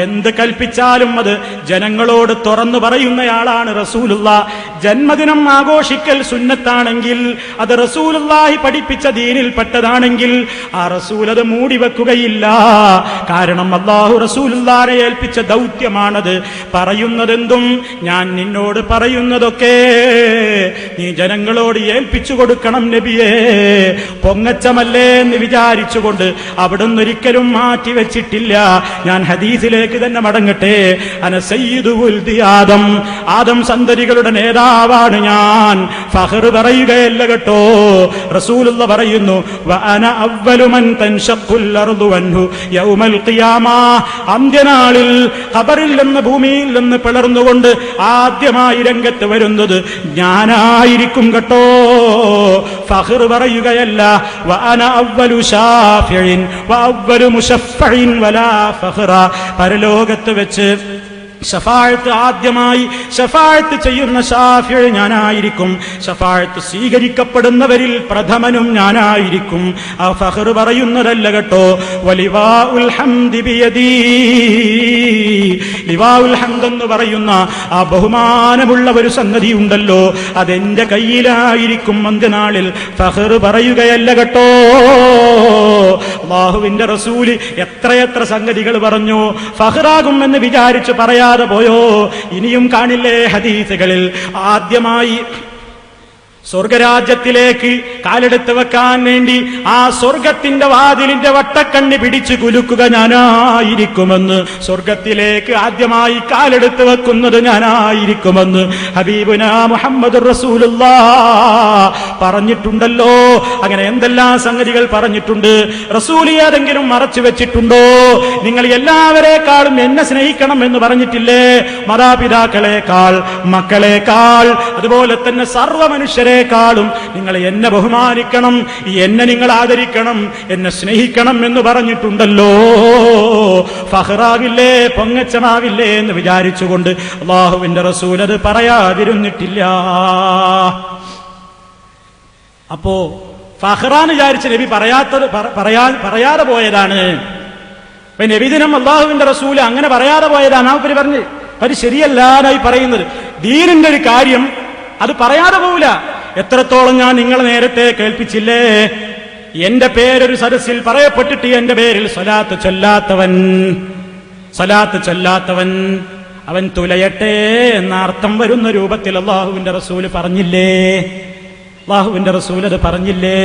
എന്ത് കൽപ്പിച്ചാലും അത് ജനങ്ങളോട് തുറന്നു പറയുന്നയാളാണ് റസൂലുള്ള. ജന്മദിനം ആഘോഷിക്കൽ സുന്നത്താണെങ്കിൽ, അത് റസൂലുള്ളാഹി പഠിപ്പിച്ച ദീനിൽപ്പെട്ടതാണെങ്കിൽ ആ റസൂൽ അത് മൂടിവെക്കുകയില്ല. കാരണം അല്ലാഹു റസൂലുള്ളാഹിനെ ഏൽപ്പിച്ച ദൗത്യമാണത്. പറയുന്നതെന്തും ഞാൻ നിന്നോട് പറയുന്നതൊക്കെ നീ ജനങ്ങളോട് ഏൽപ്പിച്ചു കൊടുക്കണം നബിയേ. പൊങ്ങച്ചമല്ലേ എന്ന് വിചാരിച്ചു കൊണ്ട് അവിടുന്ന് ഒരിക്കലും മാറ്റിവെച്ചിട്ടില്ല. ഞാൻ ഹദീസിലേക്ക് തന്നെ മടങ്ങട്ടെ. അന സയ്യിദു വൽദി ആദം, ആദം സന്തതികളുടെ നേതാവ് പിതാവാണ് ഞാൻ. ഫഖർ പറയുകയല്ല കേട്ടോ. റസൂലുള്ള പറയുന്നു വഅന അവ്വലു മൻ തൻഷഖുൽ അർദു വൻഹു യൗമൽ ഖിയാമ. അന്ത്യനാളിൽ ഖബറിൽ നിന്ന് ഭൂമിയിൽ നിന്ന് പിളർന്നുകൊണ്ട് ആദ്യമായി രംഗത്ത് വരുന്നത് ഞാനായിരിക്കും കേട്ടോ. ഫഖർ പറയുകയല്ല വഅന അവ്വലു ശാഫിഇൻ വഅവ്വലു മുശഫ്ഫഇൻ വലാ ഫഖറ. പരലോകത്ത് വെച്ച് ശഫാഅത്ത് ആദ്യമായി ശഫാഅത്ത് ചെയ്യുന്ന ശാഫിഈ ഞാനായിരിക്കും. ശഫാഅത്ത് സ്വീകരിക്കപ്പെടുന്നവരിൽ പ്രഥമനും ഞാനായിരിക്കും. ആ ഫഖർ പറയുന്നതല്ല കേട്ടോ. വലിവാഉൽ ഹംദി ബിയദീ. ലിവാഉൽ ഹംദ് എന്ന് പറയുന്ന ആ ബഹുമാനമുള്ള ഒരു സംഗതി ഉണ്ടല്ലോ, അതെന്റെ കയ്യിലായിരിക്കും അന്ത്യനാളിൽ. ഫഖർ പറയുകയല്ല കേട്ടോ. അല്ലാഹുവിന്റെ റസൂല് എത്രയെത്ര സംഗതികൾ പറഞ്ഞു. ഫഖറാകുമെന്ന് വിചാരിച്ച് പറയാതെ പോയോ? ഇനിയും കാണില്ലേ ഹദീസുകളിൽ ആദ്യമായി സ്വർഗരാജ്യത്തിലേക്ക് കാലെടുത്ത് വെക്കാൻ വേണ്ടി ആ സ്വർഗത്തിന്റെ വാതിലിന്റെ വട്ടക്കണ്ണി പിടിച്ചു കുലുക്കുക ഞാനായിരിക്കുമെന്ന്. സ്വർഗത്തിലേക്ക് ആദ്യമായി കാലെടുത്ത് വെക്കുന്നത് ഞാനായിരിക്കുമെന്ന് ഹബീബുനാ മുഹമ്മദുർ റസൂലുള്ളാഹ് പറഞ്ഞിട്ടുണ്ടല്ലോ. അങ്ങനെ എന്തെല്ലാം സംഗതികൾ പറഞ്ഞിട്ടുണ്ട്. റസൂൽ ഏതെങ്കിലും മറച്ചു വെച്ചിട്ടുണ്ടോ? നിങ്ങൾ എല്ലാവരെക്കാളും എന്നെ സ്നേഹിക്കണം എന്ന് പറഞ്ഞിട്ടില്ലേ? മാതാപിതാക്കളെക്കാൾ, മക്കളെക്കാൾ, അതുപോലെ തന്നെ സർവ്വ മനുഷ്യരെക്കാളും നിങ്ങൾ എന്നെ ബഹുമാനിക്കണം, എന്നെ നിങ്ങൾ ആദരിക്കണം, എന്നെ സ്നേഹിക്കണം എന്ന് പറഞ്ഞിട്ടുണ്ടല്ലോ. ഫഖറാവില്ലേ, പൊങ്ങച്ചമാവില്ലേ എന്ന് വിചാരിച്ചുകൊണ്ട് അല്ലാഹുവിന്റെ റസൂൽ അത് പറയാതിരുന്നിട്ടില്ല. അപ്പോ ഫഖറാന്ന് വിചാരിച്ച് നബി പറയാതെ പോയതാണ്. നബിദിനം അല്ലാഹുവിന്റെ റസൂൽ അങ്ങനെ പറയാതെ പോയതാണ്. ആ പേര് പറഞ്ഞ് അത് ശരിയല്ലാതായി പറയുന്നത്. ദീനിന്റെ ഒരു കാര്യം അത് പറയാതെ പോവില്ല. എത്രത്തോളം ഞാൻ നിങ്ങളെ നേരത്തെ കേൾപ്പിച്ചില്ലേ, എന്റെ പേരൊരു സദസ്സിൽ പറയപ്പെട്ടിട്ട് എന്റെ പേരിൽ സ്വലാത്ത് ചൊല്ലാത്തവൻ അവൻ തുലയട്ടെ എന്ന അർത്ഥം വരുന്ന രൂപത്തിൽ അല്ലാഹുവിന്റെ റസൂൽ പറഞ്ഞില്ലേ? അല്ലാഹുവിന്റെ റസൂൽ അത് പറഞ്ഞില്ലേ?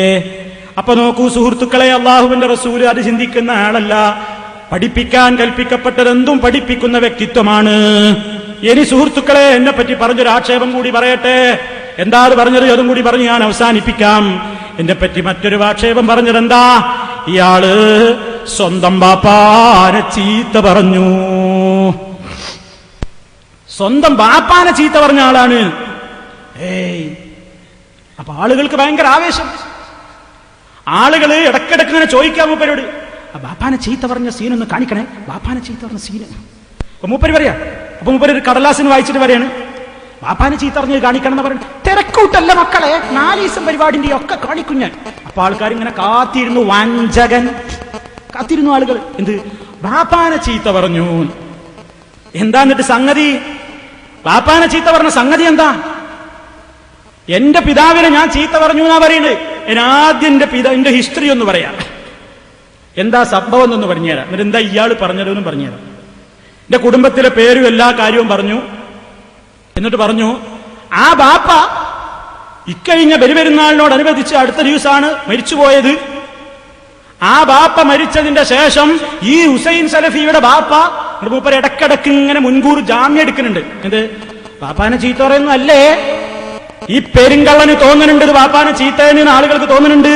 അപ്പൊ നോക്കൂ സുഹൃത്തുക്കളെ, അല്ലാഹുവിന്റെ റസൂൽ അത് ചിന്തിക്കുന്ന ആളല്ല. പഠിപ്പിക്കാൻ കൽപ്പിക്കപ്പെട്ടതെന്തും പഠിപ്പിക്കുന്ന വ്യക്തിത്വമാണ്. ഇനി സുഹൃത്തുക്കളെ, എന്നെ പറ്റി പറഞ്ഞൊരു ആക്ഷേപം കൂടി പറയട്ടെ. എന്താ അത് പറഞ്ഞത്? അതും കൂടി പറഞ്ഞ് ഞാൻ അവസാനിപ്പിക്കാം. എന്നെ പറ്റി മറ്റൊരു ആക്ഷേപം പറഞ്ഞതെന്താ? ഇയാള് സ്വന്തം ബാപ്പാനെ ചീത്ത പറഞ്ഞു. സ്വന്തം ബാപ്പാനെ ചീത്ത പറഞ്ഞ ആളാണ്. അപ്പൊ ആളുകൾക്ക് ഭയങ്കര ആവേശം. ആളുകൾ ഇടക്കിടക്ക് ഇങ്ങനെ ചോദിക്കാൻ മൂപ്പരോട്, ആ ബാപ്പാനെ ചീത്ത പറഞ്ഞ സീനൊന്ന് കാണിക്കണേ, ബാപ്പാനെ ചീത്ത പറഞ്ഞ സീന്. അപ്പൊ മൂപ്പര് പറയാ. അപ്പൊ മൂപ്പര് ഒരു കടലാസിന് വായിച്ചിട്ട് പറയാണ്, ബാപ്പാനെ ചീത്ത പറഞ്ഞ് കാണിക്കണം എന്ന് പറഞ്ഞു. തിരക്കൂട്ടല്ല മക്കളെ, 4 ദിവസം പരിപാടിന്റെ ഒക്കെ കാണിക്കും ഞാൻ. അപ്പൊ ആൾക്കാർ ഇങ്ങനെ കാത്തിരുന്നു. വഞ്ചകൻ കാത്തിരുന്നു ആളുകൾ. എന്ത്? ബാപ്പാനെ ചീത്ത പറഞ്ഞു. എന്താ എന്നിട്ട് സംഗതി? ബാപ്പാനെ ചീത്ത പറഞ്ഞ സംഗതി എന്താ? എന്റെ പിതാവിനെ ഞാൻ ചീത്ത പറഞ്ഞു എന്നാ പറയുന്നത്. ആദ്യം എന്റെ ഹിസ്റ്ററി ഒന്ന് പറയാം. എന്താ സംഭവം എന്നൊന്ന് പറഞ്ഞുതരാം. എന്നിട്ട് എന്താ ഇയാൾ പറഞ്ഞതെന്നും പറഞ്ഞുതരാം. എന്റെ കുടുംബത്തിലെ പേരും എല്ലാ കാര്യവും പറഞ്ഞു. എന്നിട്ട് പറഞ്ഞു, ആ ബാപ്പ ഇക്കഴിഞ്ഞ ബലിപെരുന്നാളിനോടനുബന്ധിച്ച് അടുത്ത ദിവസമാണ് മരിച്ചുപോയത്. ആ ബാപ്പ മരിച്ചതിന്റെ ശേഷം ഈ ഹുസൈൻ സലഫിയുടെ ബാപ്പ മൂപ്പര് ഇടക്കിടക്ക് ഇങ്ങനെ മുൻകൂർ ജാമ്യം എടുക്കുന്നുണ്ട്. എന്ത്? ബാപ്പാനെ ചീത്ത പറയുന്നു അല്ലേ? ഈ പെരുങ്കള്ളന് തോന്നുന്നുണ്ട് ഇത് ബാപ്പാനെ ചീത്തയെന്ന് ആളുകൾക്ക് തോന്നുന്നുണ്ട്.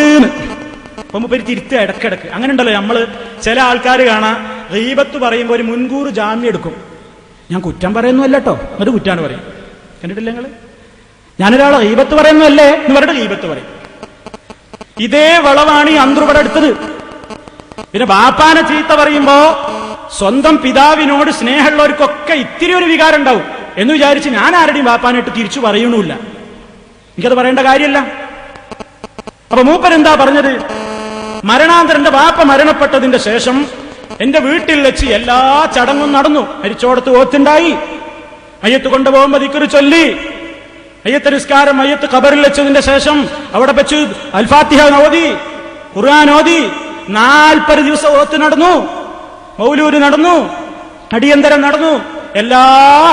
അപ്പൊ മൂപ്പര് തിരുത്തുക ഇടക്കിടക്ക്. അങ്ങനെ ഉണ്ടല്ലോ നമ്മള് ചില ആൾക്കാർ കാണാം, ഗീബത്ത് പറയുമ്പോൾ ഒരു മുൻകൂർ ജാമ്യം എടുക്കും. ഞാൻ കുറ്റം പറയുന്നല്ല കേട്ടോ, അത് കുറ്റാണ് പറയും. കണ്ടിട്ടില്ല നിങ്ങള്? ഞാനൊരാളെ ഗീബത്ത് പറയുന്നല്ലേ എന്ന് പറഞ്ഞിട്ട് ഗീബത്ത് പറയും. ഇതേ വളവാണ് ഈ അന്തറുപട എടുത്തത്. പിന്നെ ബാപ്പാനെ ചീത്ത പറയുമ്പോ സ്വന്തം പിതാവിനോട് സ്നേഹമുള്ളവർക്കൊക്കെ ഇത്തിരി ഒരു വികാരം ഉണ്ടാവും എന്ന് വിചാരിച്ച് ഞാൻ ആരുടെയും ബാപ്പാനായിട്ട് തിരിച്ചു പറയണമില്ല. എനിക്കത് പറയേണ്ട കാര്യമല്ല. അപ്പൊ മൂപ്പരെന്താ പറഞ്ഞത്? മരണാന്തരന്റെ ബാപ്പ മരണപ്പെട്ടതിന്റെ ശേഷം എന്റെ വീട്ടിൽ വെച്ച് എല്ലാ ചടങ്ങും നടന്നു. മരിച്ചോടത്ത് ഓത്തുണ്ടായി, മയ്യത്ത് കൊണ്ടുപോകുമ്പോ ദിക്ർ ചൊല്ലി, മയ്യത്ത് നിസ്കാരം, മയ്യത്ത് ഖബറിൽ വെച്ചതിന്റെ ശേഷം അവിടെ വെച്ച് അൽഫാത്തിഹ ഓതി, ഖുർആൻ ഓതി, 40 ദിവസം ഓത്ത് നടന്നു, മൗലൂദ് നടന്നു, അടിയന്തരം നടന്നു, എല്ലാ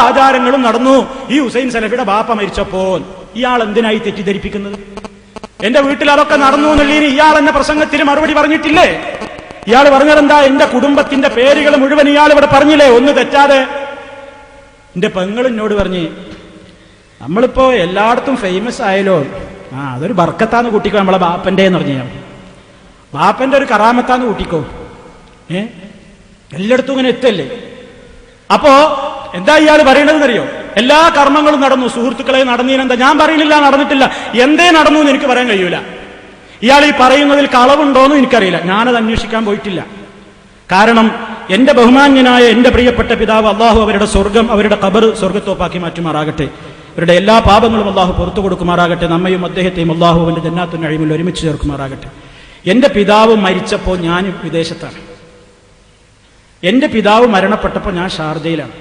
ആചാരങ്ങളും നടന്നു. ഈ ഹുസൈൻ സലഫിയുടെ ബാപ്പ മരിച്ചപ്പോൾ ഇയാൾ എന്തിനായി തെറ്റിദ്ധരിപ്പിക്കുന്നത്? എന്റെ വീട്ടിൽ അതൊക്കെ നടന്നു എന്നുള്ളതിന് ഇയാൾ എന്നെ പ്രസംഗത്തിന് മറുപടി പറഞ്ഞിട്ടില്ലേ? ഇയാൾ പറഞ്ഞതെന്താ? എന്റെ കുടുംബത്തിന്റെ പേരുകൾ മുഴുവൻ ഇയാൾ ഇവിടെ പറഞ്ഞില്ലേ ഒന്ന് തെറ്റാതെ. എന്റെ പെങ്ങൾ എന്നോട് പറഞ്ഞ്, നമ്മളിപ്പോ എല്ലായിടത്തും ഫേമസ് ആയാലോ, അതൊരു ബർക്കത്താന്ന് കൂട്ടിക്കോ. നമ്മളെ ബാപ്പന്റെ എന്ന് പറഞ്ഞു, ബാപ്പന്റെ ഒരു കറാമത്താന്ന് കൂട്ടിക്കോ. എല്ലായിടത്തും ഇങ്ങനെ എത്തല്ലേ. അപ്പോ എന്താ ഇയാൾ പറയണതെന്നറിയോ? എല്ലാ കർമ്മങ്ങളും നടന്നു, സുഹൃത്തുക്കളെ നടന്നീനെന്താ? ഞാൻ പറയുന്നില്ല നടന്നിട്ടില്ല. എന്തേ നടന്നു എന്ന് എനിക്ക് പറയാൻ കഴിയൂല. ഇയാൾ ഈ പറയുന്നതിൽ കളവുണ്ടോന്നും എനിക്കറിയില്ല, ഞാനത് അന്വേഷിക്കാൻ പോയിട്ടില്ല. കാരണം എന്റെ ബഹുമാന്യനായ എന്റെ പ്രിയപ്പെട്ട പിതാവ് അള്ളാഹു അവരുടെ സ്വർഗം, അവരുടെ ഖബർ സ്വർഗത്തോപ്പാക്കി മാറ്റുമാറാകട്ടെ. അവരുടെ എല്ലാ പാപങ്ങളും അള്ളാഹു പുറത്തു കൊടുക്കുമാറാകട്ടെ. നമ്മയും അദ്ദേഹത്തെയും അള്ളാഹു അവന്റെ ജന്നാത്തുൽ നഈമിൽ ഒരുമിച്ച് ചേർക്കുമാറാകട്ടെ. എന്റെ പിതാവ് മരിച്ചപ്പോൾ ഞാൻ വിദേശത്താണ്. എന്റെ പിതാവ് മരണപ്പെട്ടപ്പോൾ ഞാൻ ഷാർജയിലാണ്.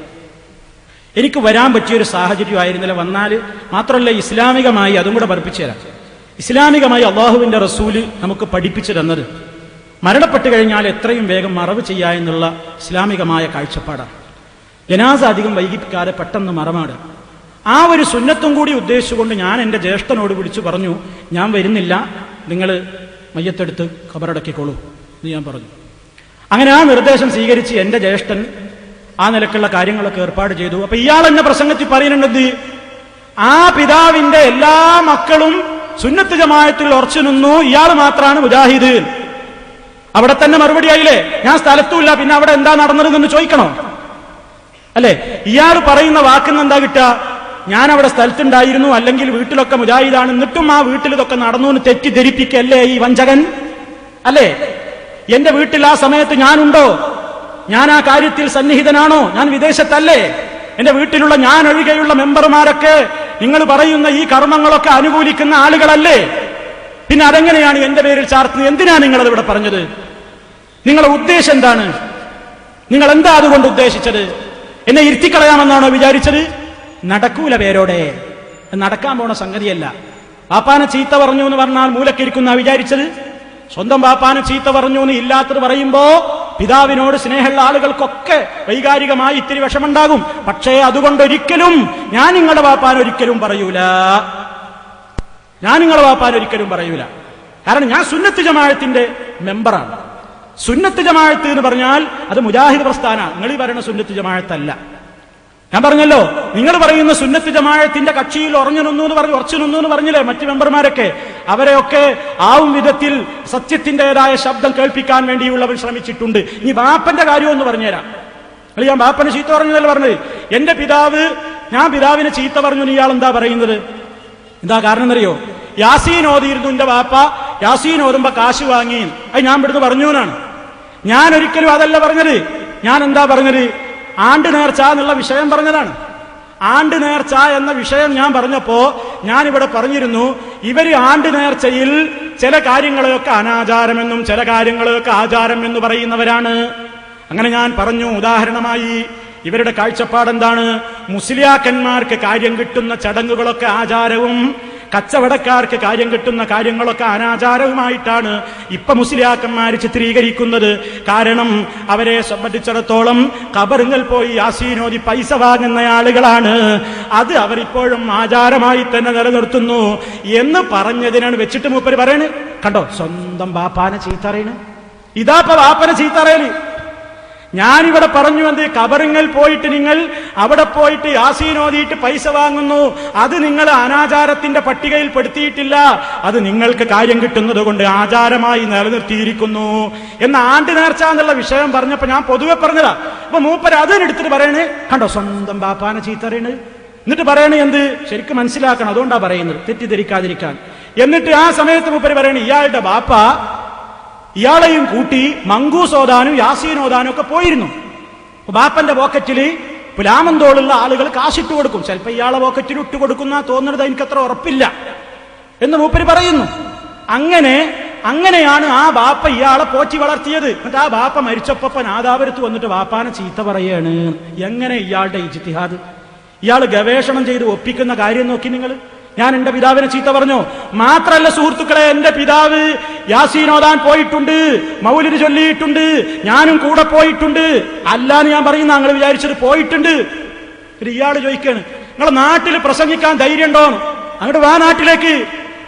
എനിക്ക് വരാൻ പറ്റിയൊരു സാഹചര്യമായിരുന്നില്ല. വന്നാൽ മാത്രമല്ല, ഇസ്ലാമികമായി അതും കൂടെ പഠിപ്പിച്ചു തരാം. ഇസ്ലാമികമായി അള്ളാഹുവിന്റെ റസൂല് നമുക്ക് പഠിപ്പിച്ചു തന്നത് മരണപ്പെട്ടു കഴിഞ്ഞാൽ എത്രയും വേഗം മറവ് ചെയ്യുക എന്നുള്ള ഇസ്ലാമികമായ കാഴ്ചപ്പാടാണ്. ജനാസ അധികം വൈകിപ്പിക്കാതെ പെട്ടെന്ന് മറമാടുക. ആ ഒരു സുന്നത്തും കൂടി ഉദ്ദേശിച്ചുകൊണ്ട് ഞാൻ എൻ്റെ ജ്യേഷ്ഠനോട് വിളിച്ചു പറഞ്ഞു, ഞാൻ വരുന്നില്ല, നിങ്ങൾ മയ്യത്തെടുത്ത് ഖബറടക്കിക്കോളൂ എന്ന് ഞാൻ പറഞ്ഞു. അങ്ങനെ ആ നിർദ്ദേശം സ്വീകരിച്ച് എൻ്റെ ജ്യേഷ്ഠൻ ആ നിലക്കുള്ള കാര്യങ്ങളൊക്കെ ഏർപ്പാട് ചെയ്തു. അപ്പൊ ഇയാൾ എന്നെ പ്രസംഗത്തിൽ പറയുന്നുണ്ട്, ആ പിതാവിന്റെ എല്ലാ മക്കളും സുന്നത്ത് ജമാഅത്തിൽ ഉറച്ചു നിന്നു, ഇയാൾ മാത്രമാണ് മുജാഹിദ്. അവിടെ തന്നെ മറുപടി ആയില്ലേ? ഞാൻ സ്ഥലത്തുമില്ല, പിന്നെ അവിടെ എന്താ നടന്നതെന്ന് ചോദിക്കണോ? അല്ലെ? ഇയാൾ പറയുന്ന വാക്കിന്ന് എന്താ കിട്ടുക? ഞാൻ അവിടെ സ്ഥലത്തുണ്ടായിരുന്നു, അല്ലെങ്കിൽ വീട്ടിലൊക്കെ മുജാഹിദാണ്, എന്നിട്ടും ആ വീട്ടിൽ ഇതൊക്കെ നടന്നു എന്ന് തെറ്റിദ്ധരിപ്പിക്കല്ലേ ഈ വഞ്ചകൻ? അല്ലേ? എന്റെ വീട്ടിൽ ആ സമയത്ത് ഞാനുണ്ടോ? ഞാൻ ആ കാര്യത്തിൽ സന്നിഹിതനാണോ? ഞാൻ വിദേശത്തല്ലേ? എന്റെ വീട്ടിലുള്ള ഞാൻ ഒഴികെയുള്ള മെമ്പർമാരൊക്കെ നിങ്ങൾ പറയുന്ന ഈ കർമ്മങ്ങളൊക്കെ അനുകൂലിക്കുന്ന ആളുകളല്ലേ? പിന്നെ അതെങ്ങനെയാണ് എന്റെ പേരിൽ ചാർത്തുന്നത്? എന്തിനാണ് നിങ്ങളത് ഇവിടെ പറഞ്ഞത്? നിങ്ങളുടെ ഉദ്ദേശം എന്താണ്? നിങ്ങൾ എന്താ അതുകൊണ്ട് ഉദ്ദേശിച്ചത്? എന്നെ ഇരുത്തിക്കളയാമെന്നാണോ വിചാരിച്ചത്? നടക്കൂല പേരോടെ, നടക്കാൻ പോണ സംഗതിയല്ല. ബാപ്പാനെ ചീത്ത പറഞ്ഞു എന്ന് പറഞ്ഞാൽ മൂലക്കിരിക്കുന്ന വിചാരിച്ചത്? സ്വന്തം ബാപ്പാനെ ചീത്ത പറഞ്ഞു എന്ന് ഇല്ലാത്തത് പറയുമ്പോ പിതാവിനോട് സ്നേഹമുള്ള ആളുകൾക്കൊക്കെ വൈകാരികമായി ഇത്തിരി വിഷമുണ്ടാകും. പക്ഷേ അതുകൊണ്ടൊരിക്കലും ഞാൻ നിങ്ങളുടെ ബാപ്പാനെ ഒരിക്കലും പറയൂല. ഞാൻ നിങ്ങളുടെ ബാപ്പാനെ ഒരിക്കലും പറയൂല. കാരണം ഞാൻ സുന്നത്ത് ജമാഅത്തിന്റെ മെമ്പറാണ്. സുന്നത്ത് ജമാഅത്ത് എന്ന് പറഞ്ഞാൽ അത് മുജാഹിദ് പ്രസ്ഥാനമാണ്. നിങ്ങൾ ഈ പറയുന്ന സുന്നത്ത് ജമാഅത്തല്ല. ഞാൻ പറഞ്ഞല്ലോ, നിങ്ങൾ പറയുന്ന സുന്നത്ത് ജമാഅത്തിന്റെ കക്ഷിയിൽ ഉറച്ചു നിന്നു എന്ന് പറഞ്ഞില്ലേ മറ്റു മെമ്പർമാരൊക്കെ? അവരെയൊക്കെ ആവും വിധത്തിൽ സത്യത്തിൻ്റെതായ ശബ്ദം കേൾപ്പിക്കാൻ വേണ്ടിയുള്ളവർ ശ്രമിച്ചിട്ടുണ്ട്. ഇനി ബാപ്പന്റെ കാര്യം ഒന്ന് പറഞ്ഞുതരാം. ഞാൻ ബാപ്പനെ ചീത്ത പറഞ്ഞതല്ല പറഞ്ഞത്. എന്റെ പിതാവ്, ഞാൻ പിതാവിനെ ചീത്ത പറഞ്ഞു, ഇയാൾ എന്താ പറയുന്നത്? എന്താ കാരണം എന്നറിയോ? യാസീൻ ഓതിയിരുന്നു എന്റെ ബാപ്പ, യാസീൻ ഓതുമ്പോ കാശ് വാങ്ങി, അത് ഞാൻ ഇവിടുന്ന് പറഞ്ഞു എന്നാണ്. ഞാൻ ഒരിക്കലും അതല്ല പറഞ്ഞത്. ഞാൻ എന്താ പറഞ്ഞത്? ആണ്ട് നേർച്ച എന്നുള്ള വിഷയം പറഞ്ഞതാണ്. ആണ്ട് നേർച്ച എന്ന വിഷയം ഞാൻ പറഞ്ഞപ്പോ ഞാനിവിടെ പറഞ്ഞിരുന്നു, ഇവര് ആണ്ട് നേർച്ചയിൽ ചില കാര്യങ്ങളെയൊക്കെ അനാചാരമെന്നും ചില കാര്യങ്ങളെയൊക്കെ ആചാരം എന്ന് പറയുന്നവരാണ്. അങ്ങനെ ഞാൻ പറഞ്ഞു. ഉദാഹരണമായി ഇവരുടെ കാഴ്ചപ്പാടെന്താണ്? മുസ്ലിയാക്കന്മാർക്ക് കാര്യം കിട്ടുന്ന ചടങ്ങുകളൊക്കെ ആചാരവും കച്ചവടക്കാർക്ക് കാര്യം കിട്ടുന്ന കാര്യങ്ങളൊക്കെ അനാചാരവുമായിട്ടാണ് ഇപ്പൊ മുസ്ലിയാക്കന്മാർ ചിത്രീകരിക്കുന്നത്. കാരണം അവരെ സംബന്ധിച്ചിടത്തോളം ഖബറിൽ പോയി യാസീനോദി പൈസ വാങ്ങുന്ന ആളുകളാണ്. അത് അവരിപ്പോഴും ആചാരമായി തന്നെ നിലനിർത്തുന്നു എന്ന് പറഞ്ഞതിനാണ് വെച്ചിട്ട് മൂപ്പര് പറയണ്. കണ്ടോ, സ്വന്തം ബാപ്പാനെ ചീത്തറയണ്. ഇതാപ്പ ബാപ്പനെ ചീത്തറയല്. ഞാനിവിടെ പറഞ്ഞു, എന്ത്? ഖബറിങ്ങൾ പോയിട്ട് നിങ്ങൾ അവിടെ പോയിട്ട് യാസീൻ ഓതിയിട്ട് പൈസ വാങ്ങുന്നു, അത് നിങ്ങൾ അനാചാരത്തിന്റെ പട്ടികയിൽ പെടുത്തിയിട്ടില്ല, അത് നിങ്ങൾക്ക് കാര്യം കിട്ടുന്നത് കൊണ്ട് ആചാരമായി നിലനിർത്തിയിരിക്കുന്നു എന്ന ആണ്ട് നേർച്ച എന്നുള്ള വിഷയം പറഞ്ഞപ്പോ ഞാൻ പൊതുവെ പറഞ്ഞതാ. അപ്പൊ മൂപ്പര് അതിനെടുത്തിട്ട് പറയണേ, കണ്ടോ സ്വന്തം ബാപ്പാനെ ചീത്തറയണ്. എന്നിട്ട് പറയണേ എന്ത്? ശരിക്കും മനസ്സിലാക്കണം, അതുകൊണ്ടാ പറയുന്നത്, തെറ്റിദ്ധരിക്കാതിരിക്കാൻ. എന്നിട്ട് ആ സമയത്ത് മൂപ്പര് പറയണേ, ഇയാളുടെ ബാപ്പ ഇയാളെയും കൂട്ടി മങ്കൂസ് ഓതാനും യാസീൻ ഓതാനും ഒക്കെ പോയിരുന്നു. ബാപ്പന്റെ പോക്കറ്റിൽ പുലാമന്തോളുള്ള ആളുകൾ കാശിട്ട് കൊടുക്കും. ചിലപ്പോ ഇയാളെ പോക്കറ്റിൽ ഇട്ട് കൊടുക്കുന്ന തോന്നുന്നത് എനിക്കത്ര ഉറപ്പില്ല എന്ന് മൂപ്പര് പറയുന്നു. അങ്ങനെയാണ് ആ ബാപ്പ ഇയാളെ പോറ്റി വളർത്തിയത്. എന്നിട്ട് ആ ബാപ്പ മരിച്ചപ്പോ നാദാപുരത്ത് വന്നിട്ട് ബാപ്പാനെ ചീത്ത പറയാണ്. എങ്ങനെ ഇയാളുടെ ഇജ്തിഹാദ്? ഇയാൾ ഗവേഷണം ചെയ്ത് ഒപ്പിക്കുന്ന കാര്യം നോക്കി നിങ്ങൾ. ഞാൻ എന്റെ പിതാവിനെ ചീത്ത പറഞ്ഞു മാത്രല്ല സുഹൃത്തുക്കളെ, എന്റെ പിതാവ് യാസീൻ ഓതാൻ പോയിട്ടുണ്ട്, മൗലിദ് ചൊല്ലിയിട്ടുണ്ട്, ഞാനും കൂടെ പോയിട്ടുണ്ട്. അല്ലാന്ന് ഞാൻ പറയുന്ന നിങ്ങൾ വിചാരിച്ചത് പോയിട്ടുണ്ട്. ഇയാള് ചോദിക്കാണ്, നിങ്ങളെ നാട്ടിൽ പ്രസംഗിക്കാൻ ധൈര്യം ഉണ്ടോ? അങ്ങോട്ട് വാ നാട്ടിലേക്ക്,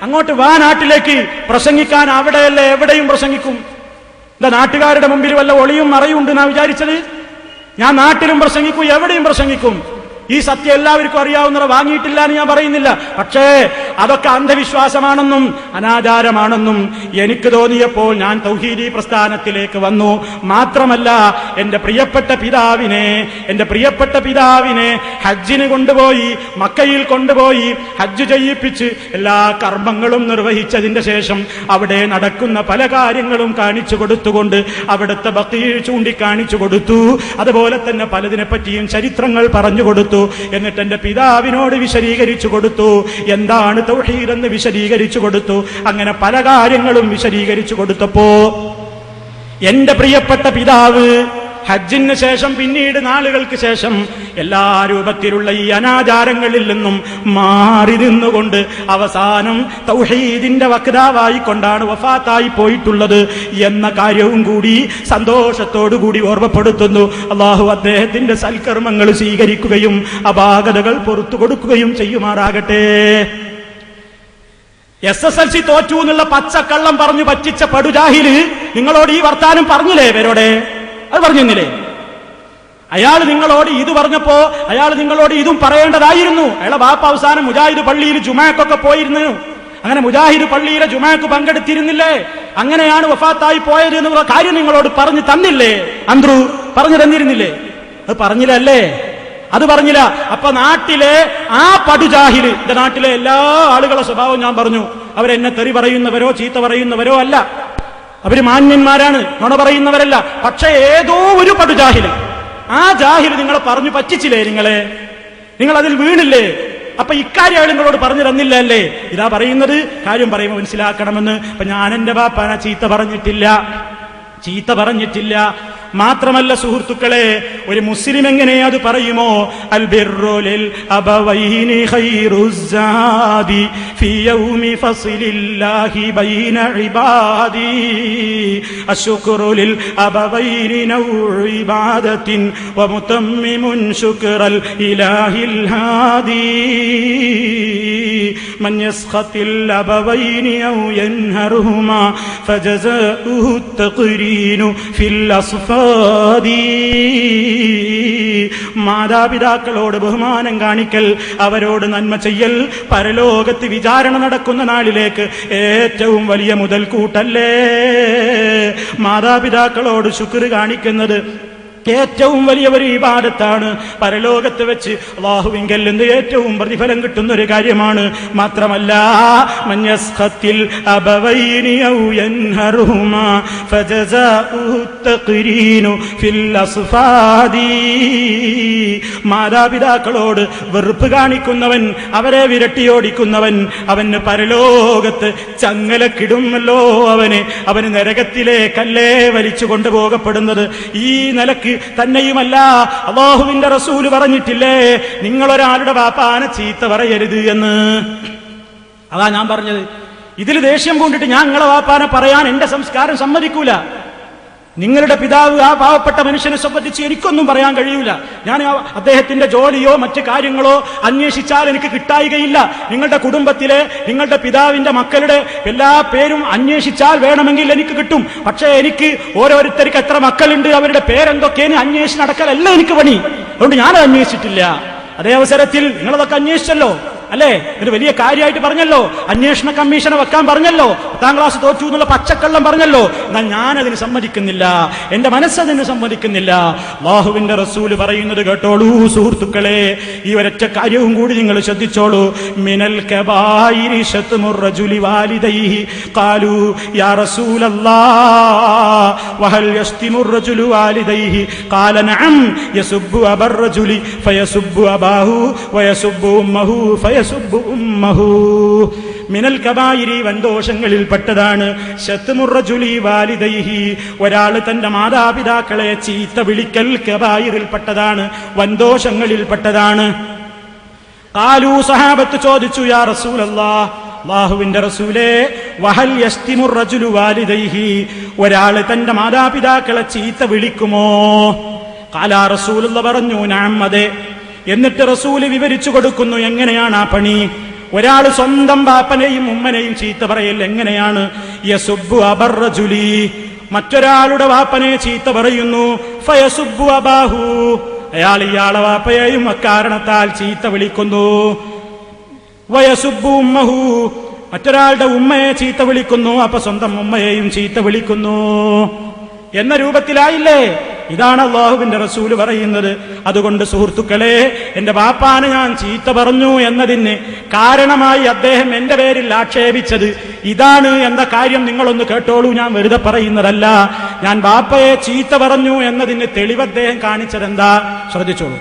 അങ്ങോട്ട് വാ നാട്ടിലേക്ക് പ്രസംഗിക്കാൻ. അവിടെയല്ലേ എവിടെയും പ്രസംഗിക്കും. എന്താ നാട്ടുകാരുടെ മുമ്പിൽ വല്ല ഒളിയും മറയും ഉണ്ട് എന്നാ വിചാരിച്ചത്? ഞാൻ നാട്ടിലും പ്രസംഗിക്കും, എവിടെയും പ്രസംഗിക്കും. ഈ സത്യം എല്ലാവർക്കും അറിയാവുന്നവർ വാങ്ങിയിട്ടില്ല എന്ന് ഞാൻ പറയുന്നില്ല. പക്ഷേ അതൊക്കെ അന്ധവിശ്വാസമാണെന്നും അനാചാരമാണെന്നും എനിക്ക് തോന്നിയപ്പോൾ ഞാൻ തൗഹീദി പ്രസ്ഥാനത്തിലേക്ക് വന്നു. മാത്രമല്ല എന്റെ പ്രിയപ്പെട്ട പിതാവിനെ ഹജ്ജിന് കൊണ്ടുപോയി, മക്കയിൽ കൊണ്ടുപോയി ഹജ്ജ് ചെയ്യിപ്പിച്ച് എല്ലാ കർമ്മങ്ങളും നിർവഹിച്ചതിന്റെ ശേഷം അവിടെ നടക്കുന്ന പല കാര്യങ്ങളും കാണിച്ചു കൊടുത്തുകൊണ്ട് അവിടുത്തെ ബഖീ ചൂണ്ടിക്കാണിച്ചു കൊടുത്തു. അതുപോലെ തന്നെ പലതിനെ പറ്റിയും ചരിത്രങ്ങൾ പറഞ്ഞു കൊടുത്തു. എന്നിട്ട് എന്റെ പിതാവിനോട് വിശദീകരിച്ചു കൊടുത്തു, എന്താണ് തൗഹീദ് എന്ന് വിശദീകരിച്ചു കൊടുത്തു. അങ്ങനെ പല കാര്യങ്ങളും വിശദീകരിച്ചു കൊടുത്തപ്പോ എന്റെ പ്രിയപ്പെട്ട പിതാവ് ഹജ്ജിന് ശേഷം പിന്നീട് നാളുകൾക്ക് ശേഷം എല്ലാ രൂപത്തിലുള്ള ഈ അനാചാരങ്ങളിൽ നിന്നും മാറി നിന്നുകൊണ്ട് അവസാനം തൗഹീദിന്റെ വക്താവായിക്കൊണ്ടാണ് വഫാത്തായി പോയിട്ടുള്ളത് എന്ന കാര്യവും കൂടി സന്തോഷത്തോടുകൂടി ഓർമ്മപ്പെടുത്തുന്നു. അള്ളാഹു അദ്ദേഹത്തിന്റെ സൽക്കർമ്മങ്ങൾ സ്വീകരിക്കുകയും അപാകതകൾ പുറത്തു കൊടുക്കുകയും ചെയ്യുമാറാകട്ടെ. SSLC തോറ്റു എന്നുള്ള പച്ചക്കള്ളം പറഞ്ഞു പറ്റിച്ച പടുജാഹില് നിങ്ങളോട് ഈ വർത്താനം പറഞ്ഞില്ലേ? ഇവരോടെ അത് പറഞ്ഞില്ലേ? അയാൾ നിങ്ങളോട് ഇത് പറഞ്ഞപ്പോ അയാൾ നിങ്ങളോട് ഇതും പറയേണ്ടതായിരുന്നു. അയാളെ ബാപ്പ അവസാനം മുജാഹിദ് പള്ളിയിൽ ജുമാക്കൊക്കെ പോയിരുന്നു. അങ്ങനെ മുജാഹിദ് പള്ളിയിലെ ജുമാക്ക് പങ്കെടുത്തിരുന്നില്ലേ? അങ്ങനെയാണ് വഫാത്തായി പോയത് എന്നുള്ള കാര്യം നിങ്ങളോട് പറഞ്ഞു തന്നില്ലേ? അന്ത്രു പറഞ്ഞു തന്നിരുന്നില്ലേ? അത് പറഞ്ഞില്ലല്ലേ? അത് പറഞ്ഞില്ല. അപ്പൊ നാട്ടിലെ ആ പടുജാഹില്, എന്റെ നാട്ടിലെ എല്ലാ ആളുകളെ സ്വഭാവം ഞാൻ പറഞ്ഞു. അവരെന്നെ തെറി പറയുന്നവരോ ചീത്ത പറയുന്നവരോ അല്ല, അവര് മാന്യന്മാരാണ്, നുണ പറയുന്നവരല്ല. പക്ഷെ ഏതോ ഒരു പടുജാഹില്, ആ ജാഹില് നിങ്ങളെ പറഞ്ഞു പറ്റിച്ചില്ലേ? നിങ്ങൾ അതിൽ വീണില്ലേ? അപ്പൊ ഇക്കാര്യം അയാൾ നിങ്ങളോട് പറഞ്ഞു തന്നില്ല അല്ലേ? ഇതാ പറയുന്നത്, കാര്യം പറയുമ്പോൾ മനസ്സിലാക്കണമെന്ന്. അപ്പൊ ഞാൻ എന്റെ ബാപ്പാനെ ചീത്ത പറഞ്ഞിട്ടില്ല. മാത്രമല്ല സുഹൃത്തുക്കളെ, ഒരു മുസ്ലിം എങ്ങനെ അത് പറയുമോ? അൽ ബിർറു ലിൽ അബവൈനി ഖൈറുസ്സാദി ഫീ യൗമി ഫസ്ലില്ലാഹി ബൈന ഇബാദി അശ്ശുക്റു ലിൽ അബവൈനി നൗഉ ഇബാദത്തിൻ വമുതമ്മിമുൻ ശുക്റൽ ഇലാഹിൽ ഹാദി മൻ യസ്ഖത്തിൽ അബവൈനി ഔ യൻഹറുഹുമാ ഫജസാഉഹു തഖ്രീനു ഫിൽ അസ്ഫ. മാതാപിതാക്കളോട് ബഹുമാനം കാണിക്കൽ, അവരോട് നന്മ ചെയ്യൽ പരലോകത്ത് വിചാരണ നടക്കുന്ന നാളിലേക്ക് ഏറ്റവും വലിയ മുതൽക്കൂട്ടല്ലേ? മാതാപിതാക്കളോട് ശുക്ർ കാണിക്കുന്നത് ഏറ്റവും വലിയ ഒരു ഇബാദത്താണ്. പരലോകത്ത് വെച്ച് അല്ലാഹുവിങ്കൽ നിന്ന് ഏറ്റവും പ്രതിഫലം കിട്ടുന്ന ഒരു കാര്യമാണ്. മാത്രമല്ല മൻയസ്ഖത്തിൽ അബവൈനി ഔ യൻഹറുഹുമാ ഫജസാഉഹു തഖ്രീനു ഫിൽ അസ്ഫാദി. മാതാപിതാക്കളോട് വെറുപ്പ് കാണിക്കുന്നവൻ, അവരെ വിരട്ടിയോടിക്കുന്നവൻ, അവന് പരലോകത്ത് ചങ്ങലക്കിടുമല്ലോ. അവന് നരകത്തിലേക്കല്ലേ വലിച്ചു കൊണ്ടുപോകപ്പെടുന്നത്. ഈ നിലക്ക് തന്നെയുമല്ല, അല്ലാഹുവിന്റെ റസൂല് പറഞ്ഞിട്ടില്ലേ, നിങ്ങളൊരാളുടെ ബാപ്പാനെ ചീത്ത പറയരുത് എന്ന്. അതാ ഞാൻ പറഞ്ഞത്. ഇതിൽ ദേഷ്യം കൊണ്ടിട്ട് ഞാൻ നിങ്ങളെ ബാപ്പാനെ പറയാൻ എന്റെ സംസ്കാരം സമ്മതിക്കൂല. നിങ്ങളുടെ പിതാവ് ആ പാവപ്പെട്ട മനുഷ്യനെ സംബന്ധിച്ച് എനിക്കൊന്നും പറയാൻ കഴിയൂല. ഞാൻ അദ്ദേഹത്തിന്റെ ജോലിയോ മറ്റു കാര്യങ്ങളോ അന്വേഷിച്ചാൽ എനിക്ക് കിട്ടായികയില്ല. നിങ്ങളുടെ കുടുംബത്തിലെ നിങ്ങളുടെ പിതാവിന്റെ മക്കളുടെ എല്ലാ പേരും അന്വേഷിച്ചാൽ വേണമെങ്കിൽ എനിക്ക് കിട്ടും. പക്ഷേ എനിക്ക് ഓരോരുത്തർക്ക് എത്ര മക്കളുണ്ട്, അവരുടെ പേരെന്തൊക്കെയെന്ന് അന്വേഷിച്ച് നടക്കലല്ല എനിക്ക് പണി. അതുകൊണ്ട് ഞാനത് അന്വേഷിച്ചിട്ടില്ല. അതേ അവസരത്തിൽ നിങ്ങളതൊക്കെ അന്വേഷിച്ചല്ലോ അല്ലേ? ഒരു വലിയ കാര്യമായിട്ട് പറഞ്ഞല്ലോ, അന്വേഷണ കമ്മീഷനെ വെക്കാൻ പറഞ്ഞല്ലോ, 10ാം ക്ലാസ് തോറ്റു എന്നുള്ള പച്ചക്കള്ളം പറഞ്ഞല്ലോ. എന്നാൽ ഞാനതിന് സമ്മതിക്കുന്നില്ല, എന്റെ മനസ്സതിന് സമ്മതിക്കുന്നില്ല. അല്ലാഹുവിന്റെ റസൂല് പറയുന്നത് കേട്ടോളൂ സുഹൃത്തുക്കളെ, ഈ ഒരൊറ്റ കാര്യവും കൂടി നിങ്ങൾ ശ്രദ്ധിച്ചോളൂ. മിനൽ കബായിരി ശത്മുർ റജുലി വാലിദൈഹി ഖാലൂ യാ റസൂലല്ലാഹ് വഹൽ യസ്തിമുർ റജുലു വാലിദൈഹി ഖാല നഅം യസുബ്ബു അബർ റജുലി ഫയസുബ്ബു അബാഹു വയസുബ്ബു ഉമ്മഹു ഫയസുബ്ബു ഉമ്മഹു. മിനൽ കബായിരി വൻദോഷങ്ങളിൽപ്പെട്ടതാണ് ശത്മുർ റജുലി വാലിദൈഹി, ഒരാൾ തന്റെ മാതാപിതാക്കളെ ചീത്ത വിളിക്കൽ കബായിറിൽപ്പെട്ടതാണ്, വൻദോഷങ്ങളിൽപ്പെട്ടതാണ്. ഖാലൂ സഹാബത്ത് ചോദിച്ചു, യാ റസൂലല്ലാഹ്, അല്ലാഹുവിന്റെ റസൂലേ, വഹൽ യസ്തിമുർ റജുലു വാലിദൈഹി, ഒരാൾ തന്റെ മാതാപിതാക്കളെ ചീത്ത വിളിക്കുമോ? ഖാല റസൂലുള്ളാഹി പറഞ്ഞു, നഅം, അതെ. എന്നിട്ട് റസൂല് വിവരിച്ചു കൊടുക്കുന്നു എങ്ങനെയാണ് ആ പണി. ഒരാൾ സ്വന്തം ബാപ്പനെയും ഉമ്മനെയും ചീത്ത പറയൽ എങ്ങനെയാണ്? യസുബ്ബു അബർ റജുലി, മറ്റൊരാളുടെ ബാപ്പനെ ചീത്ത പറയുന്നു. ഫയസുബ്ബു അബാഹു, അയാൾ ഇയാളെ വാപ്പയെയും അക്കാരണത്താൽ ചീത്ത വിളിക്കുന്നു. വയസുബ്ബു ഉമ്മഹു, മറ്റൊരാളുടെ ഉമ്മയെ ചീത്ത വിളിക്കുന്നു, അപ്പൊ സ്വന്തം ഉമ്മയെയും ചീത്ത വിളിക്കുന്നു എന്ന രൂപത്തിലായില്ലേ? ഇതാണ് അല്ലാഹുവിന്റെ റസൂല് പറയുന്നത്. അതുകൊണ്ട് സുഹൃത്തുക്കളെ, എന്റെ ബാപ്പാനെ ഞാൻ ചീത്ത പറഞ്ഞു എന്നതിന് കാരണമായി അദ്ദേഹം എന്റെ പേരിൽ ആക്ഷേപിച്ചത് ഇതാണ് എന്ന കാര്യം നിങ്ങളൊന്ന് കേട്ടോളൂ. ഞാൻ വെറുതെ പറയുന്നതല്ല. ഞാൻ ബാപ്പയെ ചീത്ത പറഞ്ഞു എന്നതിന് തെളിവ് അദ്ദേഹം കാണിച്ചതെന്താ, ശ്രദ്ധിച്ചോളൂ.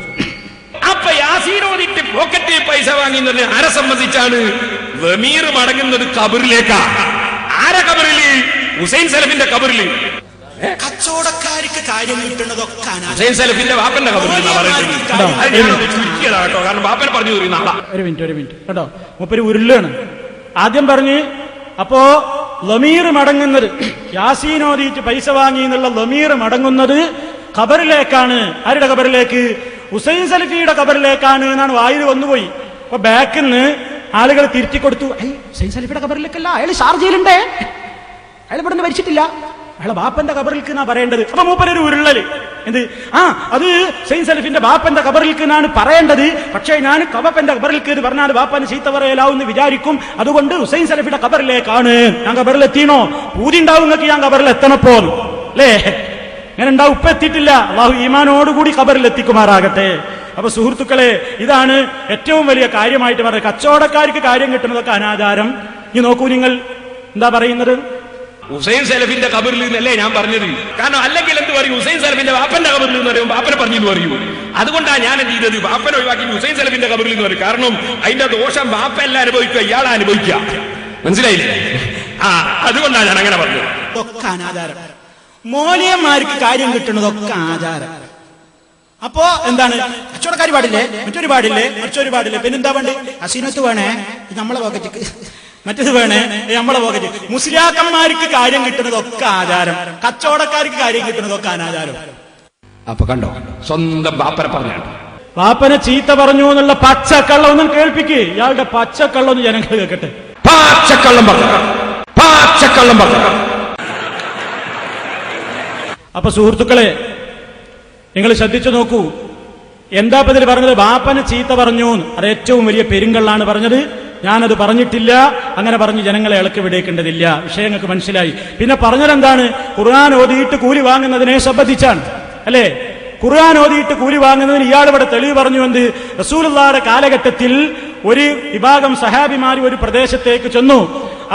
അപ്പൊ യാസീനോദിട്ട് പോക്കറ്റിൽ പൈസ വാങ്ങുന്നത് ആരെ സംബന്ധിച്ചാണ്? വമീർ മടങ്ങുന്നത് കബറിലേക്കാ. ആരെ കബറില്? ഹുസൈൻ സലഫിന്റെ കബറില്. കച്ചവടക്കാർക്ക് കാര്യം കിട്ടുന്നതൊക്കെ ഹുസൈൻ സലഫിന്റെ വാപ്പന്റെ കബറിൽ കേട്ടോ. കാരണം വാപ്പനെ പറഞ്ഞു തരുന്ന ആളാ. ഒരു മിനിറ്റ് കേട്ടോ. മൂപ്പര് ഉരുളാണ്. ആദ്യം പറഞ്ഞ് അപ്പോ ലമീർ മടങ്ങുന്നത്, യാസീനോദിയിട്ട് പൈസ വാങ്ങി എന്നുള്ള ലമീർ മടങ്ങുന്നത് ഖബറിലേക്കാണ്. ആരുടെ ഖബറിലേക്ക്? ഹുസൈൻ സലഫിയുടെ ഖബറിലേക്കാണ് എന്നാണ് വായിൽ വന്നുപോയി. അപ്പൊ ബാക്കിൽ നിന്ന് ആളുകൾ തിരുത്തി കൊടുത്തു. ഹുസൈൻ സലഫിയുടെ ഖബറിലേക്കല്ല, അയാൾ ഷാർജയിലുണ്ട്, അയാൾ ഇവിടെ നിന്ന് മരിച്ചിട്ടില്ല, അയാളെ ബാപ്പന്റെ ഖബറിലേക്ക് എന്നാ പറയേണ്ടത്. അപ്പൊ മൂപ്പരൊരു ഉരുളല് എന്ത്, അത് ഹുസൈൻ സലഫിന്റെ ബാപ്പന്റെ ഖബറിലേക്ക് എന്നാണ് പറയേണ്ടത്. പക്ഷേ ഞാൻ ബാപ്പന്റെ ഖബറിലേക്ക് എന്ന് പറഞ്ഞാൽ ബാപ്പന് ചീത്ത പറയലാവെന്ന് വിചാരിക്കും. അതുകൊണ്ട് ഹുസൈൻ സലഫിയുടെ ഖബറിലേക്കാണ്. ഞാൻ ഖബറിലെത്തിയോ? പൂതി ഉണ്ടാവും നിങ്ങൾക്ക് ഞാൻ ഖബറിൽ എത്തണപ്പോ അല്ലേ? അങ്ങനെ ഉണ്ടാവും. ഉപ്പ എത്തിയിട്ടില്ല. അള്ളാഹു ഈമാനോടുകൂടി ഖബറിലെത്തിക്കുമാറാകട്ടെ. അപ്പൊ സുഹൃത്തുക്കളെ, ഇതാണ് ഏറ്റവും വലിയ കാര്യമായിട്ട് പറയുന്നത്. കച്ചവടക്കാർക്ക് കാര്യം കിട്ടുന്നതൊക്കെ അനാചാരം. ഇനി നോക്കൂ, നിങ്ങൾ എന്താ പറയുന്നത്? ഹുസൈൻ സലഫിന്റെ ഖബറിൽ നിന്നല്ലേ ഞാൻ പറഞ്ഞത്. കാരണം അല്ലെങ്കിൽ എന്ത് പറയും? ഹുസൈൻ സലഫിന്റെ ബാപ്പന്റെ ഖബറിൽ എന്ന് പറയും, ബാപ്പനെ പറഞ്ഞു പറയൂ. അതുകൊണ്ടാണ് ഞാൻ എന്ത് ചെയ്തത്? ബാപ്പനെ ഒഴിവാക്കി ഹുസൈൻ സലഫിന്റെ ഖബറിൽ എന്ന് പറയും. കാരണം അതിന്റെ ദോഷം ബാപ്പ എല്ലാം അനുഭവിക്കുക, ഇയാളെ അനുഭവിക്കുക. മനസ്സിലായില്ലേ? അതുകൊണ്ടാണ് ഞാൻ അങ്ങനെ പറഞ്ഞത്. ഒക്കെ അനാചാരം. മോലിയന്മാർക്ക് കാര്യം കിട്ടുന്നതൊക്കെ ആചാരം. അപ്പോ എന്താണ്? കച്ചവടക്കാർ പാടില്ലേ, മറ്റൊരു പാടില്ലേ, മറ്റൊരു പാടില്ലേ, പിന്നെന്താ വേണ്ടത്? അസീനത്ത് വേണേ, നമ്മളെ പോക്കറ്റ്, മറ്റേത് വേണേ, നമ്മളെ പോക്കറ്റ്. മുസ്ലിയാക്കന്മാർക്ക് കാര്യം കിട്ടുന്നതൊക്കെ ആചാരം, കച്ചവടക്കാർക്ക് കാര്യം കിട്ടുന്നതൊക്കെ അനാചാരം. അപ്പൊ കണ്ടോ, സ്വന്തം ബാപ്പനെ പറഞ്ഞാണ്. ബാപ്പനെ ചീത്ത പറഞ്ഞു എന്നുള്ള പച്ചക്കള്ളം ഒന്നും കേൾപ്പിക്ക്. ഇയാളുടെ പച്ചക്കള്ളം ഒന്ന് ജനങ്ങൾ കേൾക്കട്ടെ. പച്ചക്കള്ളം പറഞ്ഞു, പച്ചക്കള്ളം പറഞ്ഞു. അപ്പൊ സുഹൃത്തുക്കളെ, നിങ്ങൾ ശ്രദ്ധിച്ചു നോക്കൂ. എന്താ ഇതിൽ പറഞ്ഞത്? ബാപ്പനെ ചീത്ത പറഞ്ഞു. അത് ഏറ്റവും വലിയ പെരുങ്കള്ളാണ് പറഞ്ഞത്. ഞാനത് പറഞ്ഞിട്ടില്ല. അങ്ങനെ പറഞ്ഞ് ജനങ്ങളെ ഇളക്കി വിടേക്കേണ്ടതില്ല. വിഷയങ്ങൾക്ക് മനസ്സിലായി. പിന്നെ പറഞ്ഞതെന്താണ്? ഖുർആൻ ഓതിയിട്ട് കൂലി വാങ്ങുന്നതിനെ സംബന്ധിച്ചാണ്, അല്ലേ? ഖുർആൻ ഓതിയിട്ട് കൂലി വാങ്ങുന്നതിന് ഇയാൾ ഇവിടെ തെളിവ് പറഞ്ഞു. എന്ത്? റസൂലുള്ളാഹിയുടെ കാലഘട്ടത്തിൽ ഒരു വിഭാഗം സഹാബിമാർ ഒരു പ്രദേശത്തേക്ക് ചെന്നു.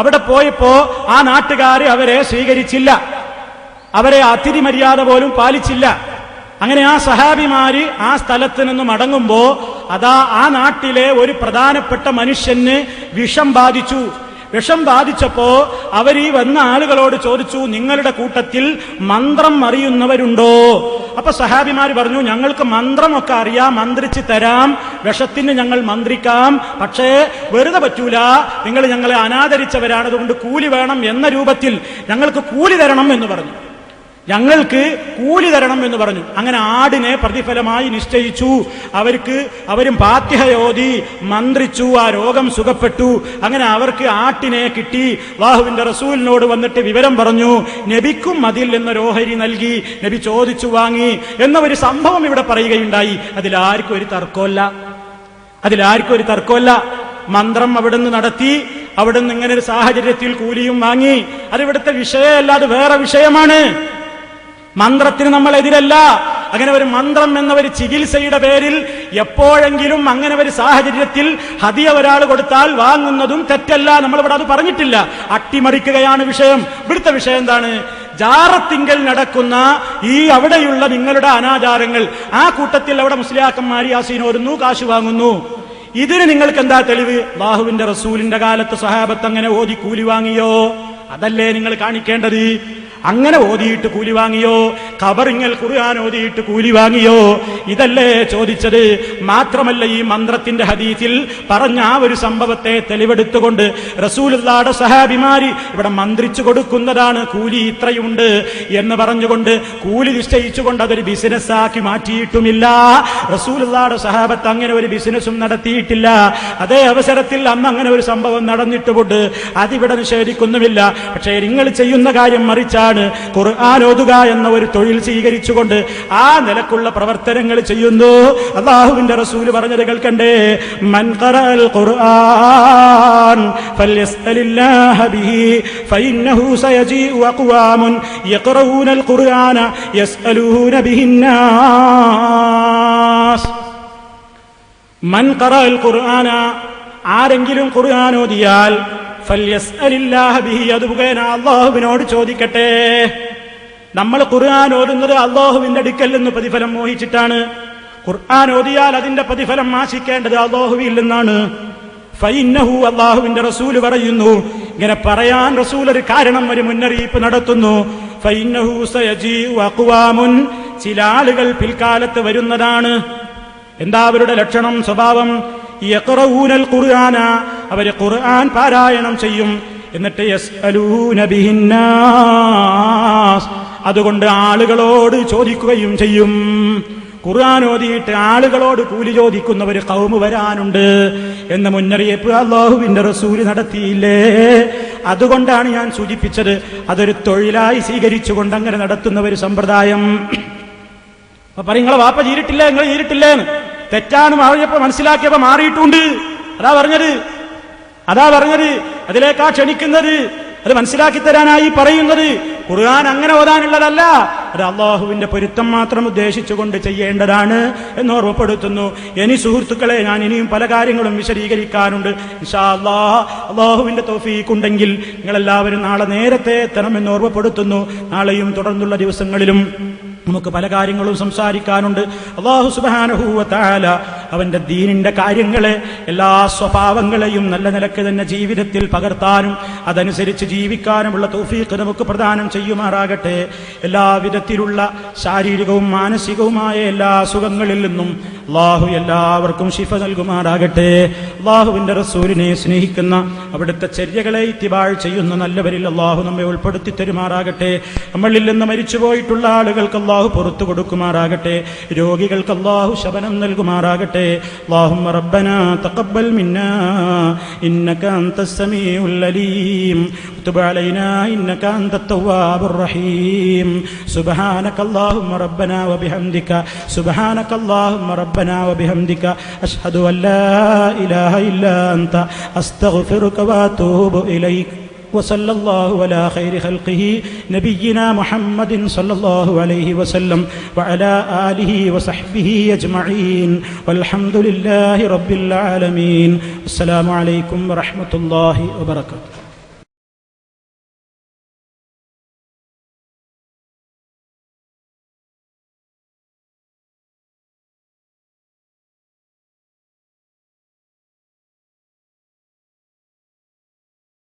അവിടെ പോയപ്പോ ആ നാട്ടുകാര് അവരെ സ്വീകരിച്ചില്ല, അവരെ അതിഥി മര്യാദ പോലും പാലിച്ചില്ല. അങ്ങനെ ആ സഹാബിമാര് ആ സ്ഥലത്ത് നിന്ന് മടങ്ങുമ്പോ അതാ ആ നാട്ടിലെ ഒരു പ്രധാനപ്പെട്ട മനുഷ്യന് വിഷം ബാധിച്ചു. വിഷം ബാധിച്ചപ്പോ അവർ ഈ വന്ന ആളുകളോട് ചോദിച്ചു, നിങ്ങളുടെ കൂട്ടത്തിൽ മന്ത്രം അറിയുന്നവരുണ്ടോ? അപ്പൊ സഹാബിമാര് പറഞ്ഞു, ഞങ്ങൾക്ക് മന്ത്രമൊക്കെ അറിയാം, മന്ത്രിച്ച് തരാം, വിഷത്തിന് ഞങ്ങൾ മന്ത്രിക്കാം, പക്ഷേ വെറുതെ പറ്റൂല, നിങ്ങൾ ഞങ്ങളെ അനാദരിച്ചവരാണ്, അതുകൊണ്ട് കൂലി വേണം എന്ന രൂപത്തിൽ ഞങ്ങൾക്ക് കൂലി തരണം എന്ന് പറഞ്ഞു. ഞങ്ങൾക്ക് കൂലി തരണം എന്ന് പറഞ്ഞു. അങ്ങനെ ആടിനെ പ്രതിഫലമായി നിശ്ചയിച്ചു. അവരും ഫാത്തിഹ ഓതി മന്ത്രിച്ചു. ആ രോഗം സുഖപ്പെട്ടു. അങ്ങനെ അവർക്ക് ആട്ടിനെ കിട്ടി. അല്ലാഹുവിന്റെ റസൂലിനോട് വന്നിട്ട് വിവരം പറഞ്ഞു. നബിക്കും അതിൽ എന്നൊരു ഓഹരി നൽകി. നബി ചോദിച്ചു വാങ്ങി എന്ന ഒരു സംഭവം ഇവിടെ പറയുകയുണ്ടായി. അതിലാർക്കും ഒരു തർക്കമല്ല. മന്ത്രം അവിടുന്ന് നടത്തി. അവിടുന്ന് ഇങ്ങനെ ഒരു സാഹചര്യത്തിൽ കൂലിയും വാങ്ങി. അതിവിടുത്തെ വിഷയമല്ല, അത് വേറെ വിഷയമാണ്. മന്ത്രത്തിന് നമ്മൾ എതിരല്ല. അങ്ങനെ ഒരു മന്ത്രം എന്ന ഒരു ചികിത്സയുടെ പേരിൽ എപ്പോഴെങ്കിലും അങ്ങനെ ഒരു സാഹചര്യത്തിൽ ഹദിയ ഒരാൾ കൊടുത്താൽ വാങ്ങുന്നതും തെറ്റല്ല. നമ്മളിവിടെ അത് പറഞ്ഞിട്ടില്ല. അട്ടിമറിക്കുകയാണ് വിഷയം. ഇവിടുത്തെ വിഷയം എന്താണ്? ജാറത്തിങ്കൽ നടക്കുന്ന ഈ അവിടെയുള്ള നിങ്ങളുടെ അനാചാരങ്ങൾ, ആ കൂട്ടത്തിൽ അവിടെ മുസ്ലിയാക്കന്മാർ യാസീനോരുന്നു, കാശ് വാങ്ങുന്നു. ഇതിന് നിങ്ങൾക്ക് എന്താ തെളിവ്? അല്ലാഹുവിന്റെ റസൂലിന്റെ കാലത്ത് സഹാബത്ത് അങ്ങനെ ഓതി കൂലി വാങ്ങിയോ? അതല്ലേ നിങ്ങൾ കാണിക്കേണ്ടത്. അങ്ങനെ ഓതിയിട്ട് കൂലി വാങ്ങിയോ? ഖബറിങ്ങൽ ഖുർആൻ ഓതിയിട്ട് കൂലി വാങ്ങിയോ? ഇതല്ലേ ചോദിച്ചത്. മാത്രമല്ല, ഈ മന്ത്രത്തിന്റെ ഹദീസിൽ പറഞ്ഞ ആ ഒരു സംഭവത്തെ തെളിവെടുത്തുകൊണ്ട് റസൂലുള്ളാഹിയുടെ സഹാബിമാര് ഇവിടെ മന്ത്രിച്ചു കൊടുക്കുന്നതാണ് കൂലി ഇത്രയുണ്ട് എന്ന് പറഞ്ഞുകൊണ്ട് കൂലി നിശ്ചയിച്ചുകൊണ്ട് അതൊരു ബിസിനസ്സാക്കി മാറ്റിയിട്ടുമില്ല. റസൂലുള്ളാഹിയുടെ സഹാബത്ത് അങ്ങനെ ഒരു ബിസിനസ്സും നടത്തിയിട്ടില്ല. അതേ അവസരത്തിൽ അന്ന് അങ്ങനെ ഒരു സംഭവം നടന്നിട്ടുമുണ്ട്. അതിവിടെ നിഷേധിക്കുന്നുമില്ല. പക്ഷേ നിങ്ങൾ ചെയ്യുന്ന കാര്യം മറിച്ചാണ്. ഖുർആൻ ഓതുക എന്ന ഒരു തൊഴിൽ തൊഴിൽ സ്വീകരിച്ചുകൊണ്ട് ആ നിലക്കുള്ള പ്രവർത്തനങ്ങൾ ചെയ്യുന്നു. അല്ലാഹുവിന്റെ റസൂൽ പറഞ്ഞത് കേൾക്കണ്ടേ, മൻ ഖറഅൽ ഖുർആൻ ഫൽയസ്അലില്ലാഹ ബിഹി ഫഇന്നഹു സയജീഉ അഖ്വാമുൻ യഖറഊനൽ ഖുർആന യസ്അലൂന ബിഹിന്നാസ്. മൻ ഖറഅൽ ഖുർആന, ആരെങ്കിലും ഖുർആൻ ഓതിയാൽ ഫൽയസ്അലില്ലാഹ ബിഹി, അത് മുഖേന അല്ലാഹുവിനോട് ചോദിക്കട്ടെ. നമ്മൾ ഖുർആൻ ഓതുന്നത് അല്ലാഹുവിന്റെ അടുക്കൽ നിന്ന് പ്രതിഫലം മോഹിച്ചിട്ടാണ്. ഖുർആൻ ഓതിയാൽ അതിന്റെ പ്രതിഫലം ആശിക്കേണ്ടത് അല്ലാഹുവിൽ നിന്നാണ്. ഫഇന്നഹു, അല്ലാഹുവിന്റെ റസൂൽ പറയുന്നു, ഇങ്ങനെ പറയാൻ റസൂൽ ഒരു കാരണം, ഒരു മുന്നറിയിപ്പ് നടത്തുന്നു. ഫഇന്നഹു സയജീഉ അഖ്വാമുൻ, ചില ആളുകൾ പിൽക്കാലത്ത് വരുന്നതാണ്. എന്താ അവരുടെ ലക്ഷണം, സ്വഭാവം? യഖറഊനൽ ഖുർആന, അവർ ഖുർആൻ പാരായണം ചെയ്യും. എന്നിട്ട് യസ്അലൂന ബിഹിന്നാസ്, അതുകൊണ്ട് ആളുകളോട് ചോദിക്കുകയും ചെയ്യും. ഖുർആൻ ഓതിയിട്ട് ആളുകളോട് കൂലി ചോദിക്കുന്ന ഒരു ഖൗമ് വരാനുണ്ട് എന്ന മുന്നറിയിപ്പ് അല്ലാഹുവിന്റെ റസൂൽ നടത്തിയില്ലേ? അതുകൊണ്ടാണ് ഞാൻ സൂചിപ്പിച്ചത്, അതൊരു തൊഴിലായി സ്വീകരിച്ചുകൊണ്ട് അങ്ങനെ നടത്തുന്ന ഒരു സമ്പ്രദായം. അപ്പൊ പറയും, നിങ്ങളെ വാപ്പ ചീരിട്ടില്ല, നിങ്ങൾ ചീരിട്ടില്ലേന്ന്. തെറ്റാണ് പറഞ്ഞപ്പോ മനസ്സിലാക്കിയപ്പോ മാറിയിട്ടുണ്ട്. അതാ പറഞ്ഞത്, അതിലേക്കാ ക്ഷണിക്കുന്നത്, അത് മനസ്സിലാക്കി തരാനായി പറയുന്നത്. ഖുർആൻ അങ്ങനെ ഓതാനുള്ളതല്ല, അത് അല്ലാഹുവിന്റെ പൊരുത്തം മാത്രം ഉദ്ദേശിച്ചുകൊണ്ട് ചെയ്യേണ്ടതാണ് എന്ന് ഓർമ്മപ്പെടുത്തുന്നു. ഇനി സുഹൃത്തുക്കളെ, ഞാൻ ഇനിയും പല കാര്യങ്ങളും വിശദീകരിക്കാനുണ്ട്. ഇൻഷാ അല്ലാഹ്, അല്ലാഹുവിന്റെ തൗഫീഖ് ഉണ്ടെങ്കിൽ നിങ്ങളെല്ലാവരും നാളെ നേരത്തെ എത്തണമെന്ന് ഓർമ്മപ്പെടുത്തുന്നു. നാളെയും തുടർന്നുള്ള ദിവസങ്ങളിലും നമുക്ക് പല കാര്യങ്ങളും സംസാരിക്കാനുണ്ട്. അല്ലാഹു സുബ്ഹാനഹു വ തആല അവന്റെ ദീനിന്റെ കാര്യങ്ങളെ, എല്ലാ സ്വഭാവങ്ങളെയും നല്ല നിലക്ക് തന്നെ ജീവിതത്തിൽ പകർത്താനും അതനുസരിച്ച് ജീവിക്കാനുമുള്ള തൗഫീഖ് നമുക്ക് പ്രദാനം ചെയ്യുമാറാകട്ടെ. എല്ലാവിധത്തിലുള്ള ശാരീരികവും മാനസികവുമായ എല്ലാ സുഖങ്ങളിൽ നിന്നും അല്ലാഹു എല്ലാവർക്കും ശിഫ നൽകുമാറാകട്ടെ. അല്ലാഹുവിന്റെ റസൂലിനെ സ്നേഹിക്കുന്ന, അവിടുത്തെ ചര്യകളെ ഇത്തിബാഴ് ചെയ്യുന്ന നല്ലവരിൽ അല്ലാഹു നമ്മെ ഉൾപ്പെടുത്തി തരുമാറാകട്ടെ. നമ്മളിൽ നിന്ന് മരിച്ചുപോയിട്ടുള്ള ആളുകൾക്ക് അല്ലാഹു പുറത്തു കൊടുക്കുമാറാകട്ടെ. രോഗികൾക്ക് അല്ലാഹു ശമനം നൽകുമാറാകട്ടെ. അല്ലാഹുമ്മ റബ്ബനാ തഖബ്ബൽ മിന്നാ ഇന്നക അൻതസ് സമീഉൽ അലീം വതുബ് അലൈനാ ഇന്നക അൻതത് തവ്വാബുർ റഹീം. സുബ്ഹാനകല്ലാഹുമ്മ റബ്ബനാ വബിഹംദിക, സുബ്ഹാനകല്ലാഹുമ്മ റബ്ബനാ വബിഹംദിക, അശ്ഹദു അൻ ലാ ഇലാഹ ഇല്ലാ അൻത അസ്തഗ്ഫിറുക വഅതൂബു ഇലൈക. وصلى الله على خير خلقه نبينا محمد صلى الله عليه وسلم وعلى آله وصحبه أجمعين والحمد لله رب العالمين. السلام عليكم ورحمة الله وبركاته.